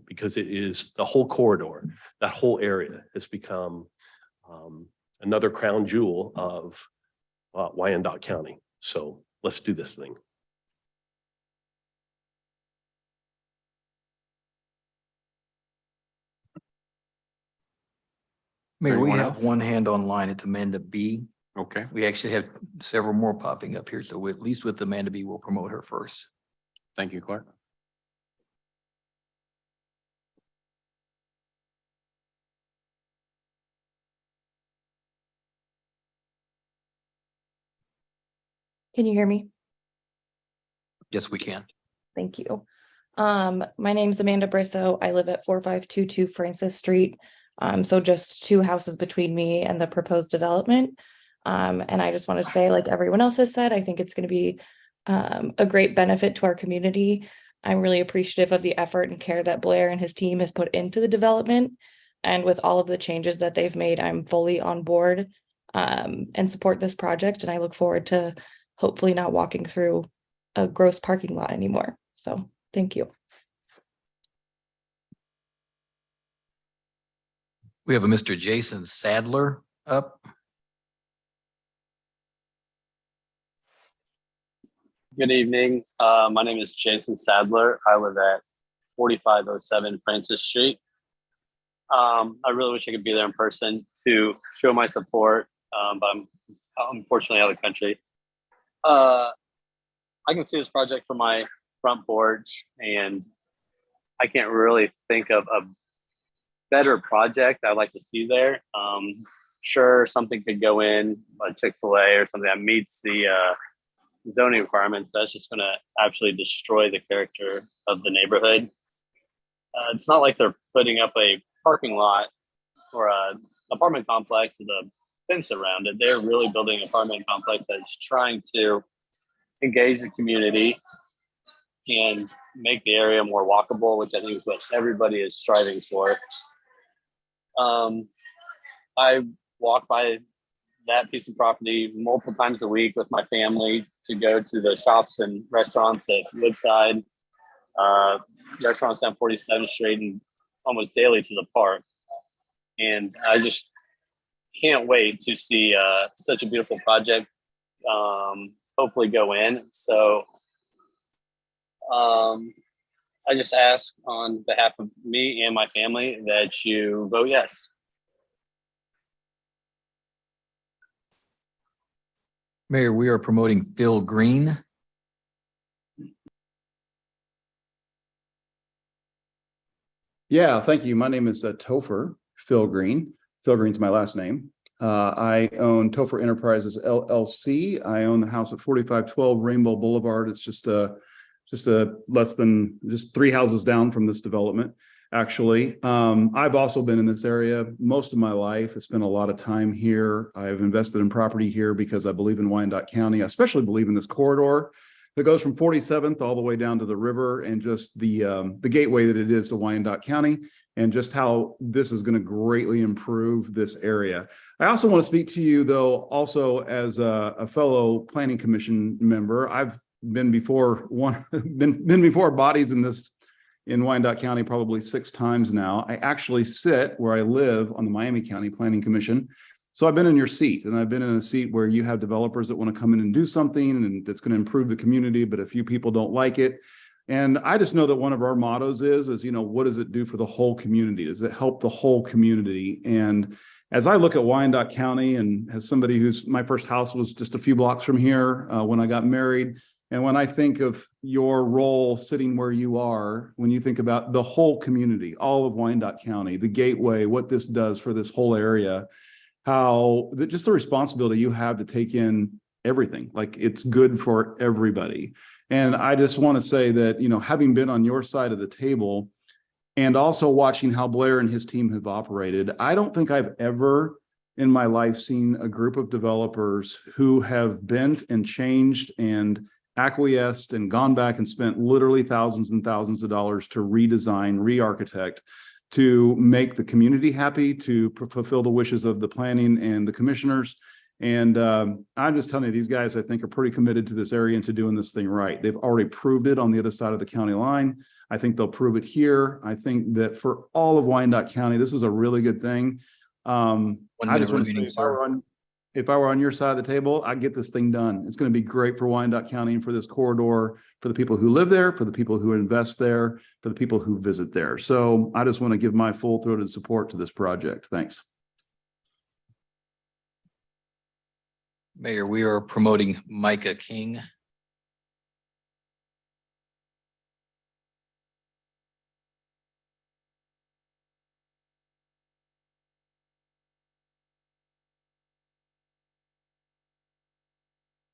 because it is the whole corridor, that whole area has become another crown jewel of Wyandotte County. So let's do this thing. Mayor, we anyone have else? one hand online. It's Amanda B. Okay. We actually have several more popping up here. So at least with Amanda B, we'll promote her first. Thank you, Clark. Can you hear me? Yes, we can. Thank you. My name's Amanda Brisso. I live at 4522 Francis Street. So just 2 houses between me and the proposed development. And I just wanted to say, like everyone else has said, I think it's going to be a great benefit to our community. I'm really appreciative of the effort and care that Blair and his team has put into the development. And with all of the changes that they've made, I'm fully on board and support this project. And I look forward to hopefully not walking through a gross parking lot anymore. So thank you. We have a Mr. Jason Sadler up. Good evening. My name is Jason Sadler. I live at 4507 Francis Street. I really wish I could be there in person to show my support, but I'm unfortunately out of the country. I can see this project from my front porch, and I can't really think of a better project I'd like to see there. Sure, something could go in, a Chick-fil-A or something that meets the zoning requirements. That's just going to absolutely destroy the character of the neighborhood. It's not like they're putting up a parking lot or an apartment complex with a fence around it. They're really building an apartment complex that's trying to engage the community and make the area more walkable, which I think is what everybody is striving for. I walk by that piece of property multiple times a week with my family to go to the shops and restaurants at Woodside, restaurants down 47th Street, and almost daily to the park. And I just can't wait to see such a beautiful project hopefully go in. So I just ask on behalf of me and my family that you vote yes. Mayor, we are promoting Phil Green. Yeah, thank you. My name is Topher Phil Green. Phil Green's my last name. I own Topher Enterprises LLC. I own the house at 4512 Rainbow Boulevard. It's just a less than just 3 houses down from this development. Actually, I've also been in this area most of my life. I spent a lot of time here. I've invested in property here because I believe in Wyandotte County. I especially believe in this corridor that goes from 47th all the way down to the river, and just the gateway that it is to Wyandotte County, and just how this is going to greatly improve this area. I also want to speak to you, though, also as a fellow planning commission member. I've been before been before bodies in Wyandotte County probably 6 times now. I actually sit where I live on the Miami County Planning Commission. So I've been in your seat, and I've been in a seat where you have developers that want to come in and do something and that's going to improve the community, but a few people don't like it. And I just know that one of our mottos is, you know, what does it do for the whole community? Does it help the whole community? And as I look at Wyandotte County, and as somebody my first house was just a few blocks from here when I got married, and when I think of your role sitting where you are, when you think about the whole community, all of Wyandotte County, the gateway, what this does for this whole area, just the responsibility you have to take in everything, like it's good for everybody. And I just want to say that, you know, having been on your side of the table and also watching how Blair and his team have operated, I don't think I've ever in my life seen a group of developers who have bent and changed and acquiesced and gone back and spent literally thousands and thousands of dollars to redesign, re-architect, to make the community happy, to fulfill the wishes of the planning and the commissioners. And I'm just telling you, these guys, I think, are pretty committed to this area and to doing this thing right. They've already proved it on the other side of the county line. I think they'll prove it here. I think that for all of Wyandotte County, this is a really good thing. I just want to say, if I were on your side of the table, I'd get this thing done. It's going to be great for Wyandotte County and for this corridor, for the people who live there, for the people who invest there, for the people who visit there. So I just want to give my full-throated support to this project. Thanks. Mayor, we are promoting Micah King.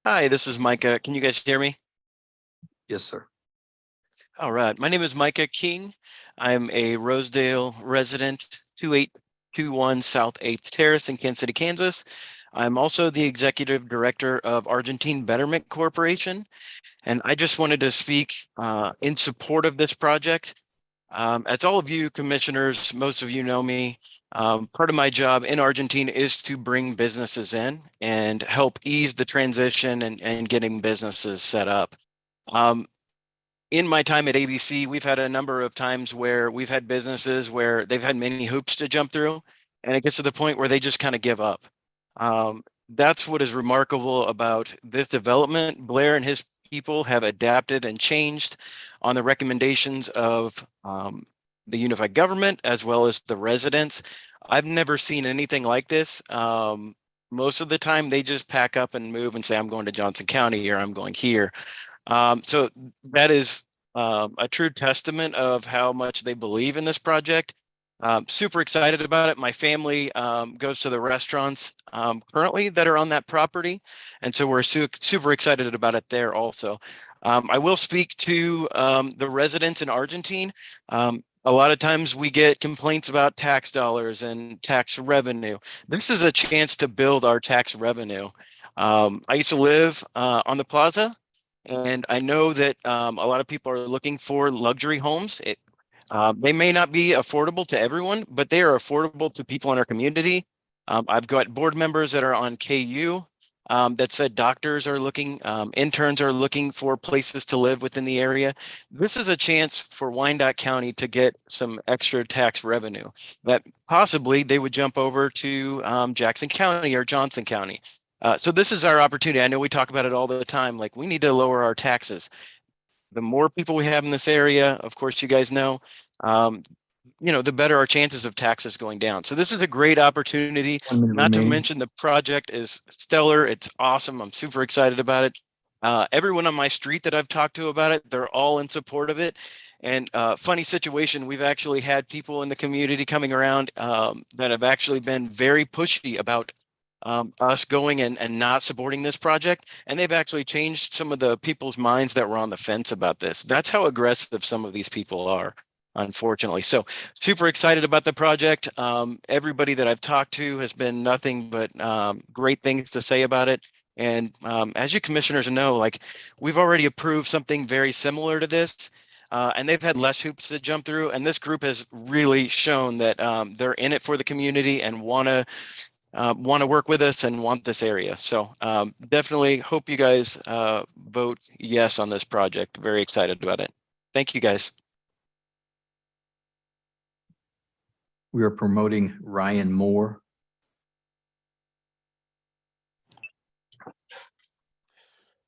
Hi, this is Micah. Can you guys hear me? Yes, sir. All right. My name is Micah King. I'm a Rosedale resident, 2821 South 8th Terrace in Kansas City, Kansas. I'm also the executive director of Argentine Betterment Corporation. And I just wanted to speak in support of this project. As all of you commissioners, most of you know me, part of my job in Argentine is to bring businesses in and help ease the transition and getting businesses set up. In my time at ABC, we've had a number of times where we've had businesses where they've had many hoops to jump through, and it gets to the point where they just kind of give up. That's what is remarkable about this development. Blair and his people have adapted and changed on the recommendations of the unified government as well as the residents. I've never seen anything like this. Most of the time they just pack up and move and say, I'm going to Johnson County or I'm going here. So that is a true testament of how much they believe in this project. Super excited about it. My family goes to the restaurants currently that are on that property. And so we're super excited about it there also. I will speak to the residents in Argentine. A lot of times we get complaints about tax dollars and tax revenue. This is a chance to build our tax revenue. I used to live on the plaza, and I know that a lot of people are looking for luxury homes. They may not be affordable to everyone, but they are affordable to people in our community. I've got board members that are on KU that said doctors are looking, interns are looking for places to live within the area. This is a chance for Wyandotte County to get some extra tax revenue that possibly they would jump over to Jackson County or Johnson County. So this is our opportunity. I know we talk about it all the time, like we need to lower our taxes. The more people we have in this area, of course, you guys know, the better our chances of taxes going down. So this is a great opportunity, not to mention the project is stellar. It's awesome. I'm super excited about it. Everyone on my street that I've talked to about it, they're all in support of it. And funny situation, we've actually had people in the community coming around that have actually been very pushy about us going and not supporting this project. And they've actually changed some of the people's minds that were on the fence about this. That's how aggressive some of these people are, unfortunately. So super excited about the project. Everybody that I've talked to has been nothing but great things to say about it. And as you commissioners know, like we've already approved something very similar to this. And they've had less hoops to jump through. And this group has really shown that they're in it for the community and want to work with us and want this area. So definitely hope you guys vote yes on this project. Very excited about it. Thank you, guys. We are promoting Ryan Moore.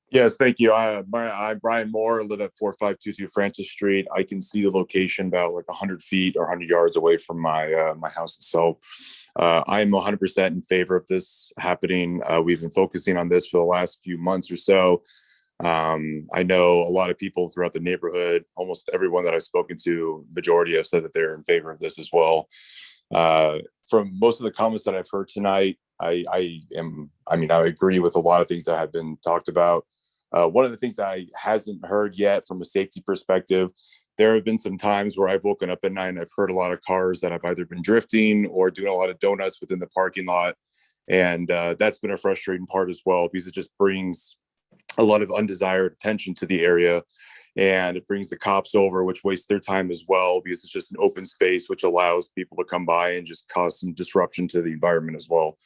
Yes, thank you. I'm Brian Moore, live at 4522 Francis Street. I can see the location about like 100 feet or 100 yards away from my my house itself. I'm 100% in favor of this happening. We've been focusing on this for the last few months or so. I know a lot of people throughout the neighborhood, almost everyone that I've spoken to, majority have said that they're in favor of this as well. From most of the comments that I've heard tonight, I agree with a lot of things that have been talked about. One of the things that I hasn't heard yet from a safety perspective, there have been some times where I've woken up at night and I've heard a lot of cars that have either been drifting or doing a lot of donuts within the parking lot. And that's been a frustrating part as well, because it just brings a lot of undesired attention to the area. And it brings the cops over, which wastes their time as well, because it's just an open space, which allows people to come by and just cause some disruption to the environment as well.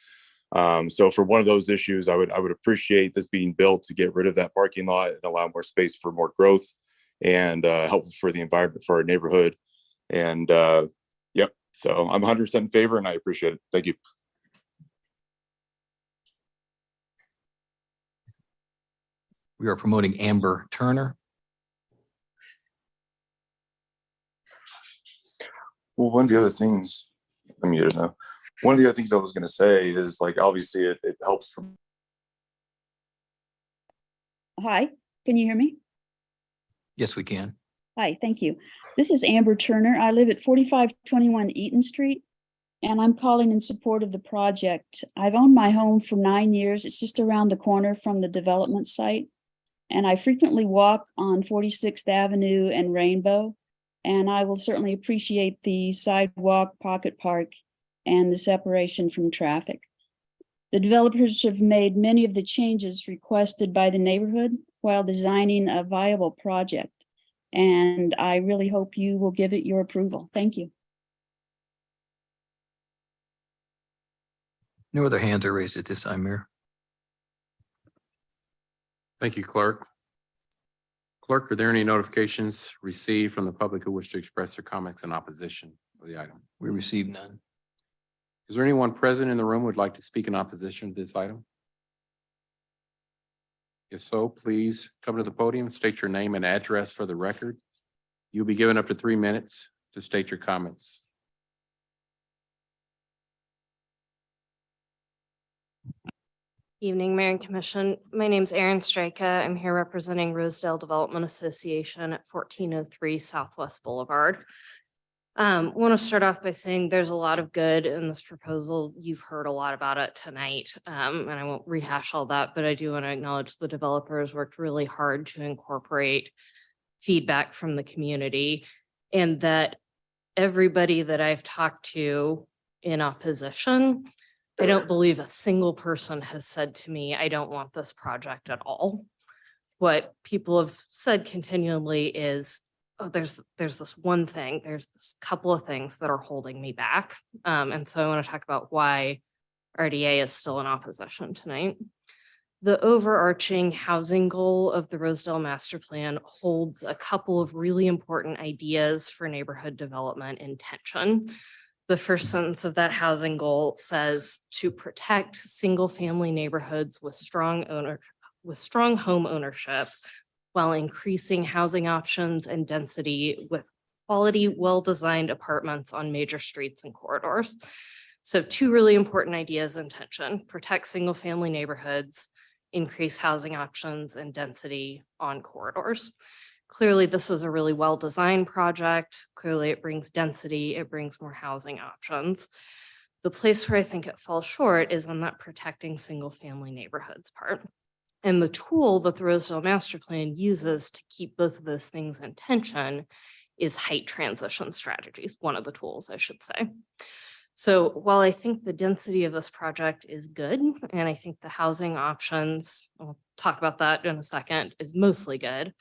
So for one of those issues, I would appreciate this being built to get rid of that parking lot and allow more space for more growth and helpful for the environment, for our neighborhood. And yep, so I'm 100% in favor and I appreciate it. Thank you. We are promoting Amber Turner. Well, one of the other things, I mean, one of the other things I was going to say is, like, obviously it helps from. Hi, can you hear me? Yes, we can. Hi, thank you. This is Amber Turner. I live at 4521 Eaton Street, and I'm calling in support of the project. I've owned my home for 9 years. It's just around the corner from the development site. And I frequently walk on 46th Avenue and Rainbow, and I will certainly appreciate the sidewalk, pocket park, and the separation from traffic. The developers have made many of the changes requested by the neighborhood while designing a viable project. And I really hope you will give it your approval. Thank you. No other hands are raised at this time, Mayor. Thank you, Clerk. Clerk, are there any notifications received from the public who wish to express their comments in opposition of the item? We received none. Is there anyone present in the room who would like to speak in opposition to this item? If so, please come to the podium, state your name and address for the record. You'll be given up to 3 minutes to state your comments. Evening, Mayor and Commission. My name is Erin Straka. I'm here representing Rosedale Development Association at 1403 Southwest Boulevard. Want to start off by saying there's a lot of good in this proposal. You've heard a lot about it tonight, and I won't rehash all that, but I do want to acknowledge the developers worked really hard to incorporate feedback from the community, and that everybody that I've talked to in opposition, I don't believe a single person has said to me, I don't want this project at all. What people have said continually is, oh, there's this one thing, there's this couple of things that are holding me back. And so I want to talk about why RDA is still in opposition tonight. The overarching housing goal of the Rosedale Master Plan holds a couple of really important ideas for neighborhood development intention. The first sentence of that housing goal says to protect single-family neighborhoods with strong home ownership while increasing housing options and density with quality, well-designed apartments on major streets and corridors. So 2 really important ideas in tension: protect single-family neighborhoods, increase housing options and density on corridors. Clearly, this is a really well-designed project. Clearly, it brings density, it brings more housing options. The place where I think it falls short is on that protecting single family neighborhoods part. And the tool that the Rosedale Master Plan uses to keep both of those things in tension is height transition strategies, one of the tools, I should say. So while I think the density of this project is good, and I think the housing options, I'll talk about that in a second, is mostly good,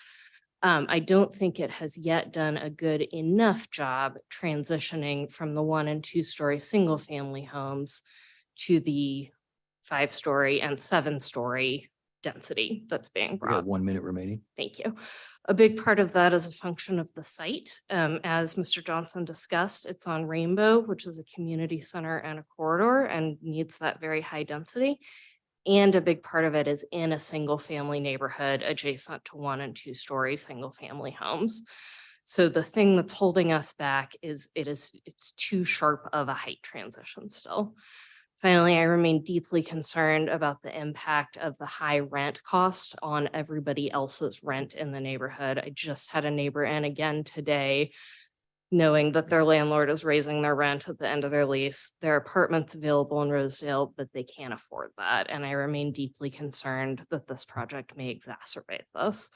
I don't think it has yet done a good enough job transitioning from the 1 and 2 story single family homes to the 5-story and 7-story density that's being We brought. got 1 minute remaining. Thank you. A big part of that is a function of the site. As Mr. Johnson discussed, it's on Rainbow, which is a community center and a corridor and needs that very high density. And a big part of it is in a single family neighborhood adjacent to 1 and 2 story single family homes. So the thing that's holding us back is it's too sharp of a height transition still. Finally, I remain deeply concerned about the impact of the high rent cost on everybody else's rent in the neighborhood. I just had a neighbor in again today, knowing that their landlord is raising their rent at the end of their lease. There are apartments available in Rosedale, but they can't afford that. And I remain deeply concerned that this project may exacerbate this.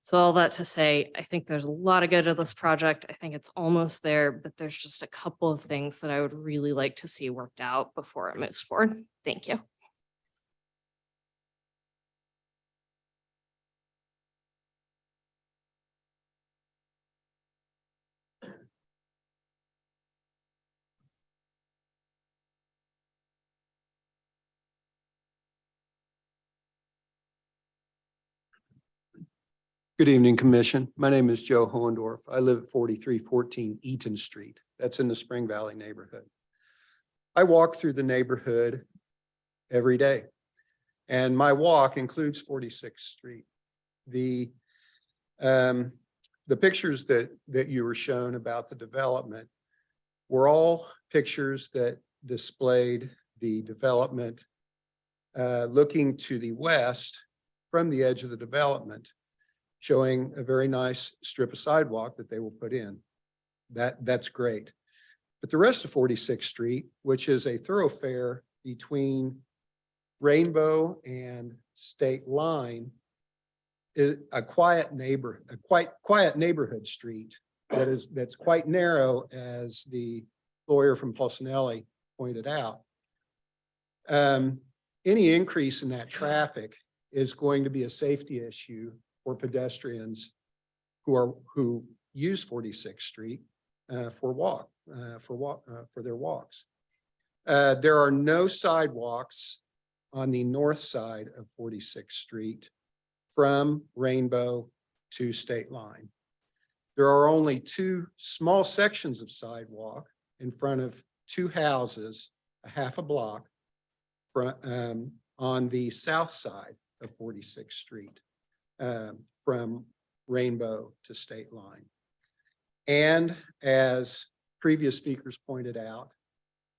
So all that to say, I think there's a lot of good to this project. I think it's almost there, but there's just a couple of things that I would really like to see worked out before it moves forward. Thank you. Good evening, Commission. My name is Joe Hohendorf. I live at 4314 Eaton Street. That's in the Spring Valley neighborhood. I walk through the neighborhood every day, and my walk includes 46th Street. The pictures that you were shown about the development were all pictures that displayed the development looking to the west from the edge of the development, showing a very nice strip of sidewalk that they will put in. That's great. But the rest of 46th Street, which is a thoroughfare between Rainbow and State Line, is a quiet neighborhood street that's quite narrow, as the lawyer from Pulcinelli pointed out. Any increase in that traffic is going to be a safety issue for pedestrians who use 46th Street for their walks. There are no sidewalks on the north side of 46th Street from Rainbow to State Line. There are only 2 small sections of sidewalk in front of 2 houses, a half a block, on the south side of 46th Street. From Rainbow to State Line. And as previous speakers pointed out,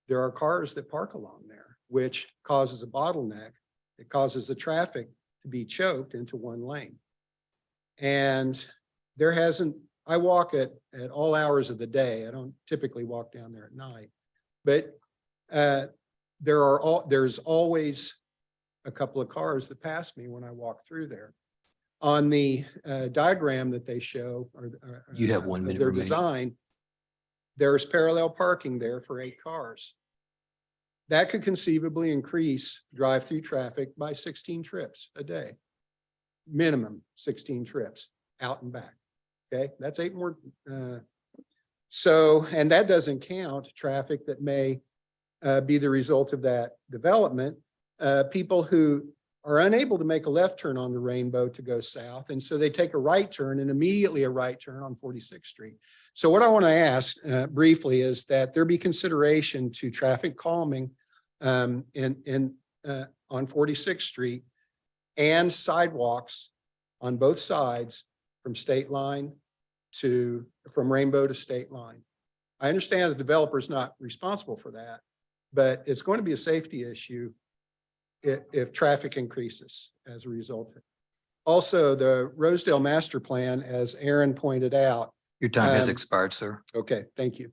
there are cars that park along there, which causes a bottleneck. It causes the traffic to be choked into one lane. And I walk at all hours of the day. I don't typically walk down there at night, but there's always a couple of cars that pass me when I walk through there. On the diagram that they show, You have 1 minute their remaining. design, there's parallel parking there for 8 cars. That could conceivably increase drive-through traffic by 16 trips a day. Minimum 16 trips out and back. Okay, that's 8 more. And that doesn't count traffic that may be the result of that development. People who are unable to make a left turn on the Rainbow to go south. And so they take a right turn, and immediately a right turn on 46th Street. So what I want to ask briefly is that there be consideration to traffic calming on 46th Street and sidewalks on both sides from Rainbow to State Line. I understand the developer is not responsible for that, but it's going to be a safety issue if traffic increases as a result. Also, the Rosedale Master Plan, as Aaron pointed out. Your time has expired, sir. Okay, thank you.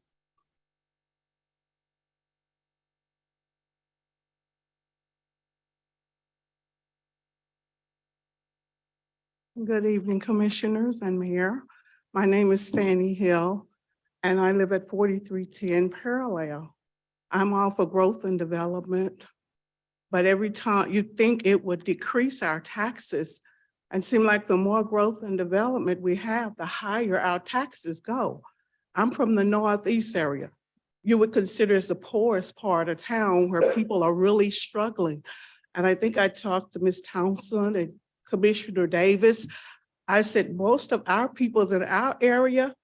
Good evening, Commissioners and Mayor. My name is Fanny Hill, and I live at 4310 Parallel. I'm all for growth and development, but every time you think it would decrease our taxes, and seem like the more growth and development we have, the higher our taxes go. I'm from the Northeast area. You would consider as the poorest part of town where people are really struggling. And I think I talked to Ms. Townsend and Commissioner Davis. I said, most of our people in our area,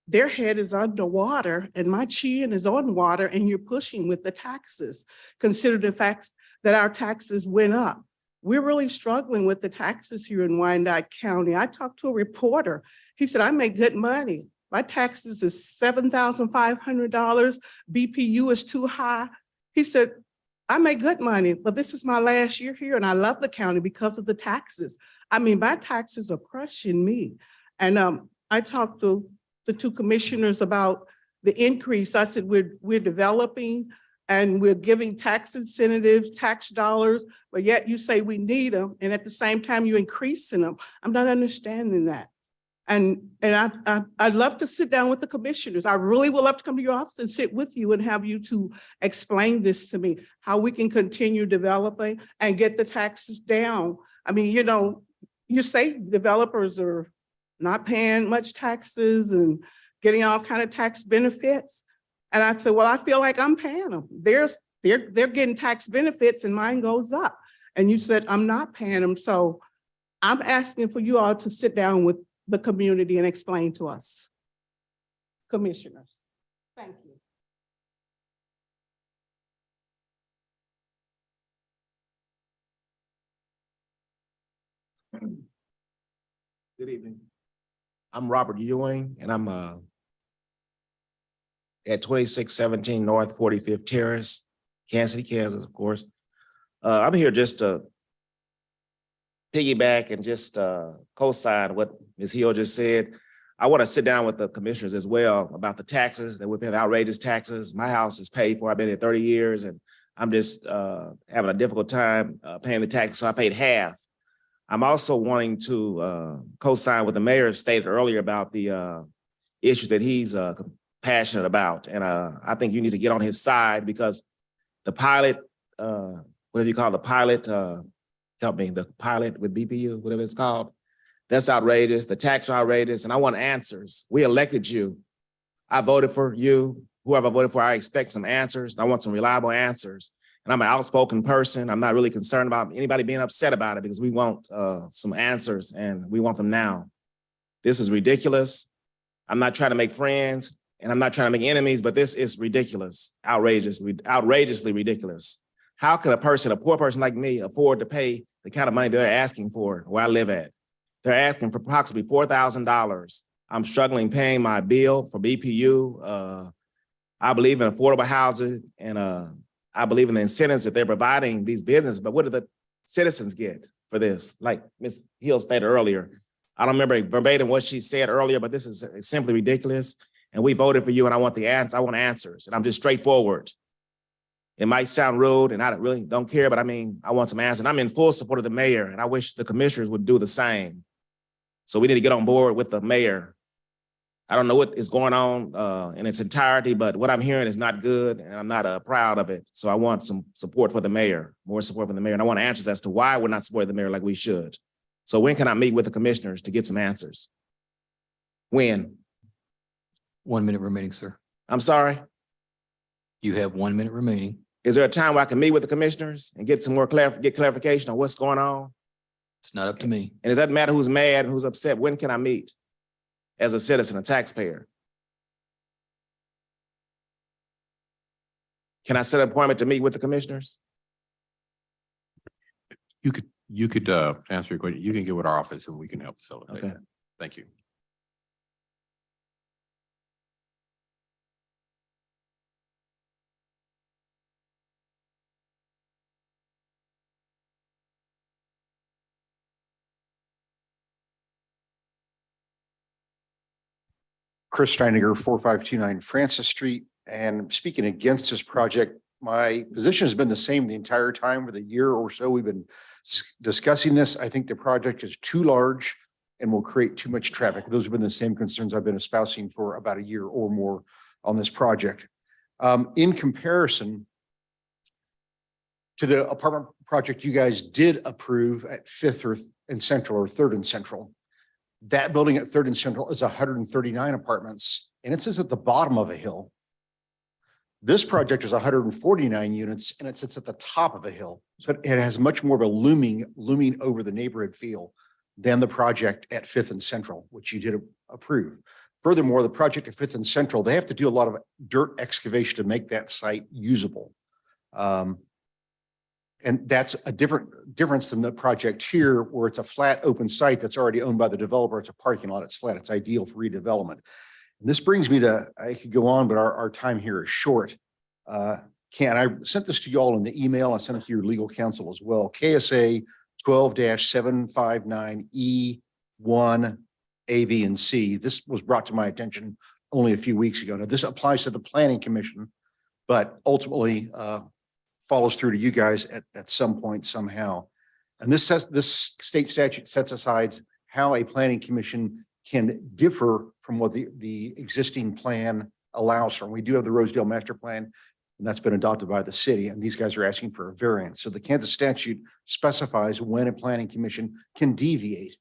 their head is underwater and my chin is on water, and you're pushing with the taxes. Consider the fact that our taxes went up. We're really struggling with the taxes here in Wyandotte County. I talked to a reporter. He said, I make good money. My taxes is $7,500. BPU is too high. He said, I make good money, but this is my last year here and I love the county because of the taxes. I mean, my taxes are crushing me. And I talked to the two commissioners about the increase. I said, we're developing and we're giving tax incentives, tax dollars, but yet you say we need them. And at the same time, you're increasing them. I'm not understanding that. And I'd love to sit down with the commissioners. I really would love to come to your office and sit with you and have you to explain this to me, how we can continue developing and get the taxes down. I mean, you know, you say developers are not paying much taxes and getting all kind of tax benefits. And I said, well, I feel like I'm paying them. They're getting tax benefits and mine goes up. And you said, I'm not paying them. So I'm asking for you all to sit down with the community and explain to us. Commissioners, thank you. Good evening. I'm Robert Ewing, and I'm at 2617 North 45th Terrace, Kansas City, Kansas, of course. I'm here just to piggyback and just co-sign what Ms. Hill just said. I want to sit down with the commissioners as well about the taxes, that we're paying outrageous taxes. My house is paid for. I've been here 30 years and I'm just having a difficult time paying the taxes, so I paid half. I'm also wanting to co-sign what the mayor stated earlier about the issues that he's passionate about. And I think you need to get on his side because the pilot, whatever you call the pilot, help me, the pilot with BPU, whatever it's called, that's outrageous. The tax are outrageous, and I want answers. We elected you. I voted for you. Whoever I voted for, I expect some answers. I want some reliable answers. And I'm an outspoken person. I'm not really concerned about anybody being upset about it because we want some answers and we want them now. This is ridiculous. I'm not trying to make friends and I'm not trying to make enemies, but this is ridiculous, outrageously ridiculous. How can a poor person like me, afford to pay the kind of money they're asking for where I live at? They're asking for approximately $4,000. I'm struggling paying my bill for BPU. I believe in affordable housing and I believe in the incentives that they're providing these businesses, but what do the citizens get for this? Like Ms. Hill stated earlier, I don't remember verbatim what she said earlier, but this is simply ridiculous. And we voted for you and I want the answer. I want answers and I'm just straightforward. It might sound rude and I really don't care, but I mean, I want some answers. And I'm in full support of the mayor and I wish the commissioners would do the same. So we need to get on board with the mayor. I don't know what is going on in its entirety, but what I'm hearing is not good and I'm not proud of it. So I want some support for the mayor, more support from the mayor. And I want answers as to why we're not supporting the mayor like we should. So when can I meet with the commissioners to get some answers? When? 1 minute remaining, sir. I'm sorry? You have 1 minute remaining. Is there a time where I can meet with the commissioners and get some more clarification on what's going on? It's not up to me. And it doesn't matter who's mad and who's upset. When can I meet as a citizen, a taxpayer? Can I set an appointment to meet with the commissioners? You could answer your question. You can get with our office and we can help facilitate Okay. that. Thank you. Chris Steininger, 4529 Francis Street. And speaking against this project, my position has been the same the entire time for the year or so we've been discussing this. I think the project is too large and will create too much traffic. Those have been the same concerns I've been espousing for about a year or more on this project. In comparison to the apartment project you guys did approve at Fifth and Central or Third and Central, that building at Third and Central is 139 apartments, and it sits at the bottom of a hill. This project is 149 units, and it sits at the top of a hill. So it has much more of a looming over the neighborhood feel than the project at Fifth and Central, which you did approve. Furthermore, the project at Fifth and Central, they have to do a lot of dirt excavation to make that site usable. And that's a difference than the project here, where it's a flat open site that's already owned by the developer. It's a parking lot. It's flat. It's ideal for redevelopment. And this brings me to, I could go on, but our time here is short. I sent this to you all in the email. I sent it to your legal counsel as well. KSA 12-759E1 A, B, and C. This was brought to my attention only a few weeks ago. Now, this applies to the Planning Commission, but ultimately follows through to you guys at some point somehow. And this state statute sets aside how a planning commission can differ from what the existing plan allows for. We do have the Rosedale Master Plan, and that's been adopted by the city, and these guys are asking for a variance. So the Kansas statute specifies when a planning commission can deviate.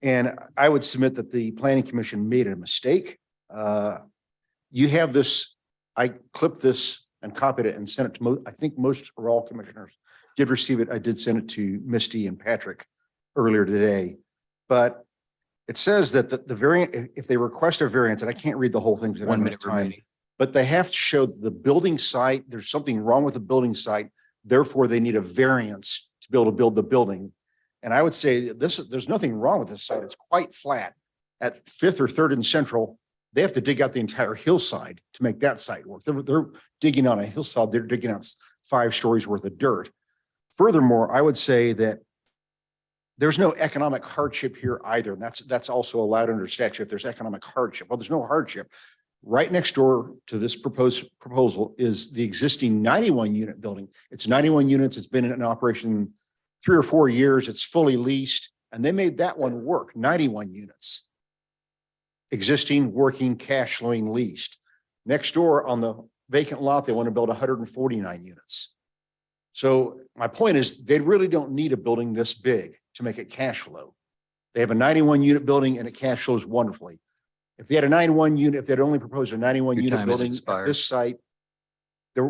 And I would submit that the planning commission made a mistake. You have this, I clipped this and copied it and sent it to I think most or all commissioners did receive it. I did send it to Misty and Patrick earlier today, but it says that the variant, if they request a variance, and I can't read the whole thing, 1 minute remaining, but they have to show that the building site, there's something wrong with the building site, therefore they need a variance to be able to build the building. And I would say there's nothing wrong with this site. It's quite flat. At Fifth or Third and Central, they have to dig out the entire hillside to make that site work. They're digging on a hillside. They're digging out 5 stories worth of dirt. Furthermore, I would say that there's no economic hardship here either. And that's also allowed under statute if there's economic hardship. Well, there's no hardship. Right next door to this proposal is the existing 91 unit building. It's 91 units. It's been in operation 3 or 4 years. It's fully leased, and they made that one work. 91 units. Existing, working, cash flowing, leased. Next door on the vacant lot, they want to build 149 units. So my point is they really don't need a building this big to make it cash flow. They have a 91 unit building and it cash flows wonderfully. If they had a 91 unit, if they'd only proposed a 91 unit building at this site,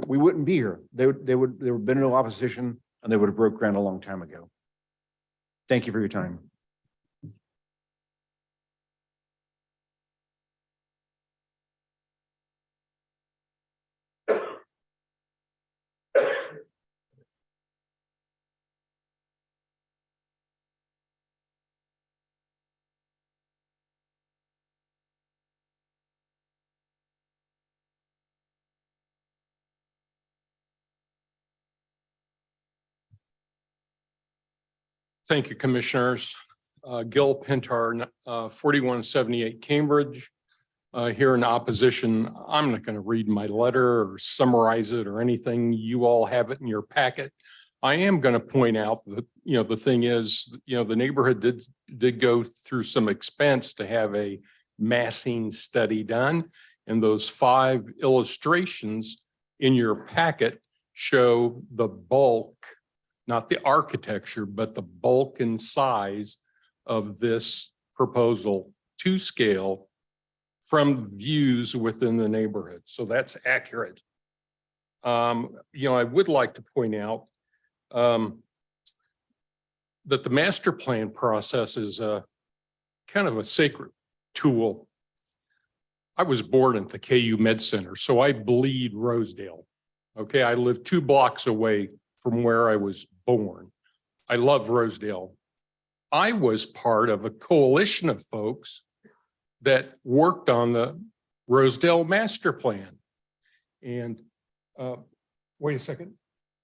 we wouldn't be here. There would have been no opposition, and they would have broke ground a long time ago. Thank you for your time. Thank you, Commissioners. Gil Pintar, 4178 Cambridge. Here in opposition, I'm not going to read my letter or summarize it or anything. You all have it in your packet. I am going to point out that, the thing is, the neighborhood did go through some expense to have a massing study done. And those 5 illustrations in your packet show the bulk, not the architecture, but the bulk and size of this proposal to scale from views within the neighborhood. So that's accurate. I would like to point out that the master plan process is kind of a sacred tool. I was born at the KU Med Center, so I bleed Rosedale. Okay, I live 2 blocks away from where I was born. I love Rosedale. I was part of a coalition of folks that worked on the Rosedale master plan. And wait a second.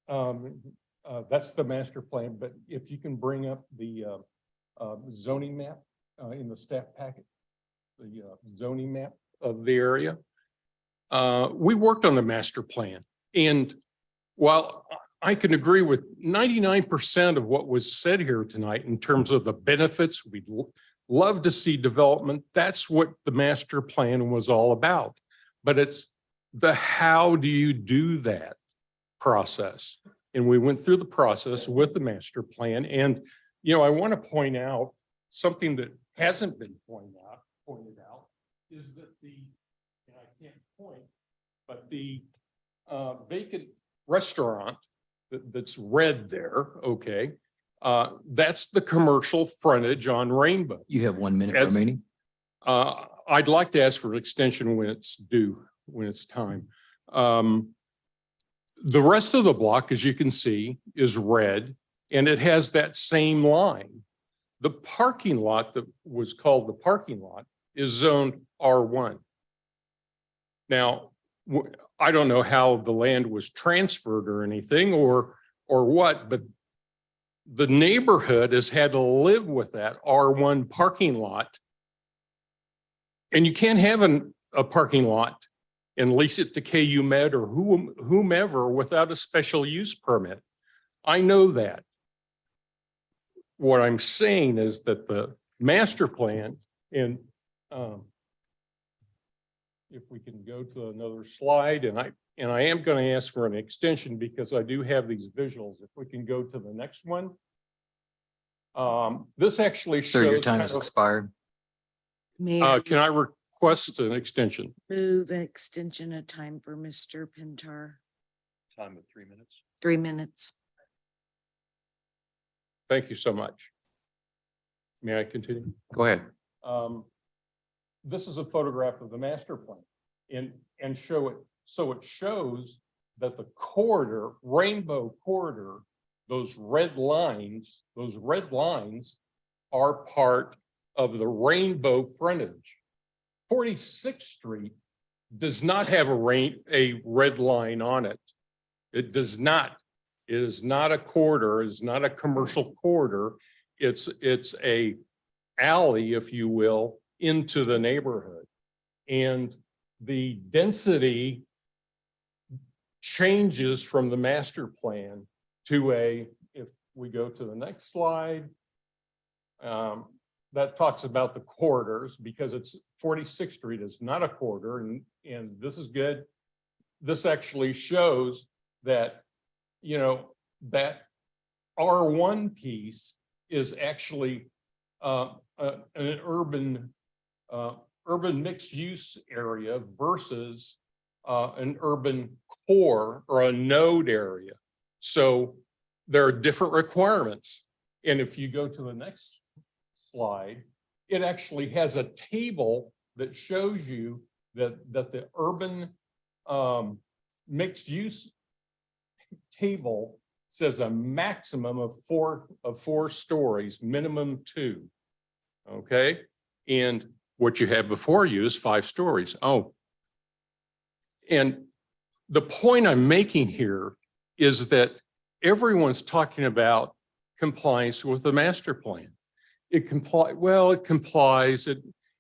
That's the master plan, but if you can bring up the zoning map in the staff packet, the zoning map of the area. We worked on the master plan. And while I can agree with 99% of what was said here tonight in terms of the benefits, we'd love to see development. That's what the master plan was all about. But it's the how do you do that process? And we went through the process with the master plan. And, you know, I want to point out something that hasn't been pointed out is that and I can't point, but the vacant restaurant that's red there, okay, that's the commercial frontage on Rainbow. You have 1 minute As- remaining. I'd like to ask for an extension when it's due, when it's time. The rest of the block, as you can see, is red, and it has that same line. The parking lot that was called the parking lot is zoned R1. Now, I don't know how the land was transferred or anything or what, but the neighborhood has had to live with that R1 parking lot. And you can't have a parking lot and lease it to KU Med or whomever without a special use permit. I know that. What I'm saying is that the master plan, and if we can go to another slide, and I am going to ask for an extension because I do have these visuals. If we can go to the next one. This actually shows. Sir, your time has expired. Can I request an extension? Move an extension of time for Mr. Pintar. Time of 3 minutes. 3 minutes. Thank you so much. May I continue? Go ahead. This is a photograph of the master plan and show it. So it shows that the corridor, Rainbow corridor, those red lines are part of the Rainbow frontage. 46th Street does not have a red line on it. It does not. It is not a corridor. It is not a commercial corridor. It's a alley, if you will, into the neighborhood. And the density changes from the master plan to if we go to the next slide, that talks about the corridors because it's 46th Street is not a corridor. And this is good. This actually shows that, you know, that R1 piece is actually an urban mixed use area versus an urban core or a node area. So there are different requirements. And if you go to the next slide, it actually has a table that shows you that the urban mixed use table says a maximum of four stories, minimum 2. Okay. And what you have before you is 5 stories. Oh, and the point I'm making here is that everyone's talking about compliance with the master plan. It complies.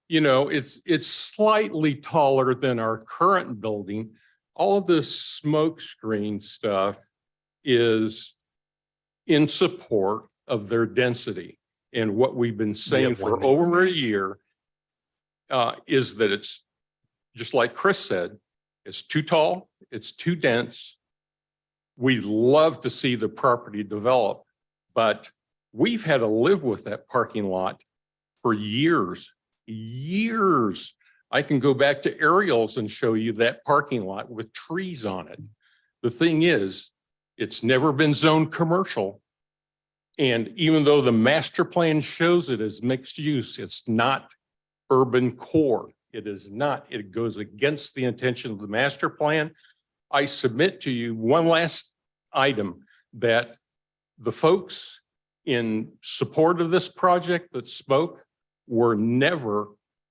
It's slightly taller than our current building. All of the smoke screen stuff is in support of their density. And what we've been saying for over a year is that it's just like Chris said, it's too tall, it's too dense. We'd love to see the property develop, but we've had to live with that parking lot for years. I can go back to aerials and show you that parking lot with trees on it. The thing is, it's never been zoned commercial. And even though the master plan shows it as mixed use, it's not urban core. It is not. It goes against the intention of the master plan. I submit to you one last item that the folks in support of this project that spoke were never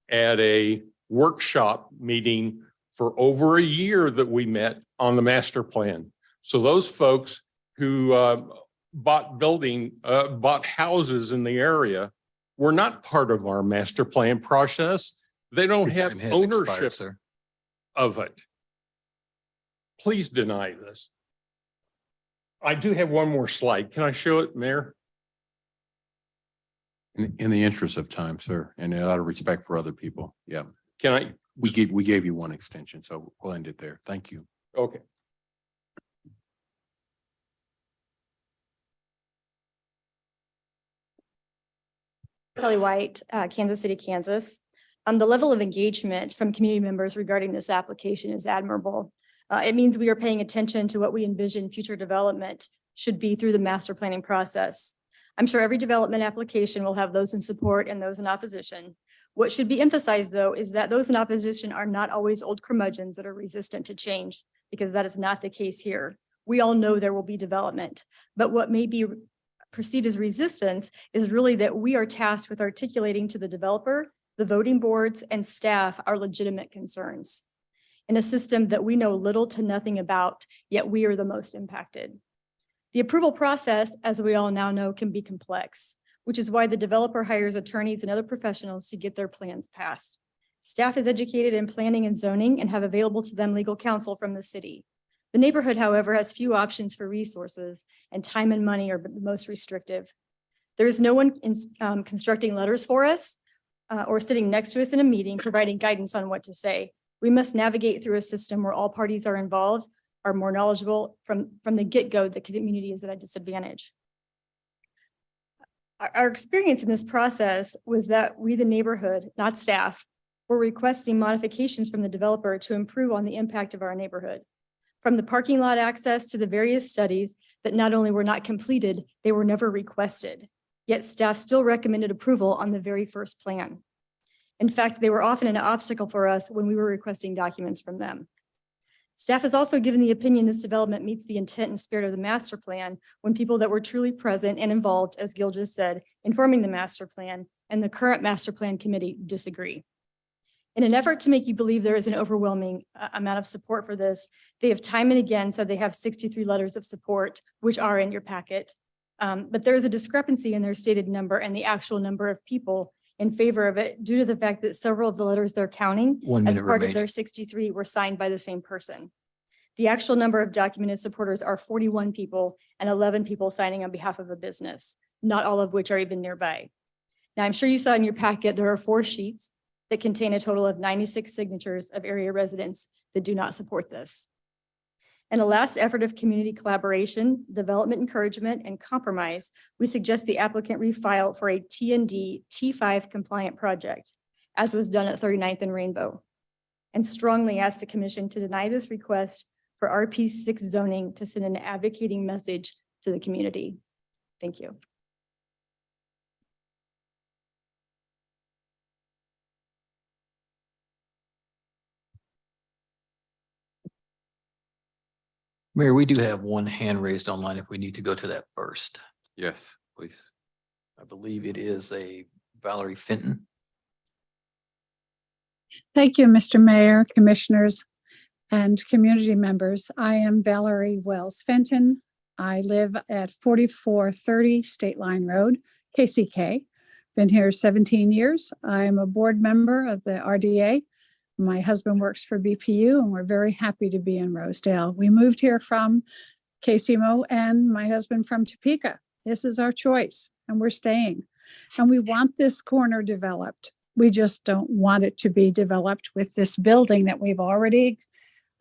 at a workshop meeting for over a year that we met on the master plan. So those folks who bought houses in the area were not part of our master plan process. They don't have ownership of it. Please deny this. I do have one more slide. Can I show it, Mayor? In the interest of time, sir, and out of respect for other people. Yeah, Can I? we gave you one extension, so we'll end it there. Thank you. Okay. Kelly White, Kansas City, Kansas. The level of engagement from community members regarding this application is admirable. It means we are paying attention to what we envision future development should be through the master planning process. I'm sure every development application will have those in support and those in opposition. What should be emphasized, though, is that those in opposition are not always old curmudgeons that are resistant to change, because that is not the case here. We all know there will be development, but what may be perceived as resistance is really that we are tasked with articulating to the developer, the voting boards, and staff our legitimate concerns in a system that we know little to nothing about, yet we are the most impacted. The approval process, as we all now know, can be complex, which is why the developer hires attorneys and other professionals to get their plans passed. Staff is educated in planning and zoning and have available to them legal counsel from the city. The neighborhood, however, has few options for resources, and time and money are the most restrictive. There is no one constructing letters for us or sitting next to us in a meeting providing guidance on what to say. We must navigate through a system where all parties are involved, are more knowledgeable. From the get-go, the community is at a disadvantage. Our experience in this process was that we, the neighborhood, not staff, were requesting modifications from the developer to improve on the impact of our neighborhood. From the parking lot access to the various studies that not only were not completed, they were never requested, yet staff still recommended approval on the very first plan. In fact, they were often an obstacle for us when we were requesting documents from them. Staff has also given the opinion this development meets the intent and spirit of the master plan when people that were truly present and involved, as Gil just said, in forming the master plan and the current master plan committee disagree. In an effort to make you believe there is an overwhelming amount of support for this, they have time and again said they have 63 letters of support, which are in your packet. But there is a discrepancy in their stated number and the actual number of people in favor of it due to the fact that several of the letters they're counting as part of their 63 were signed by the same person. The actual number of documented supporters are 41 people and 11 people signing on behalf of a business, not all of which are even nearby. Now, I'm sure you saw in your packet, there are 4 sheets that contain a total of 96 signatures of area residents that do not support this. In a last effort of community collaboration, development encouragement, and compromise, we suggest the applicant refile for a T&D T5 compliant project, as was done at 39th and Rainbow, and strongly ask the commission to deny this request for RP6 zoning to send an advocating message to the community. Thank you. Mayor, we do have one hand raised online if we need to go to that first. Yes, please. I believe it is a Valerie Fenton. Thank you, Mr. Mayor, commissioners, and community members. I am Valerie Wells Fenton. I live at 4430 State Line Road, KCK. Been here 17 years. I am a board member of the RDA. My husband works for BPU, and we're very happy to be in Rosedale. We moved here from KCMO and my husband from Topeka. This is our choice, and we're staying. And we want this corner developed. We just don't want it to be developed with this building that we've already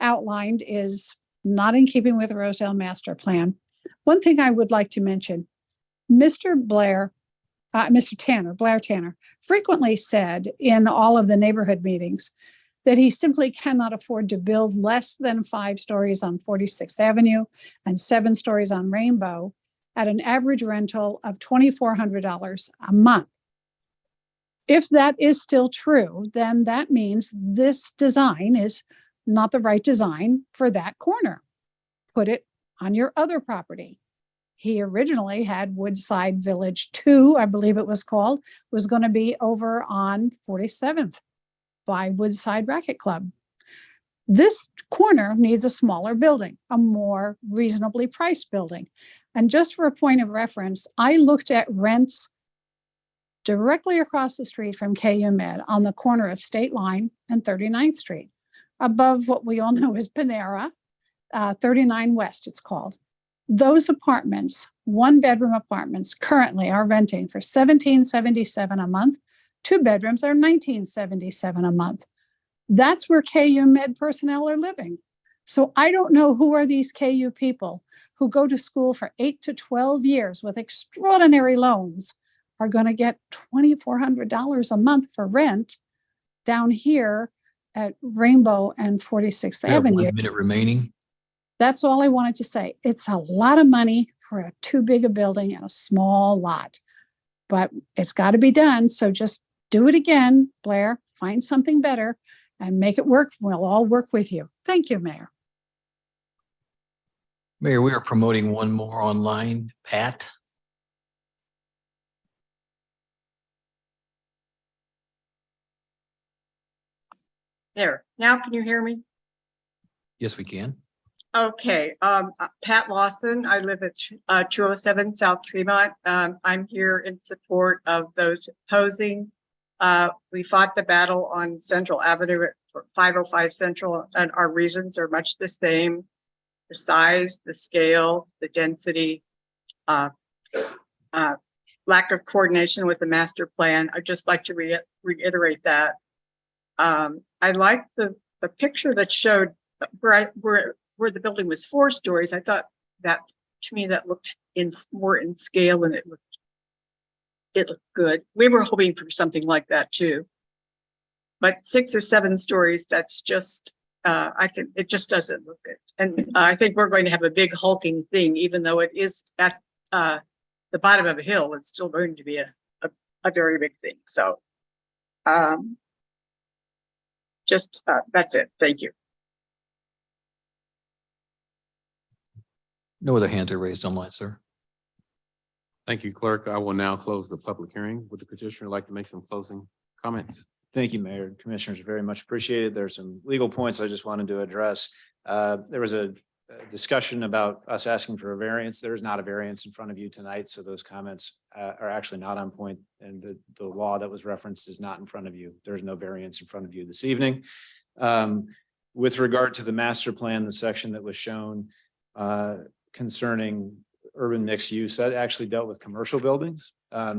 outlined is not in keeping with the Rosedale Master Plan. One thing I would like to mention, Mr. Blair Tanner, frequently said in all of the neighborhood meetings that he simply cannot afford to build less than 5 stories on 46th Avenue and 7 stories on Rainbow at an average rental of $2,400 a month. If that is still true, then that means this design is not the right design for that corner. Put it on your other property. He originally had Woodside Village 2, I believe it was called, was going to be over on 47th by Woodside Racket Club. This corner needs a smaller building, a more reasonably priced building. And just for a point of reference, I looked at rents directly across the street from KU Med on the corner of State Line and 39th Street, above what we all know is Panera, 39 West it's called. Those apartments, one-bedroom apartments currently are renting for $17.77 a month. 2 bedrooms are $19.77 a month. That's where KU Med personnel are living. So I don't know who are these KU people who go to school for 8 to 12 years with extraordinary loans are going to get $2,400 a month for rent down here at Rainbow and 46th We have Avenue. 1 minute remaining. That's all I wanted to say. It's a lot of money for a too big a building and a small lot, but it's got to be done. So just do it again, Blair, find something better and make it work. We'll all work with you. Thank you, Mayor. Mayor, we are promoting one more online. Pat? There, now can you hear me? Yes, we can. Okay, Pat Lawson, I live at 207 South Tremont. I'm here in support of those opposing. We fought the battle on Central Avenue at 505 Central, and our reasons are much the same. The size, the scale, the density, lack of coordination with the master plan. I'd just like to reiterate that. I like the picture that showed where the building was 4 stories. I thought that, to me, that looked more in scale, and it looked good. We were hoping for something like that too, but 6 or 7 stories, that's just it just doesn't look good. And I think we're going to have a big hulking thing, even though it is at the bottom of a hill. It's still going to be a very big thing. So that's it. Thank you. No other hands are raised online, sir. Thank you, clerk. I will now close the public hearing. Would the petitioner like to make some closing comments? Thank you, Mayor. Commissioners, very much appreciated. There's some legal points I just wanted to address. There was a discussion about us asking for a variance. There is not a variance in front of you tonight, so those comments are actually not on point, and the law that was referenced is not in front of you. There's no variance in front of you this evening. With regard to the master plan, the section that was shown concerning urban mixed use, that actually dealt with commercial buildings.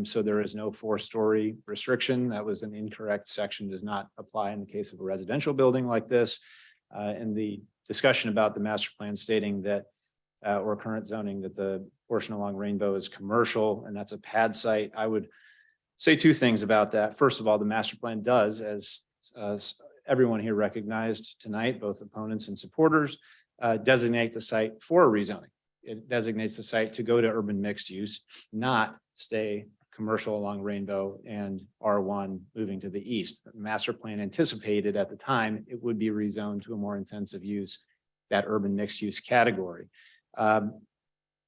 So there is no 4-story restriction. That was an incorrect section, does not apply in the case of a residential building like this. And the discussion about the master plan stating that, or current zoning, that the portion along Rainbow is commercial and that's a pad site. I would say 2 things about that. First of all, the master plan does, as everyone here recognized tonight, both opponents and supporters, designate the site for a rezoning. It designates the site to go to urban mixed use, not stay commercial along Rainbow and R1 moving to the east. The master plan anticipated at the time it would be rezoned to a more intensive use, that urban mixed use category.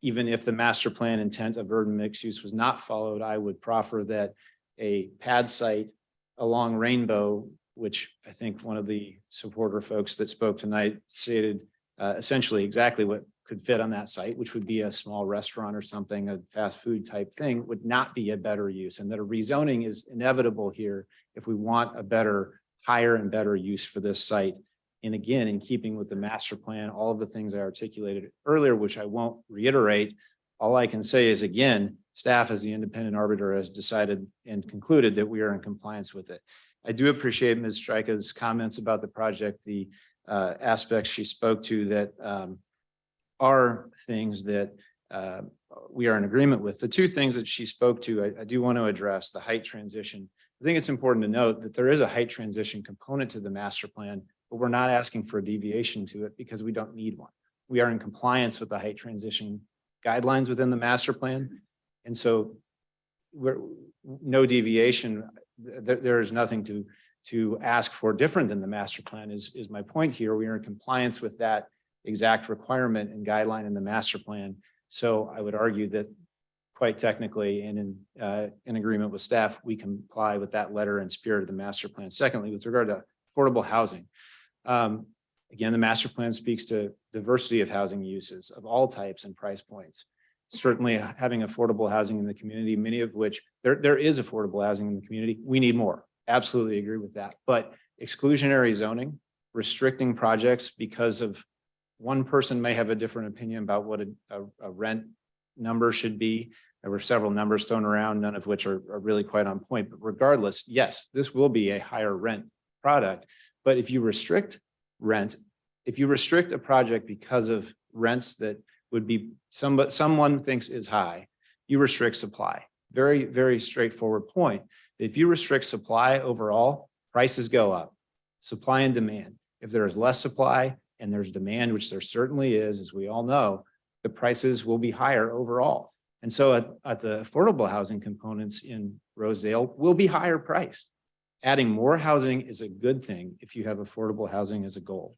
Even if the master plan intent of urban mixed use was not followed, I would proffer that a pad site along Rainbow, which I think one of the supporter folks that spoke tonight stated essentially exactly what could fit on that site, which would be a small restaurant or something, a fast food type thing, would not be a better use, and that a rezoning is inevitable here if we want a better, higher and better use for this site. And again, in keeping with the master plan, all of the things I articulated earlier, which I won't reiterate, all I can say is, again, staff as the independent arbiter has decided and concluded that we are in compliance with it. I do appreciate Ms. Strika's comments about the project, the aspects she spoke to that are things that we are in agreement with. The 2 things that she spoke to, I do want to address: the height transition. I think it's important to note that there is a height transition component to the master plan, but we're not asking for a deviation to it because we don't need one. We are in compliance with the height transition guidelines within the master plan. And so no deviation, there is nothing to ask for different than the master plan is my point here. We are in compliance with that exact requirement and guideline in the master plan. So I would argue that quite technically and in agreement with staff, we comply with that letter and spirit of the master plan. Secondly, with regard to affordable housing, again, the master plan speaks to diversity of housing uses of all types and price points. Certainly having affordable housing in the community, many of which there is affordable housing in the community. We need more. Absolutely agree with that. But exclusionary zoning, restricting projects because of one person may have a different opinion about what a rent number should be. There were several numbers thrown around, none of which are really quite on point, but regardless, yes, this will be a higher rent product. But if you restrict rent, if you restrict a project because of rents that would be someone thinks is high, you restrict supply. Very, very straightforward point. If you restrict supply overall, prices go up. Supply and demand. If there is less supply and there's demand, which there certainly is, as we all know, the prices will be higher overall. And so at the affordable housing components in Rosedale will be higher priced. Adding more housing is a good thing if you have affordable housing as a goal.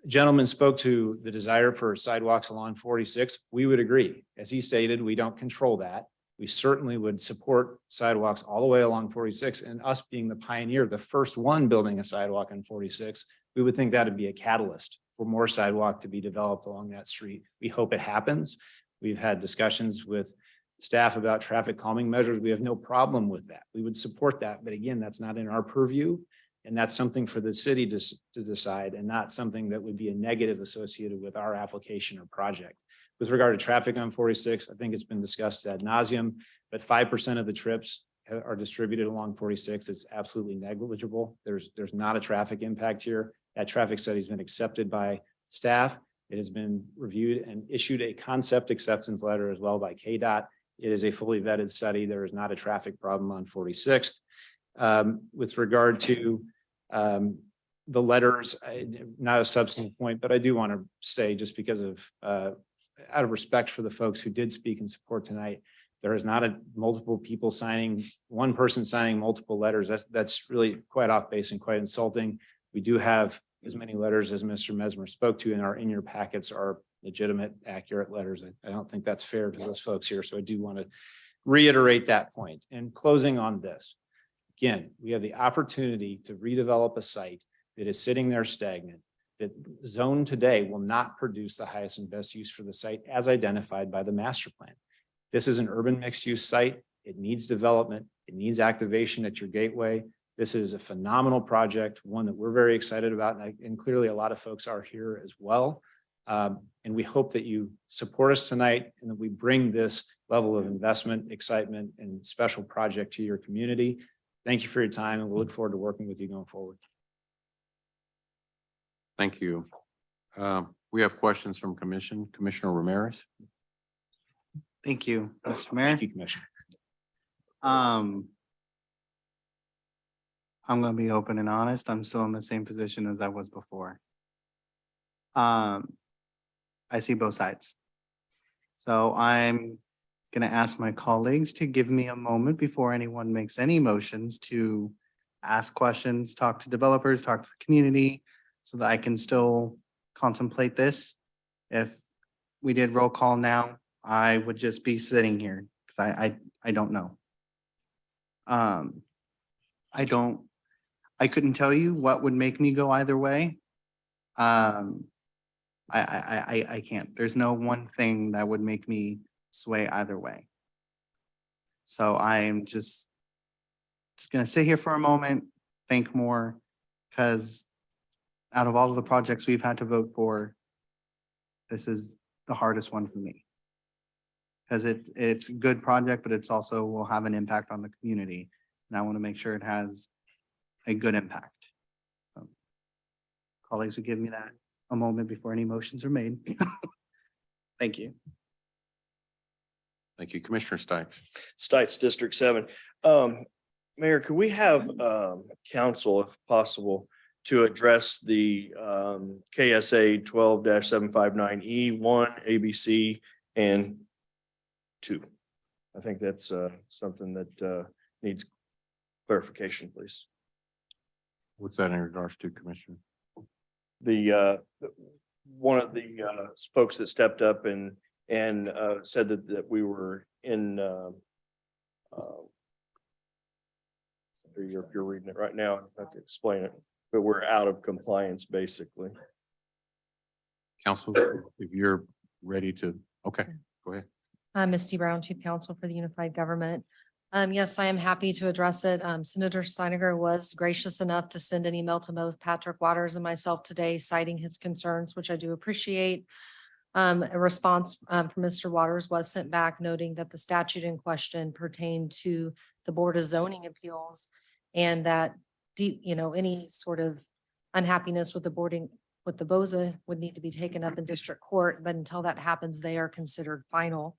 Gentleman spoke to the desire for sidewalks along 46. We would agree. As he stated, we don't control that. We certainly would support sidewalks all the way along 46, and us being the pioneer, the first one building a sidewalk on 46, we would think that would be a catalyst for more sidewalk to be developed along that street. We hope it happens. We've had discussions with staff about traffic calming measures. We have no problem with that. We would support that. But again, that's not in our purview. And that's something for the city to decide, and not something that would be a negative associated with our application or project. With regard to traffic on 46, I think it's been discussed ad nauseum, but 5% of the trips are distributed along 46. It's absolutely negligible. There's not a traffic impact here. That traffic study has been accepted by staff. It has been reviewed and issued a concept acceptance letter as well by KDOT. It is a fully vetted study. There is not a traffic problem on 46th. With regard to the letters, not a substantive point, but I do want to say, just because of out of respect for the folks who did speak in support tonight, there is not multiple people signing, one person signing multiple letters. That's really quite off base and quite insulting. We do have as many letters as Mr. Mesmer spoke to in your packets are legitimate, accurate letters. I don't think that's fair to those folks here. So I do want to reiterate that point. And closing on this, again, we have the opportunity to redevelop a site that is sitting there stagnant, that zone today will not produce the highest and best use for the site as identified by the master plan. This is an urban mixed use site. It needs development. It needs activation at your gateway. This is a phenomenal project, one that we're very excited about. And clearly a lot of folks are here as well. And we hope that you support us tonight and that we bring this level of investment, excitement, and special project to your community. Thank you for your time, and we'll look forward to working with you going forward. Thank you. We have questions from Commissioner Ramirez. Thank you, Mr. Mayor. Thank you, Commissioner. I'm gonna be open and honest. I'm still in the same position as I was before. I see both sides. So I'm gonna ask my colleagues to give me a moment before anyone makes any motions to ask questions, talk to developers, talk to the community, so that I can still contemplate this. If we did roll call now, I would just be sitting here because I don't know. I couldn't tell you what would make me go either way. I can't. There's no one thing that would make me sway either way. So I'm just gonna sit here for a moment, think more, because out of all of the projects we've had to vote for, this is the hardest one for me. Because it's a good project, but it's also will have an impact on the community. And I want to make sure it has a good impact. Colleagues would give me that a moment before any motions are made. Thank you. Thank you, Commissioner Stites. Stites, District 7. Mayor, could we have council, if possible, to address the KSA 12-759E1, ABC, and 2? I think that's something that needs clarification, please. What's that in regards to, Commissioner? The one of the folks that stepped up and said that we were in you're reading it right now. I have to explain it, but we're out of compliance basically. Council, if you're ready to, okay, go ahead. I'm Misty Brown, Chief Counsel for the Unified Government. Yes, I am happy to address it. Senator Steiniger was gracious enough to send an email to both Patrick Waters and myself today citing his concerns, which I do appreciate. A response from Mr. Waters was sent back noting that the statute in question pertained to the Board of Zoning Appeals and that any sort of unhappiness with the boarding with the BOZA would need to be taken up in district court, but until that happens, they are considered final.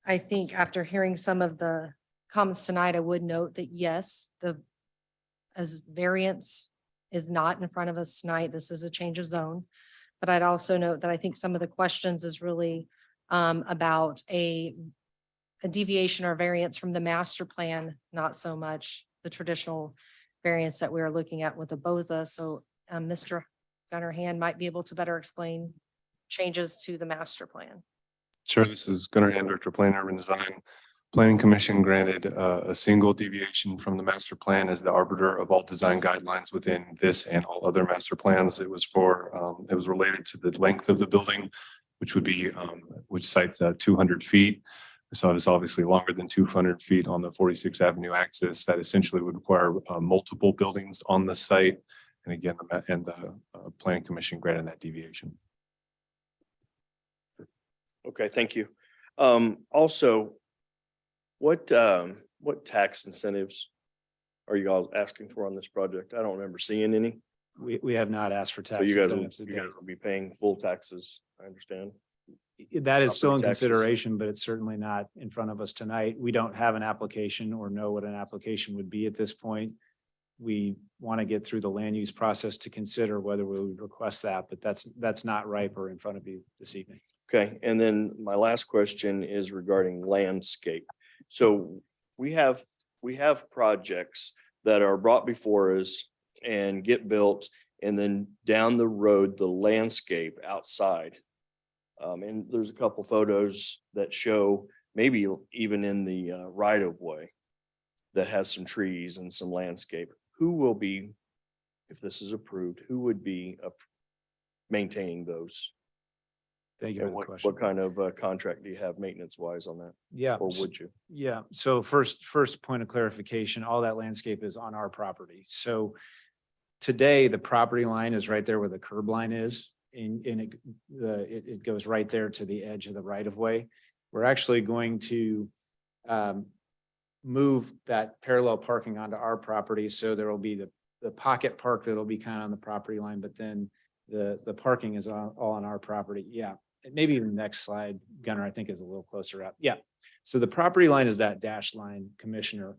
I think after hearing some of the comments tonight, I would note that yes, as variance is not in front of us tonight, this is a change of zone. But I'd also note that I think some of the questions is really about a deviation or variance from the master plan, not so much the traditional variance that we are looking at with the BOZA. So Mr. Gunnar Hand might be able to better explain changes to the master plan. Sure, this is Gunnar Hand, Director of Planning and Urban Design. Planning Commission granted a single deviation from the master plan as the arbiter of all design guidelines within this and all other master plans. It was it was related to the length of the building, which would be, which cites 200 feet. So it is obviously longer than 200 feet on the 46th Avenue axis. That essentially would require multiple buildings on the site. And again, the Planning Commission granted that deviation. Okay, thank you. Also, what tax incentives are you guys asking for on this project? I don't remember seeing any. We have not asked for tax. So you guys incentives will be paying full taxes, I understand. That is still in Property taxes. consideration, but it's certainly not in front of us tonight. We don't have an application or know what an application would be at this point. We want to get through the land use process to consider whether we would request that, but that's not ripe or in front of you this evening. Okay, and then my last question is regarding landscape. So we have projects that are brought before us and get built, and then down the road, the landscape outside. And there's a couple photos that show maybe even in the right of way that has some trees and some landscape. Who will be, if this is approved, who would be maintaining those? Thank you And for the what, question. what kind of contract do you have maintenance wise on that? Yeah. Or would you? Yeah, so first point of clarification, all that landscape is on our property. So today, the property line is right there where the curb line is. And it goes right there to the edge of the right of way. We're actually going to move that parallel parking onto our property. So there will be the pocket park that'll be kind of on the property line, but then the parking is all on our property. Yeah. Maybe even the next slide, Gunnar, I think is a little closer up. Yeah. So the property line is that dashed line, Commissioner.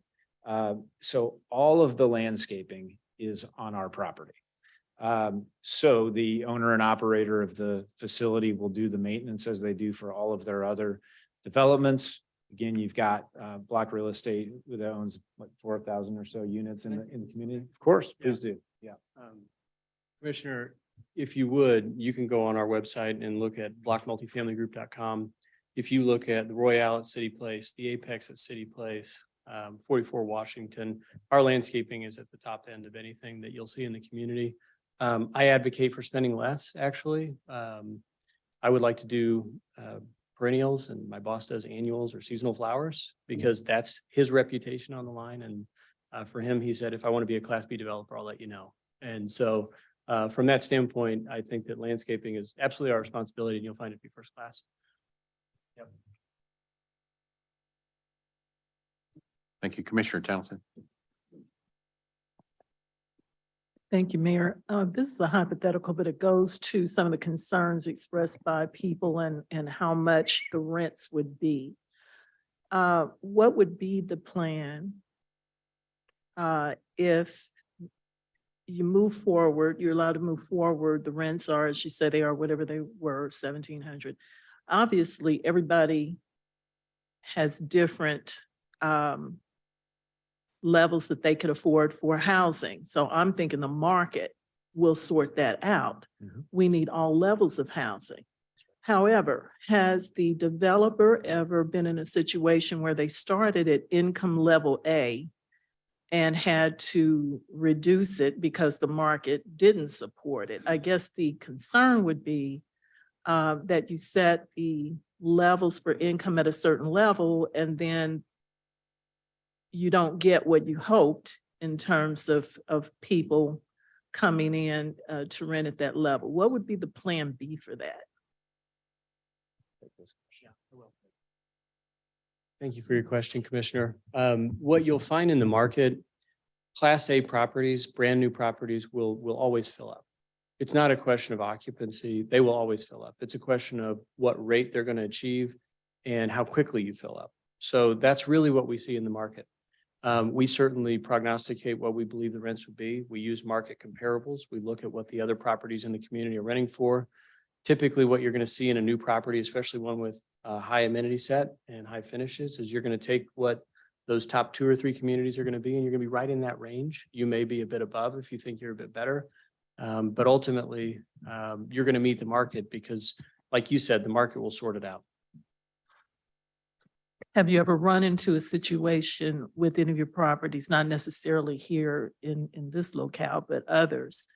So all of the landscaping is on our property. So the owner and operator of the facility will do the maintenance as they do for all of their other developments. Again, you've got Block Real Estate that owns what 4,000 or so units in the community. Of course, please do. Yeah. Commissioner, if you would, you can go on our website and look at blockmultifamilygroup.com. If you look at the Royale at City Place, the Apex at City Place, 44 Washington, our landscaping is at the top end of anything that you'll see in the community. I advocate for spending less, actually. I would like to do perennials, and my boss does annuals or seasonal flowers because that's his reputation on the line. And for him, he said, if I want to be a Class B developer, I'll let you know. And so from that standpoint, I think that landscaping is absolutely our responsibility, and you'll find it to be first class. Yep. Thank you, Commissioner Townsend. Thank you, Mayor. This is a hypothetical, but it goes to some of the concerns expressed by people and how much the rents would be. What would be the plan if you move forward, you're allowed to move forward, the rents are, as you said, they are whatever they were, 1,700. Obviously, everybody has different levels that they could afford for housing. So I'm thinking the market will sort that out. We need all levels of housing. However, has the developer ever been in a situation where they started at income level A and had to reduce it because the market didn't support it? I guess the concern would be that you set the levels for income at a certain level, and then you don't get what you hoped in terms of people coming in to rent at that level. What would be the plan B for that? Thank you for your question, Commissioner. What you'll find in the market, Class A properties, brand new properties will always fill up. It's not a question of occupancy. They will always fill up. It's a question of what rate they're going to achieve and how quickly you fill up. So that's really what we see in the market. We certainly prognosticate what we believe the rents would be. We use market comparables. We look at what the other properties in the community are renting for. Typically, what you're going to see in a new property, especially one with a high amenity set and high finishes, is you're going to take what those top 2 or 3 communities are going to be, and you're going to be right in that range. You may be a bit above if you think you're a bit better. But ultimately, you're going to meet the market because, like you said, the market will sort it out. Have you ever run into a situation with any of your properties, not necessarily here in this locale, but others,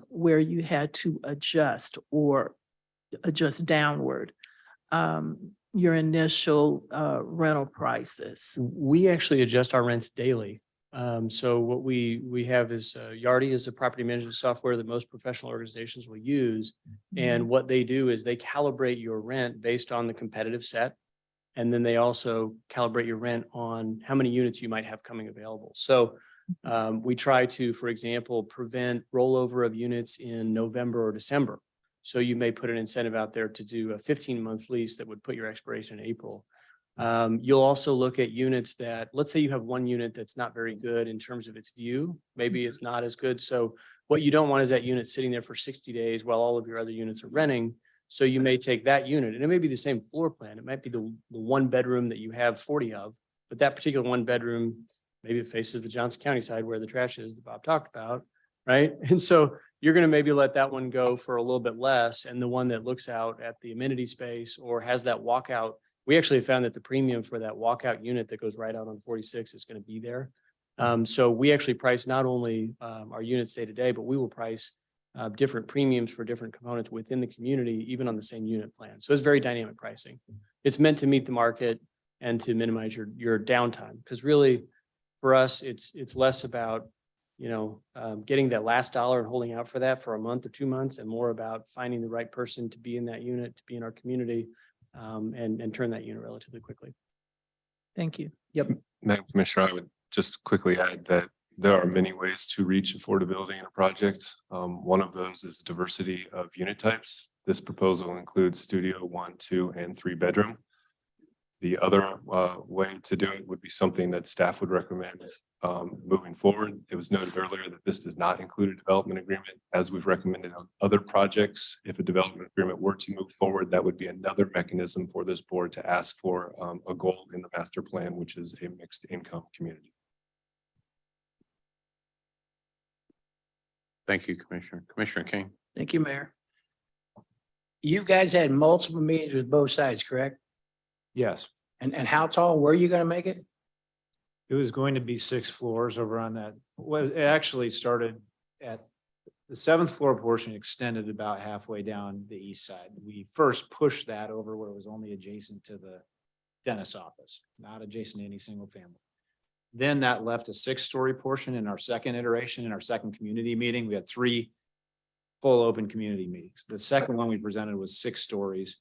where you had to adjust or adjust downward your initial rental prices? We actually adjust our rents daily. So what we have is Yardi is a property management software that most professional organizations will use. And what they do is they calibrate your rent based on the competitive set. And then they also calibrate your rent on how many units you might have coming available. So we try to, for example, prevent rollover of units in November or December. So you may put an incentive out there to do a 15-month lease that would put your expiration in April. You'll also look at units that, let's say you have one unit that's not very good in terms of its view. Maybe it's not as good. So what you don't want is that unit sitting there for 60 days while all of your other units are renting. So you may take that unit, and it may be the same floor plan. It might be the one bedroom that you have 40 of, but that particular one bedroom, maybe it faces the Johnson County side where the trash is that Bob talked about, right? And so you're going to maybe let that one go for a little bit less. And the one that looks out at the amenity space or has that walkout, we actually found that the premium for that walkout unit that goes right out on 46 is going to be there. So we actually price not only our units day to day, but we will price different premiums for different components within the community, even on the same unit plan. So it's very dynamic pricing. It's meant to meet the market and to minimize your downtime. Because really, for us, it's less about, getting that last dollar and holding out for that for a month or 2 months, and more about finding the right person to be in that unit, to be in our community, and turn that unit relatively quickly. Thank you. Yep. Madam Commissioner, I would just quickly add that there are many ways to reach affordability in a project. One of those is diversity of unit types. This proposal includes studio 1, 2, and 3 bedroom. The other way to do it would be something that staff would recommend moving forward. It was noted earlier that this does not include a development agreement, as we've recommended on other projects. If a development agreement were to move forward, that would be another mechanism for this board to ask for a goal in the master plan, which is a mixed income community. Thank you, Commissioner. Commissioner King. Thank you, Mayor. You guys had multiple meetings with both sides, correct? Yes, And how tall were you gonna make it? it was going to be 6 floors over on that. Well, it actually started at the 7th floor portion, extended about halfway down the east side. We first pushed that over where it was only adjacent to the dentist's office, not adjacent to any single family. Then that left a 6-story portion in our second iteration, in our second community meeting. We had 3 full open community meetings. The second one we presented was 6 stories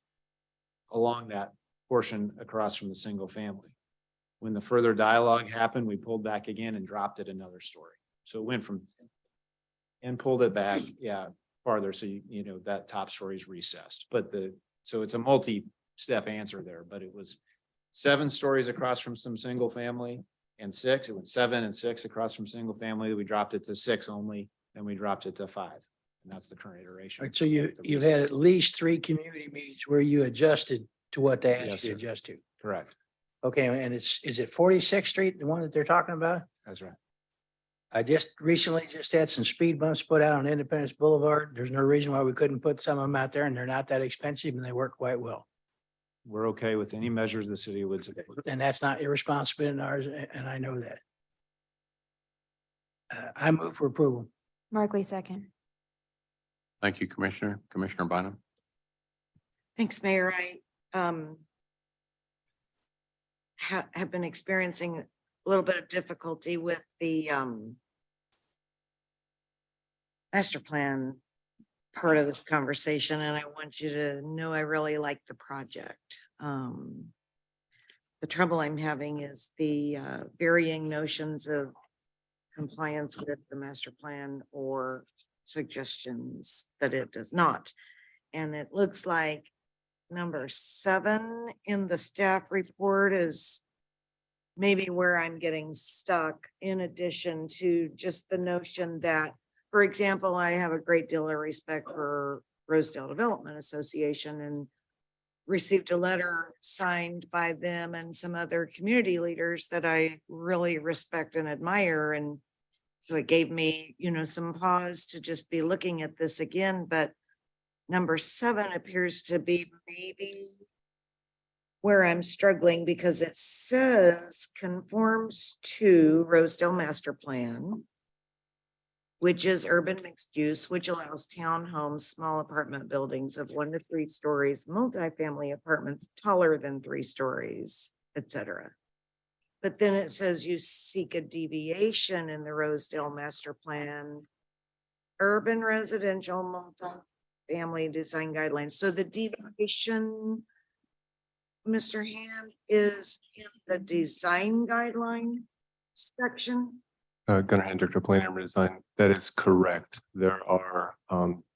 along that portion across from the single family. When the further dialogue happened, we pulled back again and dropped it another story. So it went from and pulled it back, farther. So that top story is recessed, but so it's a multi-step answer there, but it was 7 stories across from some single family and 6. It was 7 and 6 across from single family. We dropped it to 6 only, then we dropped it to 5. And that's the current iteration. Right, so you had at least 3 community meetings where you adjusted to what they Yes, asked you sir. to adjust to. Correct. Okay, and is it 46th Street, the one that they're talking about? That's right. I just recently had some speed bumps put out on Independence Boulevard. There's no reason why we couldn't put some of them out there, and they're not that expensive and they work quite well. We're okay with any measures the city would support. And that's not irresponsible in ours, and I know that. I move for approval. Markley, second. Thank you, Commissioner. Commissioner Bynum. Thanks, Mayor. have been experiencing a little bit of difficulty with the master plan part of this conversation, and I want you to know I really like the project. The trouble I'm having is the varying notions of compliance with the master plan or suggestions that it does not. And it looks like number 7 in the staff report is maybe where I'm getting stuck, in addition to just the notion that, for example, I have a great deal of respect for Rosedale Development Association and received a letter signed by them and some other community leaders that I really respect and admire. And so it gave me, some pause to just be looking at this again. But number 7 appears to be maybe where I'm struggling, because it says conforms to Rosedale Master Plan, which is urban mixed use, which allows townhomes, small apartment buildings of 1 to 3 stories, multifamily apartments taller than 3 stories, etc. But then it says you seek a deviation in the Rosedale Master Plan, urban residential multifamily design guidelines. So the deviation, Mr. Hand, is in the design guideline section. Gunnar Hand, Director of Planning and Design. That is correct. There are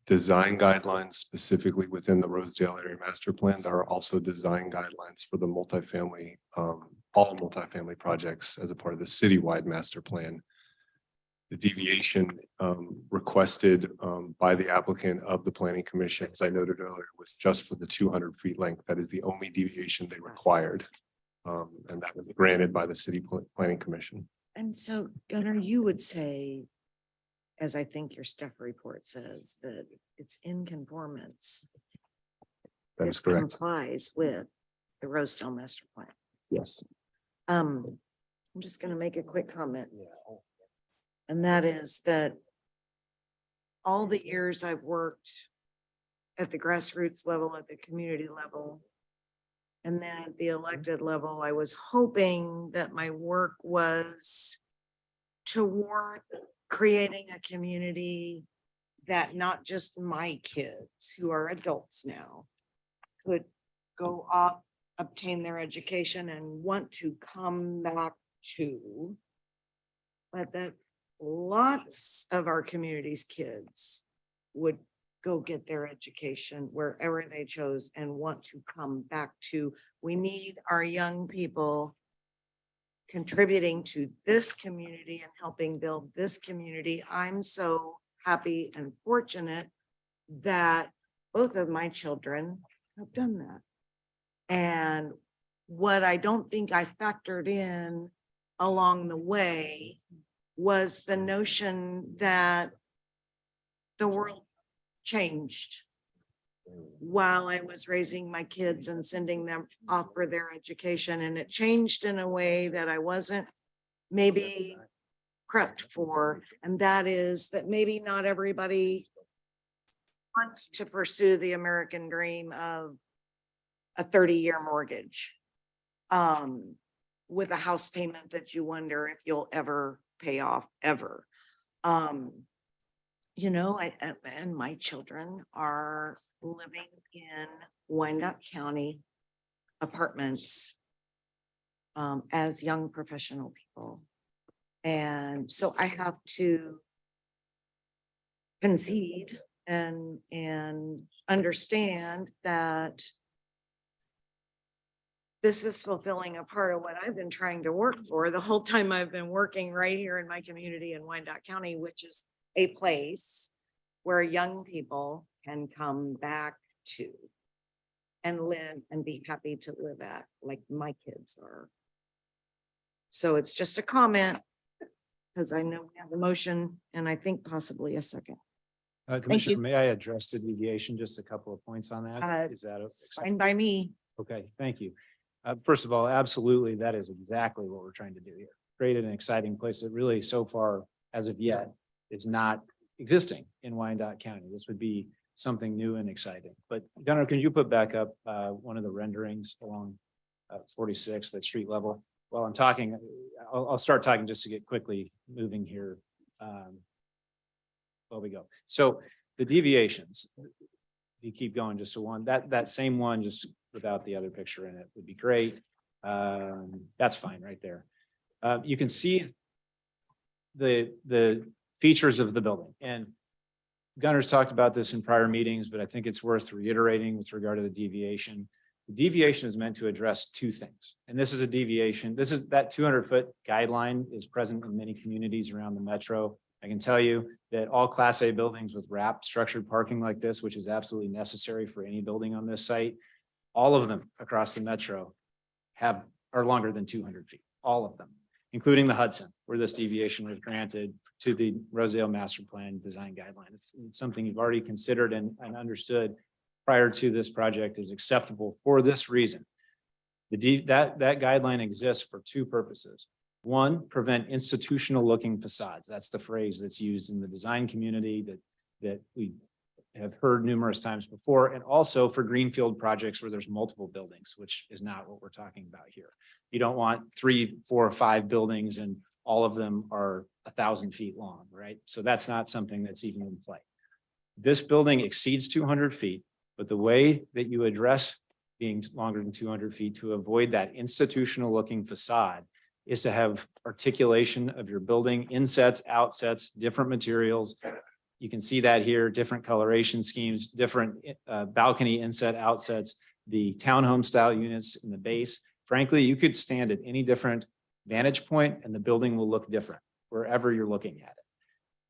design guidelines specifically within the Rosedale Area Master Plan. There are also design guidelines for the multifamily, all multifamily projects as a part of the citywide master plan. The deviation requested by the applicant of the Planning Commission, as I noted earlier, was just for the 200 feet length. That is the only deviation they required. And that was granted by the City Planning Commission. And so, Gunnar, you would say, as I think your staff report says, that it's in conformance. That is correct. Complies with the Rosedale Master Plan. Yes. I'm just going to make a quick comment. And that is that all the years I've worked at the grassroots level, at the community level, and then at the elected level, I was hoping that my work was toward creating a community that not just my kids, who are adults now, could go off, obtain their education and want to come back to, but that lots of our community's kids would go get their education wherever they chose and want to come back to. We need our young people contributing to this community and helping build this community. I'm so happy and fortunate that both of my children have done that. And what I don't think I factored in along the way was the notion that the world changed while I was raising my kids and sending them off for their education. And it changed in a way that I wasn't maybe prepped for. And that is that maybe not everybody wants to pursue the American dream of a 30-year mortgage with a house payment that you wonder if you'll ever pay off ever. And my children are living in Wyandotte County apartments as young professional people. And so I have to concede and understand that this is fulfilling a part of what I've been trying to work for the whole time I've been working right here in my community in Wyandotte County, which is a place where young people can come back to and live and be happy to live at, like my kids are. So it's just a comment, because I know we have a motion and I think possibly a second. Commissioner, may I address the deviation? Just a couple of points on that. Is that Fine by me. okay? Thank you. First of all, absolutely, that is exactly what we're trying to do here. Create an exciting place that really so far, as of yet, is not existing in Wyandotte County. This would be something new and exciting. But Gunnar, can you put back up one of the renderings along 46, that street level? While I'm talking, I'll start talking just to get quickly moving here. There we go. So the deviations, if you keep going just to one, that same one, just without the other picture in it would be great. That's fine right there. You can see the features of the building, and Gunnar's talked about this in prior meetings, but I think it's worth reiterating with regard to the deviation. The deviation is meant to address two things, and this is a deviation. This is that 200-foot guideline is present in many communities around the metro. I can tell you that all Class A buildings with wrapped structured parking like this, which is absolutely necessary for any building on this site, all of them across the metro are longer than 200 feet, all of them, including the Hudson, where this deviation was granted to the Rosedale Master Plan Design Guideline. It's something you've already considered and understood prior to this project is acceptable for this reason. That guideline exists for two purposes. One, prevent institutional looking facades. That's the phrase that's used in the design community that we have heard numerous times before, and also for greenfield projects where there's multiple buildings, which is not what we're talking about here. You don't want 3, 4, or 5 buildings and all of them are 1,000 feet long, right? So that's not something that's even in play. This building exceeds 200 feet, but the way that you address being longer than 200 feet to avoid that institutional looking facade is to have articulation of your building, insets, outsets, different materials. You can see that here, different coloration schemes, different balcony inset outsets, the townhome style units in the base. Frankly, you could stand at any different vantage point and the building will look different wherever you're looking at it.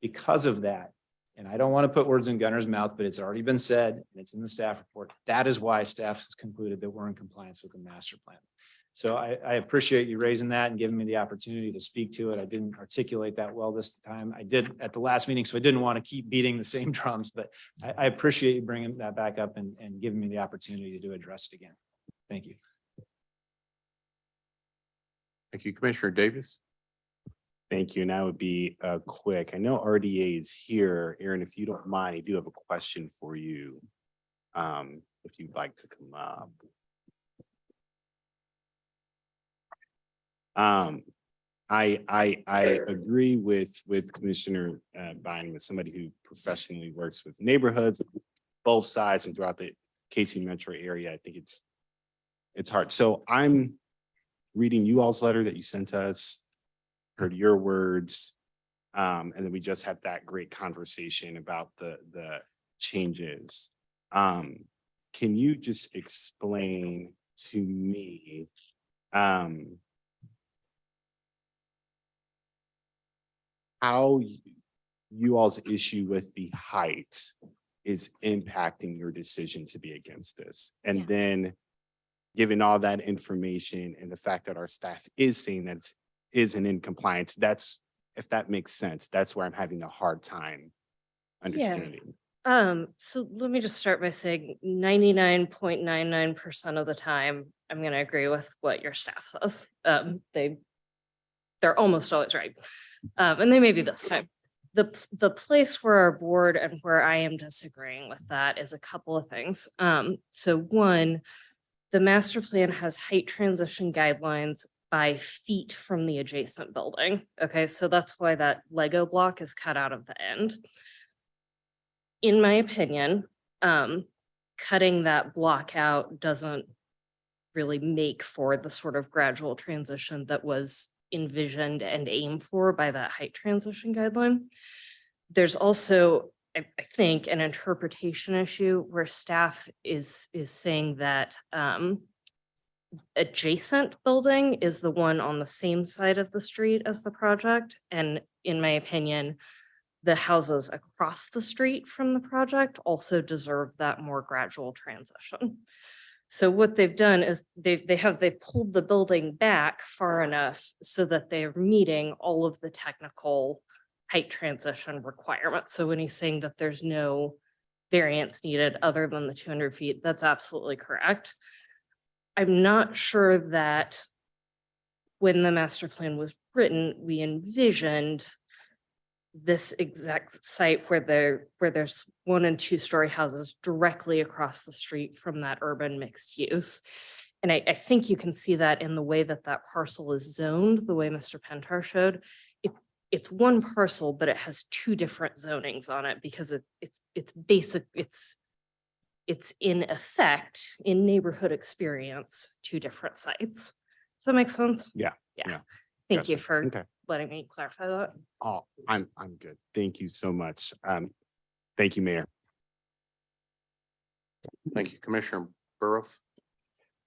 Because of that, and I don't want to put words in Gunnar's mouth, but it's already been said, and it's in the staff report. That is why staff has concluded that we're in compliance with the master plan. So I appreciate you raising that and giving me the opportunity to speak to it. I didn't articulate that well this time. I did at the last meeting, so I didn't want to keep beating the same drums, but I appreciate you bringing that back up and giving me the opportunity to address it again. Thank you. Thank you, Commissioner Davis. Thank you. And I would be quick. I know RDA is here. Aaron, if you don't mind, I do have a question for you. If you'd like to come up. I agree with Commissioner Bynum as somebody who professionally works with neighborhoods, both sides and throughout the KC metro area. I think it's hard. So I'm reading you all's letter that you sent us, heard your words, and then we just had that great conversation about the changes. Can you just explain to me how you all's issue with the height is impacting your decision to be against this? And then given all that information and the fact that our staff is saying that it isn't in compliance, that's, if that makes sense, that's where I'm having a hard time understanding. So let me just start by saying 99.99% of the time, I'm going to agree with what your staff says. They're almost always right. And they may be this time. The place where our board and where I am disagreeing with that is a couple of things. So one, the master plan has height transition guidelines by feet from the adjacent building. Okay, so that's why that Lego block is cut out of the end. In my opinion, cutting that block out doesn't really make for the sort of gradual transition that was envisioned and aimed for by that height transition guideline. There's also, I think, an interpretation issue where staff is saying that adjacent building is the one on the same side of the street as the project. And in my opinion, the houses across the street from the project also deserve that more gradual transition. So what they've done is they pulled the building back far enough so that they're meeting all of the technical height transition requirements. So when he's saying that there's no variance needed other than the 200 feet, that's absolutely correct. I'm not sure that when the master plan was written, we envisioned this exact site where there's 1 and 2 story houses directly across the street from that urban mixed use. And I think you can see that in the way that that parcel is zoned, the way Mr. Pentar showed. It's one parcel, but it has 2 different zonings on it because it's basic, it's in effect, in neighborhood experience, 2 different sites. Does that make sense? Yeah. Yeah. Thank you Gotcha. for Okay. letting me clarify that. Oh, I'm good. Thank you so much. Thank you, Mayor. Thank you, Commissioner Burrows.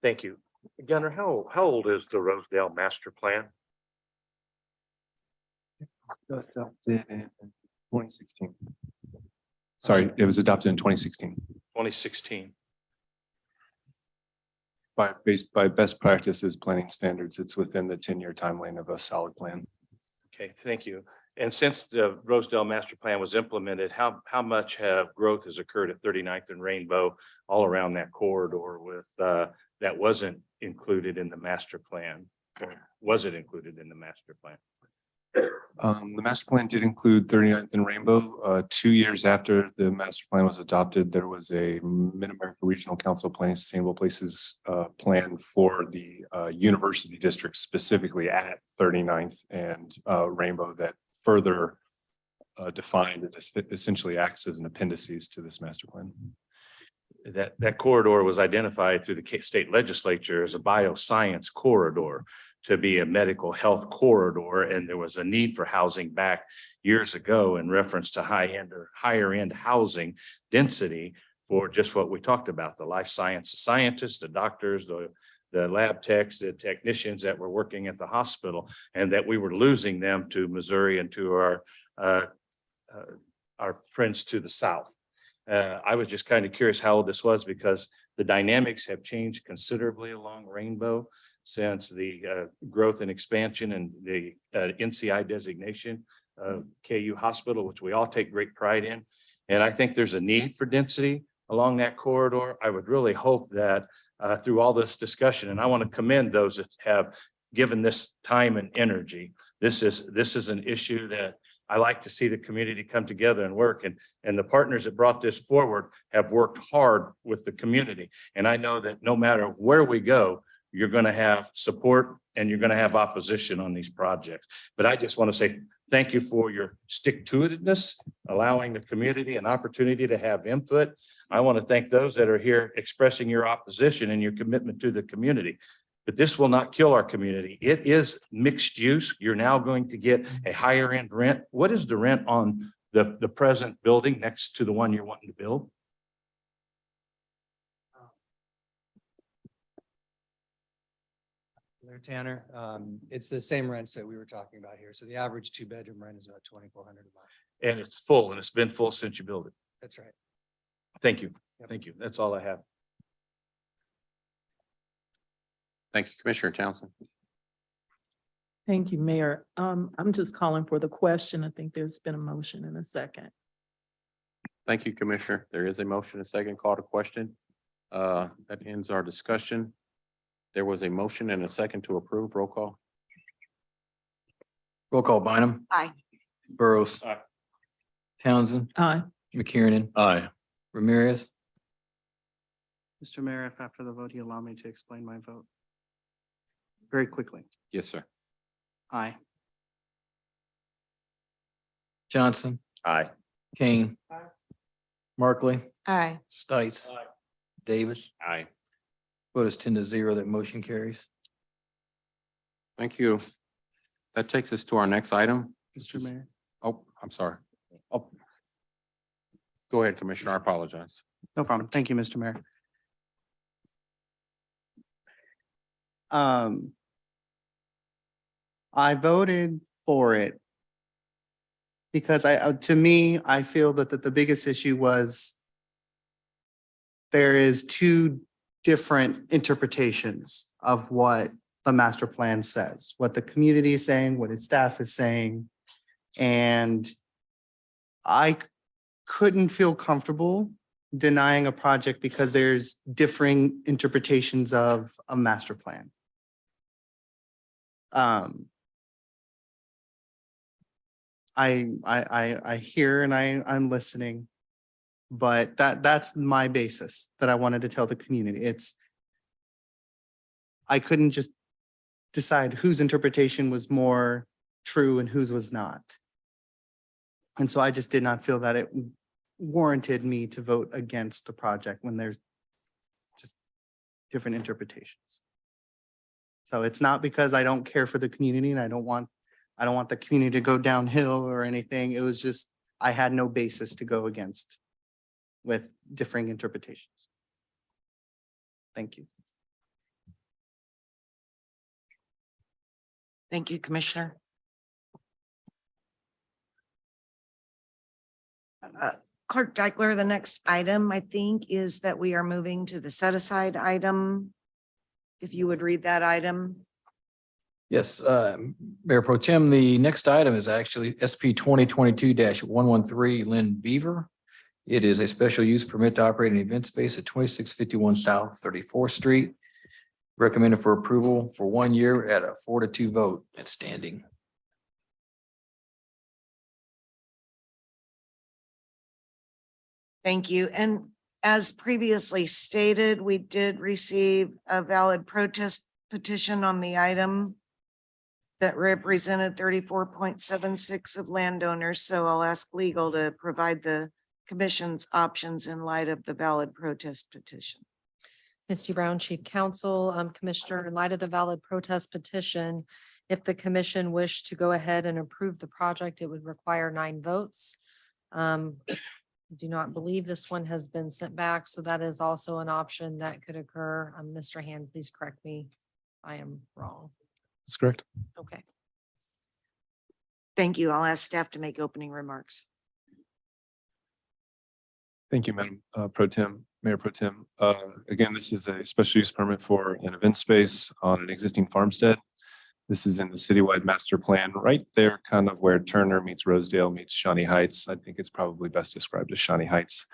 Thank you. Gunnar, how old is the Rosedale master plan? Adopted in 2016. Sorry, it was adopted in 2016 2016. by best practices planning standards. It's within the 10-year timeline of a solid plan. Okay, thank you. And since the Rosedale master plan was implemented, how much growth has occurred at 39th and Rainbow all around that corridor with that wasn't included in the master plan? Or was it included in the master plan? The master plan did include 39th and Rainbow. 2 years after the master plan was adopted, there was a Mid-America Regional Council Planning Sustainable Places plan for the university district, specifically at 39th and Rainbow, that further defined it essentially acts as an appendices to this master plan. That corridor was identified through the state legislature as a bioscience corridor to be a medical health corridor. And there was a need for housing back years ago in reference to high-end or higher-end housing density for just what we talked about, the life sciences scientists, the doctors, the lab techs, the technicians that were working at the hospital, and that we were losing them to Missouri and to our friends to the south. I was just kind of curious how old this was because the dynamics have changed considerably along Rainbow since the growth and expansion and the NCI designation of KU Hospital, which we all take great pride in. And I think there's a need for density along that corridor. I would really hope that through all this discussion, and I want to commend those that have given this time and energy. This is an issue that I like to see the community come together and work, and the partners that brought this forward have worked hard with the community. And I know that no matter where we go, you're going to have support and you're going to have opposition on these projects. But I just want to say thank you for your stick-to-itiveness, allowing the community an opportunity to have input. I want to thank those that are here expressing your opposition and your commitment to the community. But this will not kill our community. It is mixed use. You're now going to get a higher end rent. What is the rent on the present building next to the one you're wanting to build? There, Tanner, it's the same rents that we were talking about here. So the average 2-bedroom rent is about $2,400 a month. And it's full, and it's been full since you built it. That's right. Thank you. Thank you. That's all I have. Thank you, Commissioner Townsend. Thank you, Mayor. I'm just calling for the question. I think there's been a motion in a second. Thank you, Commissioner. There is a motion, a second call to question. That ends our discussion. There was a motion and a second to approve. Roll call. Roll call, Bynum. Aye. Burrows. Aye. Townsend. Aye. McKiernan. Aye. Ramirez. Mr. Mayor, if after the vote, you allow me to explain my vote very quickly. Yes, sir. Aye. Johnson. Aye. Kane. Markley. Aye. Stites. Davis. Aye. Vote is 10-0. That motion carries. Thank you. That takes us to our next item. Mr. Mayor. Oh, I'm sorry. Oh. Go ahead, Commissioner. I apologize. No problem. Thank you, Mr. Mayor. I voted for it because to me, I feel that the biggest issue was there is 2 different interpretations of what the master plan says, what the community is saying, what its staff is saying. And I couldn't feel comfortable denying a project because there's differing interpretations of a master plan. I hear and I'm listening, But that's my basis that I wanted to tell the community. I couldn't just decide whose interpretation was more true and whose was not. And so I just did not feel that it warranted me to vote against the project when there's just different interpretations. So it's not because I don't care for the community and I don't want the community to go downhill or anything. It was just, I had no basis to go against with differing interpretations. Thank you. Thank you, Commissioner. Clerk Deichler, the next item, I think, is that we are moving to the set aside item. If you would read that item. Yes, Mayor Pro Tem, the next item is actually SP 2022-113 Lynn Beaver. It is a special use permit to operate an event space at 2651 South 34th Street. Recommended for approval for 1 year at a 4-2 vote at standing. Thank you. And as previously stated, we did receive a valid protest petition on the item that represented 34.76 of landowners. So I'll ask legal to provide the commission's options in light of the valid protest petition. Misty Brown, Chief Counsel, Commissioner, in light of the valid protest petition, if the commission wished to go ahead and approve the project, it would require 9 votes. Do not believe this one has been sent back, so that is also an option that could occur. Mr. Hand, please correct me if I am wrong. That's correct. Okay. Thank you. I'll ask staff to make opening remarks. Thank you, Madam Pro Tem, Mayor Pro Tem. Again, this is a special use permit for an event space on an existing farmstead. This is in the citywide master plan, right there, kind of where Turner meets Rosedale meets Shawnee Heights. I think it's probably best described as Shawnee Heights.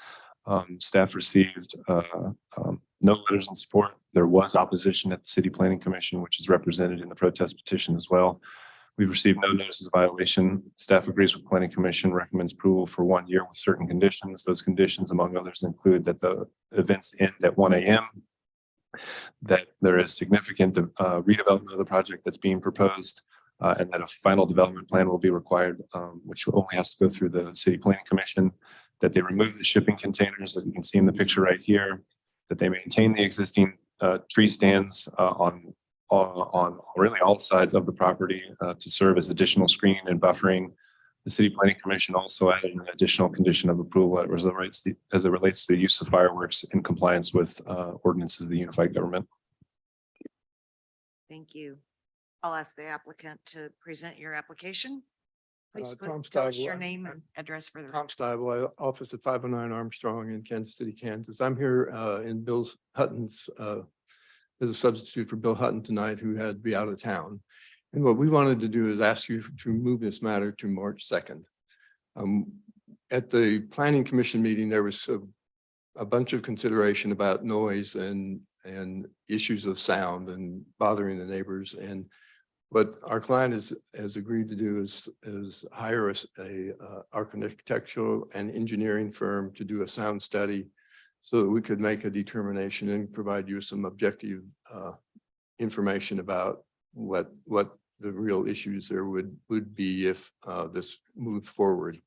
Staff received no letters in support. There was opposition at the City Planning Commission, which is represented in the protest petition as well. We've received no notices of violation. Staff agrees with Planning Commission, recommends approval for 1 year with certain conditions. Those conditions, among others, include that the events end at 1 a.m., that there is significant redevelopment of the project that's being proposed, and that a final development plan will be required, which only has to go through the City Planning Commission, that they remove the shipping containers that you can see in the picture right here, that they maintain the existing tree stands on really all sides of the property to serve as additional screening and buffering. The City Planning Commission also added an additional condition of approval as it relates to the use of fireworks in compliance with ordinances of the unified government. Thank you. I'll ask the applicant to present your application. Please Tom tell us Steibel. your name and address for the. Tom Steibel, I office at 509 Armstrong in Kansas City, Kansas. I'm here in Bill Hutton's as a substitute for Bill Hutton tonight, who had to be out of town. And what we wanted to do is ask you to move this matter to March 2nd. At the Planning Commission meeting, there was a bunch of consideration about noise and issues of sound and bothering the neighbors. And what our client has agreed to do is hire a architectural and engineering firm to do a sound study so that we could make a determination and provide you some objective information about what the real issues there would be if this moved forward.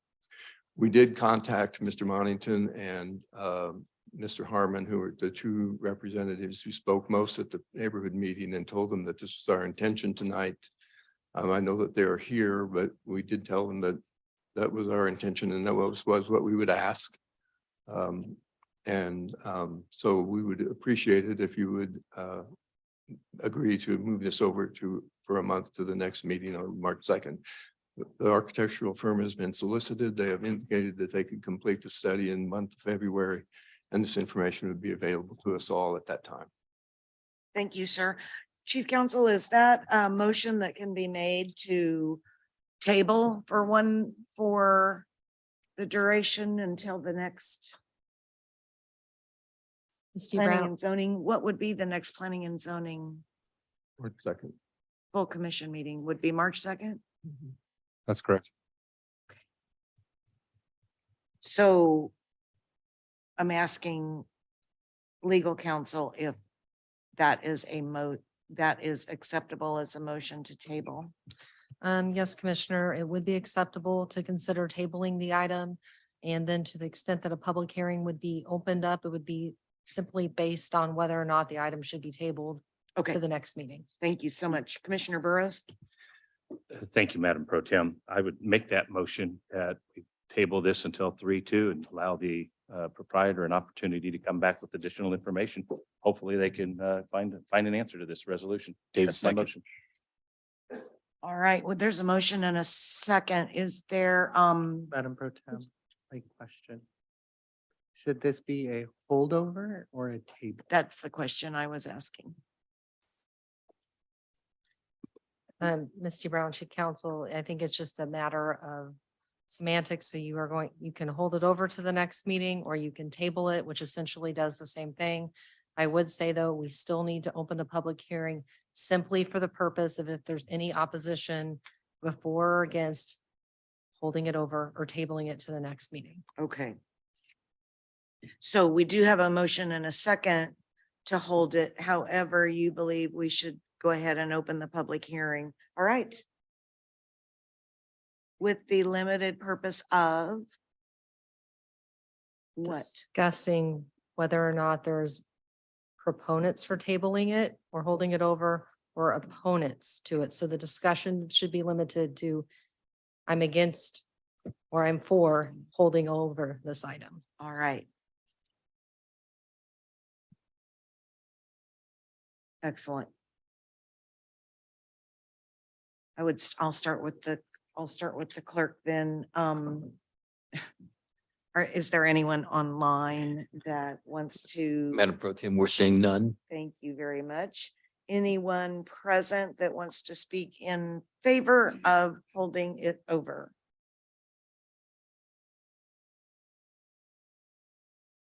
We did contact Mr. Monington and Mr. Harmon, who were the two representatives who spoke most at the neighborhood meeting, and told them that this was our intention tonight. I know that they're here, but we did tell them that that was our intention and that was what we would ask. So we would appreciate it if you would agree to move this over for a month to the next meeting on March 2nd. The architectural firm has been solicited. They have indicated that they could complete the study in the month of February, and this information would be available to us all at that time. Thank you, sir. Chief Counsel, is that a motion that can be made to table for the duration until the next Misty planning Brown. and zoning? What would be the next planning and zoning March 2nd. full commission meeting? Would be March 2nd? That's correct. So I'm asking legal counsel if that is that is acceptable as a motion to table. Yes, Commissioner, it would be acceptable to consider tabling the item. And then to the extent that a public hearing would be opened up, it would be simply based on whether or not the item should be tabled Okay, to the next meeting. thank you so much. Commissioner Burrows? Thank you, Madam Pro Tem. I would make that motion that we table this until 3/2 and allow the proprietor an opportunity to come back with additional information. Hopefully they can find an answer to this resolution. Davis, That's my second. motion. All right, well, there's a motion and a second. Is there, Madam Pro Tem, a question. Should this be a holdover or a table? that's the question I was asking. Misty Brown should counsel, I think it's just a matter of semantics. So you can hold it over to the next meeting or you can table it, which essentially does the same thing. I would say, though, we still need to open the public hearing simply for the purpose of if there's any opposition before or against holding it over or tabling it to the next meeting. Okay. So we do have a motion and a second to hold it. However, you believe we should go ahead and open the public hearing. All right. With the limited purpose of what? Discussing whether or not there's proponents for tabling it or holding it over or opponents to it. So the discussion should be limited to I'm against or I'm for holding over this item. All right. Excellent. I'll start with the clerk then. Is there anyone online that wants to? Madam Pro Tem, we're seeing none. Thank you very much. Anyone present that wants to speak in favor of holding it over?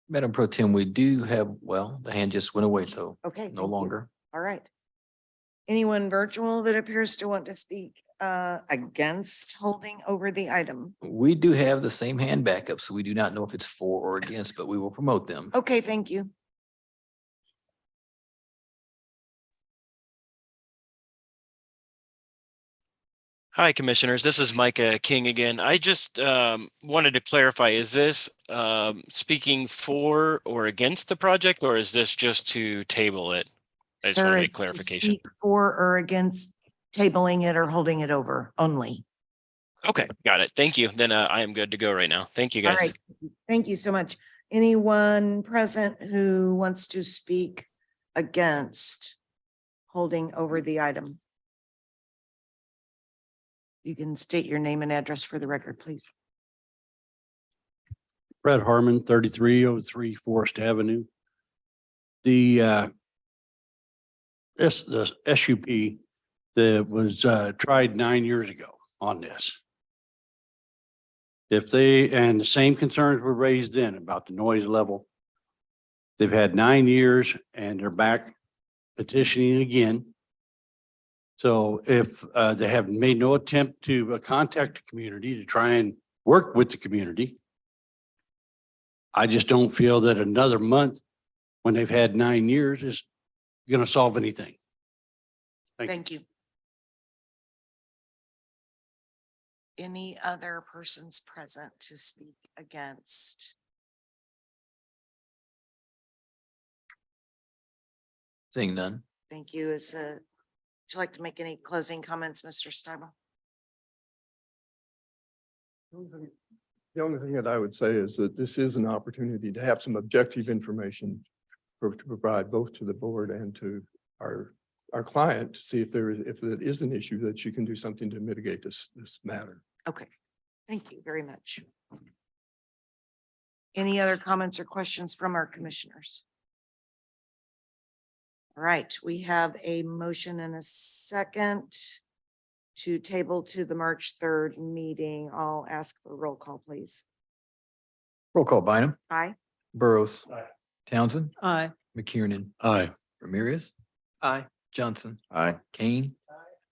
Madam Pro Tem, we do have, well, the hand just went away, so Okay. thank no you. longer. All right. Anyone virtual that appears to want to speak against holding over the item? We do have the same hand backup, so we do not know if it's for or against, but we will promote them. Okay, thank you. Hi, Commissioners. This is Micah King again. I just wanted to clarify, is this speaking for or against the project, or is this just to table it? I just Sir, wanted a it's to clarification. speak for or against tabling it or holding it over only. Okay, got it. Thank you. Then I am good to go right now. Thank you, All guys. right. Thank you so much. Anyone present who wants to speak against holding over the item? You can state your name and address for the record, please. Fred Harmon, 3303 Forest Avenue. The SUP that was tried 9 years ago on this. And the same concerns were raised then about the noise level. They've had 9 years and they're back petitioning again. So if they have made no attempt to contact the community to try and work with the community, I just don't feel that another month when they've had 9 years is going to solve anything. Thank you. Any other persons present to speak against? Seeing none. Thank you. Would you like to make any closing comments, Mr. Stiebel? The only thing that I wowould say is that this is an opportunity to have some objective information to provide both to the board and to our client to see if it is an issue that you can do something to mitigate this matter. Okay, thank you very much. Any other comments or questions from our commissioners? All right, we have a motion and a second to table to the March 3rd meeting. I'll ask for a roll call, please. Roll call, Bynum, Aye. Burrows, Townsend, Aye. McKiernan, Aye. Ramirez, Aye. Johnson, Aye. Kane,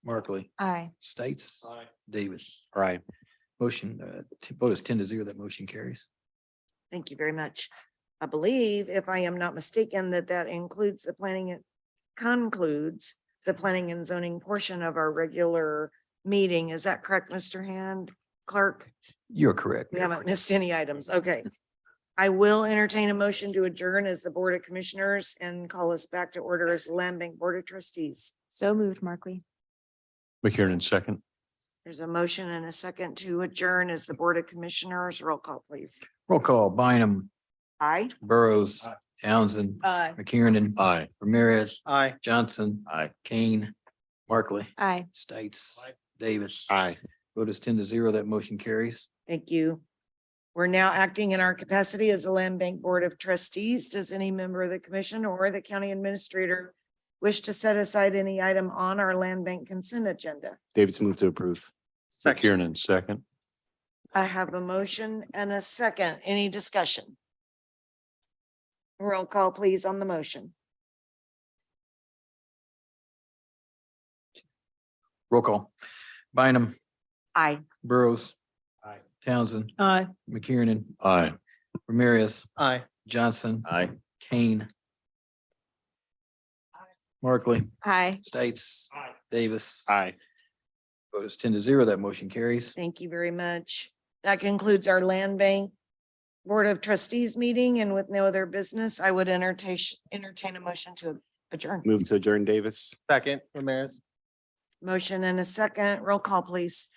Markley, Aye. States, Davis. Aye. Motion, vote is 10-0. That motion carries. Thank you very much. I believe, if I am not mistaken, that includes concludes the planning and zoning portion of our regular meeting. Is that correct, Mr. Hand, clerk? You're correct. We haven't missed any items. Okay. I will entertain a motion to adjourn as the Board of Commissioners and call us back to order as the Land Bank Board of Trustees. So moved, Markley. McKiernan, second. There's a motion and a second to adjourn as the Board of Commissioners. Roll call, please. Roll call, Bynum, Aye. Burrows, Townsend, Aye. McKiernan. Aye. Ramirez, Aye. Johnson. Aye. Kane, Markley, Aye. States, Davis. Aye. Vote is 10-0. That motion carries. Thank you. We're now acting in our capacity as the Land Bank Board of Trustees. Does any member of the commission or the county administrator wish to set aside any item on our land bank consent agenda? David's move to approve. McKiernan, second. I have a motion and a second. Any discussion? Roll call, please, on the motion. Roll call. Bynum, Aye. Burrows. Aye. Townsend, Aye. McKiernan, Aye. Ramirez, Aye. Johnson, Aye. Kane. Markley, Aye. States, Davis. Aye. Vote is 10-0. That motion carries. Thank you very much. That concludes our Land Bank Board of Trustees meeting, and with no other business, I would entertain a motion to adjourn. Move to adjourn, Davis. Second, Ramirez. Motion and a second. Roll call, please.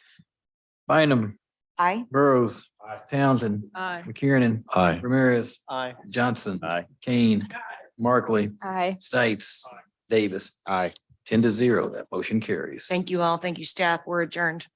Bynum, Aye. Burrows, Townsend, Aye. McKiernan, Aye. Ramirez, Aye. Johnson, Aye. Kane, Markley, Aye. States, Davis. Aye. 10-0. That motion carries. Thank you all. Thank you, staff. We're adjourned.